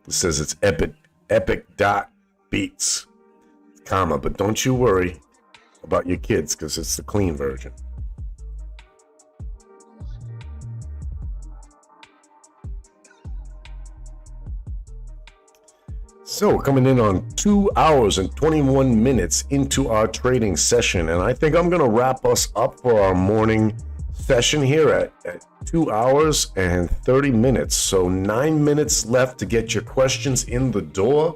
It says it's epic dot beats, comma, but don't you worry about your kids because it's the clean version. So coming in on 2 hours and 21 minutes into our trading session, and I think I'm going to wrap us up for our morning session here at 2 hours and 30 minutes. So 9 minutes left to get your questions in the door.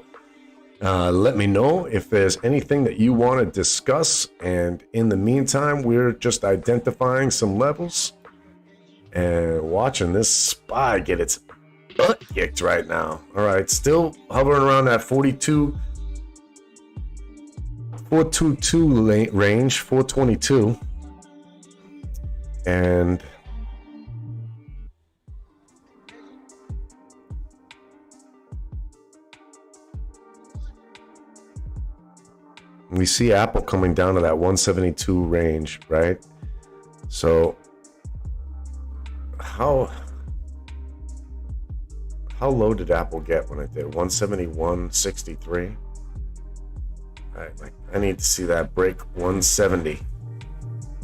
Let me know if there's anything that you want to discuss. And in the meantime, we're just identifying some levels and watching this SPY get its butt kicked right now. All right, still hovering around that 422 range, 422. And we see Apple coming down to that 172 range, right? So how low did Apple get when it did? 171.63. I need to see that break 170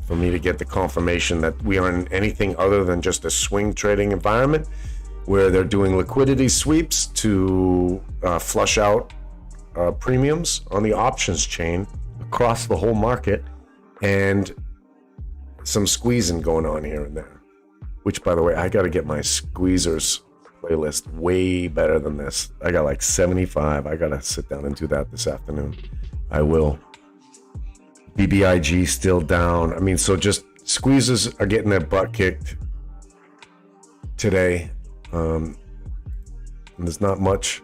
for me to get the confirmation that we are in anything other than just a swing trading environment where they're doing liquidity sweeps to flush out premiums on the options chain across the whole market, and some squeezing going on here and there, which, by the way, I got to get my squeezers playlist way better than this. I got like 75. I got to sit down and do that this afternoon. I will. BBIG still down. I mean, so just squeezers are getting their butt kicked today. And there's not much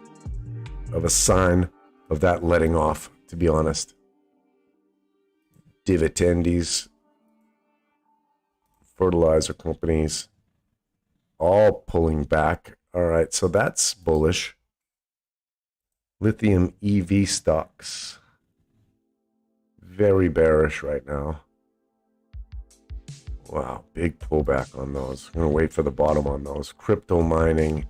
of a sign of that letting off, to be honest. Dividends, fertilizer companies, all pulling back. All right, so that's bullish. Lithium EV stocks, very bearish right now. Wow, big pullback on those. I'm gonna wait for the bottom on those. Crypto mining.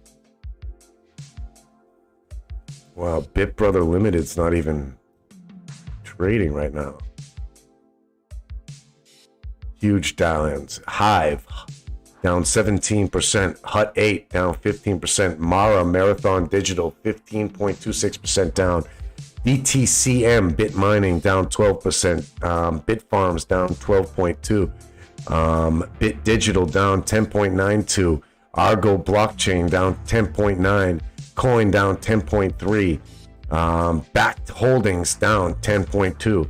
Wow, BitBrother Limited's not even trading right now. Huge downlands. Hive down 17%. Hut 8 down 15%. Mara Marathon Digital 15.26% down. BTCM Bit Mining down 12%. Bitfarms down 12.2%. Bit Digital down 10.92%. Argo Blockchain down 10.9%. Coin down 10.3%. Backed Holdings down 10.2%.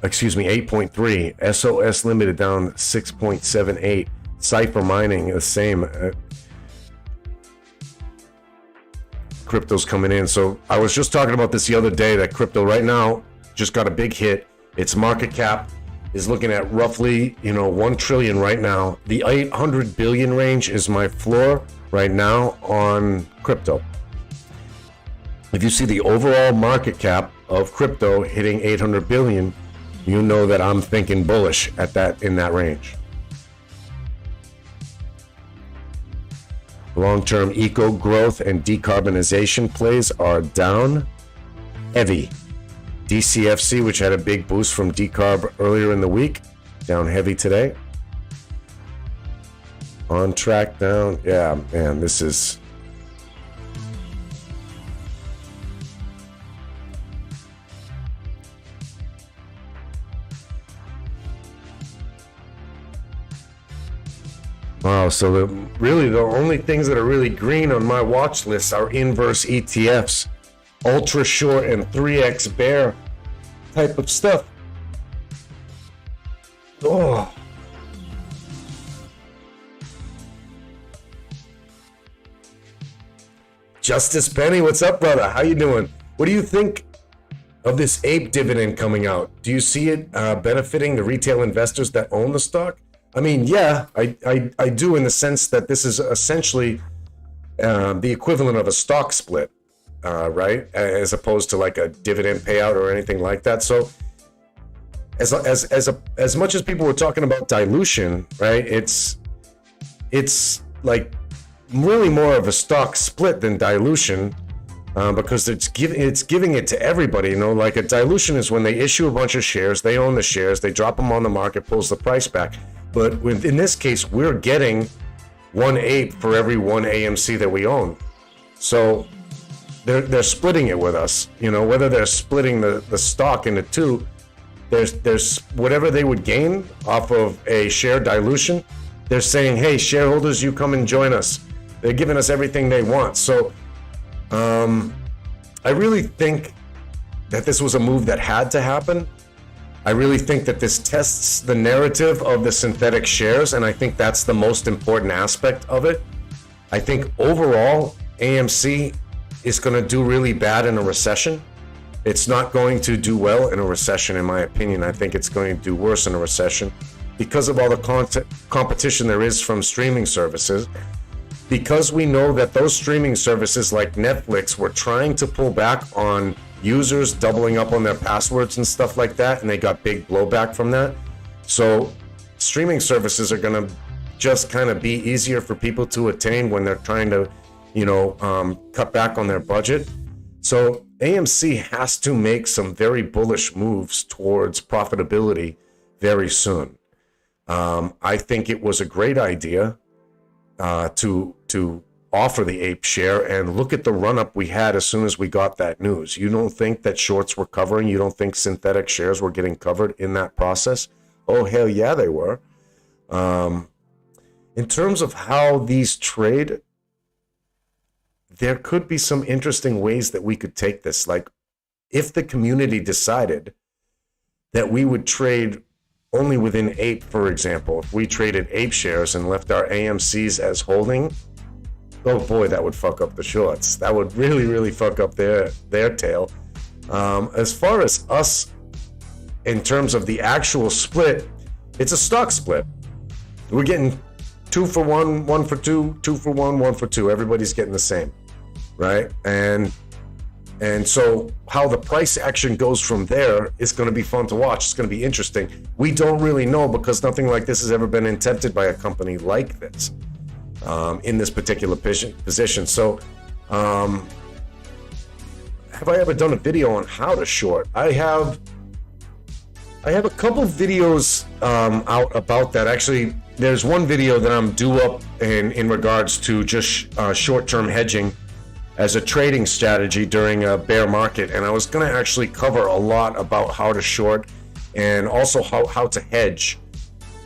Excuse me, 8.3%. SOS Limited down 6.78%. Cypher Mining the same. Crypto's coming in. So I was just talking about this the other day, that crypto right now just got a big hit. Its market cap is looking at roughly, 1 trillion right now. The 800 billion range is my floor right now on crypto. If you see the overall market cap of crypto hitting 800 billion, you know that I'm thinking bullish in that range. Long-term eco growth and decarbonization plays are down heavy. DCFC, which had a big boost from decarb earlier in the week, down heavy today. On track down. Yeah, man, this is... Wow, so the only things that are really green on my watch list are inverse ETFs, ultra short and 3x bear type of stuff. Oh. Justice Penny, what's up, brother? How you doing? What do you think of this ape dividend coming out? Do you see it benefiting the retail investors that own the stock? I mean, yeah, I do, in the sense that this is essentially the equivalent of a stock split, right? As opposed to like a dividend payout or anything like that. So as much as people were talking about dilution, right? It's like really more of a stock split than dilution, because it's giving it to everybody. You know, like a dilution is when they issue a bunch of shares, they own the shares, they drop them on the market, pulls the price back. But in this case, we're getting one ape for every one AMC that we own. So they're splitting it with us. You know, whether they're splitting the stock into two, there's whatever they would gain off of a share dilution. They're saying, hey, shareholders, you come and join us. They're giving us everything they want. So I really think that this was a move that had to happen. I really think that this tests the narrative of the synthetic shares, and I think that's the most important aspect of it. I think overall, AMC is going to do really bad in a recession. It's not going to do well in a recession, in my opinion. I think it's going to do worse in a recession because of all the competition there is from streaming services. Because we know that those streaming services like Netflix were trying to pull back on users doubling up on their passwords and stuff like that, and they got big blowback from that. So streaming services are going to just kind of be easier for people to attain when they're trying to, you know, cut back on their budget. So AMC has to make some very bullish moves towards profitability very soon. I think it was a great idea to offer the ape share, and look at the run-up we had as soon as we got that news. You don't think that shorts were covering? You don't think synthetic shares were getting covered in that process? Oh, hell yeah, they were. In terms of how these trade, there could be some interesting ways that we could take this. Like, if the community decided that we would trade only within ape, for example, if we traded ape shares and left our AMCs as holding, oh boy, that would fuck up the shorts. That would really, really fuck up their tail. As far as us, in terms of the actual split, it's a stock split. We're getting 2 for 1, 1 for 2, 2 for 1, 1 for 2. Everybody's getting the same, right? And so how the price action goes from there is going to be fun to watch. It's going to be interesting. We don't really know, because nothing like this has ever been attempted by a company like this. In this particular position. So have I ever done a video on how to short? I have a couple videos out about that. Actually, there's one video that I'm due up in regards to just short-term hedging as a trading strategy during a bear market, and I was going to actually cover a lot about how to short and also how to hedge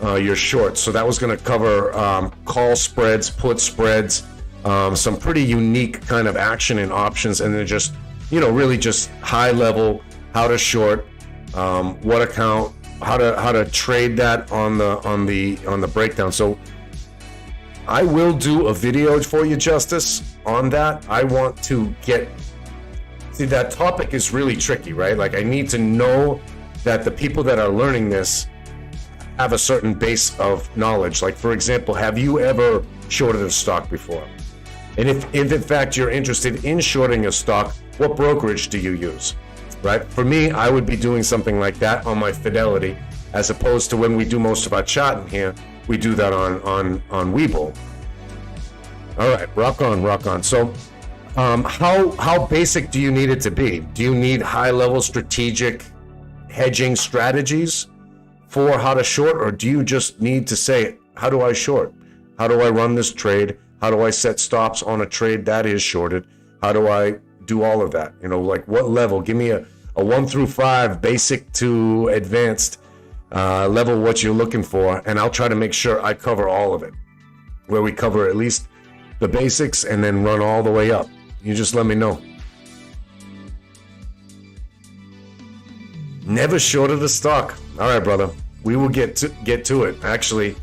your shorts. So that was going to cover call spreads, put spreads, some pretty unique kind of action and options, and then just, you know, really just high level how to short, what account, how to trade that on the breakdown. So I will do a video for you, Justice, on that. I want to see, that topic is really tricky, right? Like, I need to know that the people that are learning this have a certain base of knowledge. Like, for example, have you ever shorted a stock before? And if in fact you're interested in shorting a stock, what brokerage do you use, right? For me, I would be doing something like that on my Fidelity, as opposed to when we do most of our charting here, we do that on Webull. All right, rock on. So how basic do you need it to be? Do you need high-level strategic hedging strategies for how to short, or do you just need to say, how do I short? How do I run this trade? How do I set stops on a trade that is shorted? How do I do all of that? You know, like what level? Give me a 1 through 5, basic to advanced level, what you're looking for, and I'll try to make sure I cover all of it, where we cover at least the basics and then run all the way up. You just let me know. Never shorted a stock. All right, brother. We will get to it. Actually,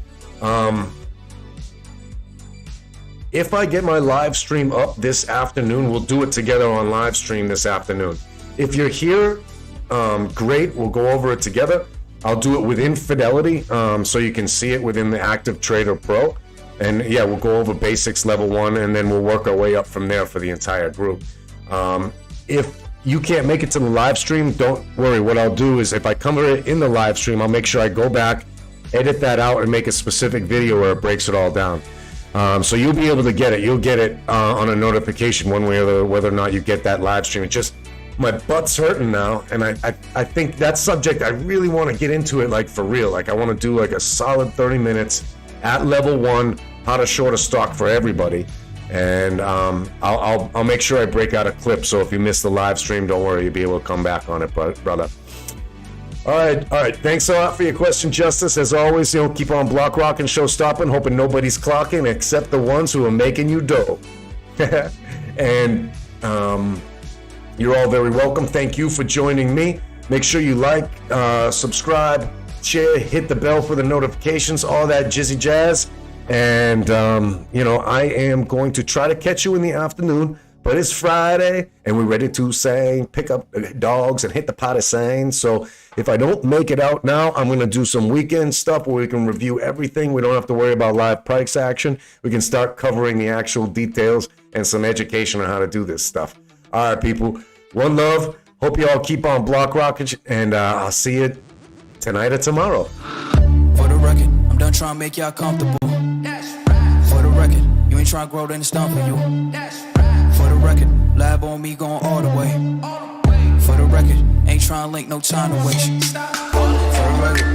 if I get my live stream up this afternoon, we'll do it together on live stream this afternoon. If you're here, great. We'll go over it together. I'll do it within Fidelity, so you can see it within the Active Trader Pro. And yeah, we'll go over basics level 1, and then we'll work our way up from there for the entire group. If you can't make it to the live stream, don't worry. What I'll do is if I cover it in the live stream, I'll make sure I go back, edit that out, and make a specific video where it breaks it all down. So you'll be able to get it. You'll get it on a notification one way or the other, whether or not you get that live stream. It just, my butt's hurting now, and I think that subject, I really want to get into it like for real. Like I want to do like a solid 30 minutes at level 1, how to short a stock for everybody. And I'll make sure I break out a clip, so if you miss the live stream, don't worry, you'll be able to come back on it, brother. All right. Thanks a lot for your question, Justice. As always, you know, keep on block rocking, show stopping, hoping nobody's clocking except the ones who are making you dough. And you're all very welcome. Thank you for joining me. Make sure you like, subscribe, share, hit the bell for the notifications, all that jizzy jazz. And, you know, I am going to try to catch you in the afternoon, but it's Friday and we're ready to sing, pick up dogs and hit the potty sign. So if I don't make it out now, I'm going to do some weekend stuff where we can review everything. We don't have to worry about live price action. We can start covering the actual details and some education on how to do this stuff. All right, people. One love. Hope you all keep on block rocking, and I'll see you tonight or tomorrow. For the record, I'm done trying to make y'all comfortable. For the record, you ain't trying to grow, then it's done for you. For the record, lab on me going all the way. For the record, ain't trying to link, no time to waste. For the record.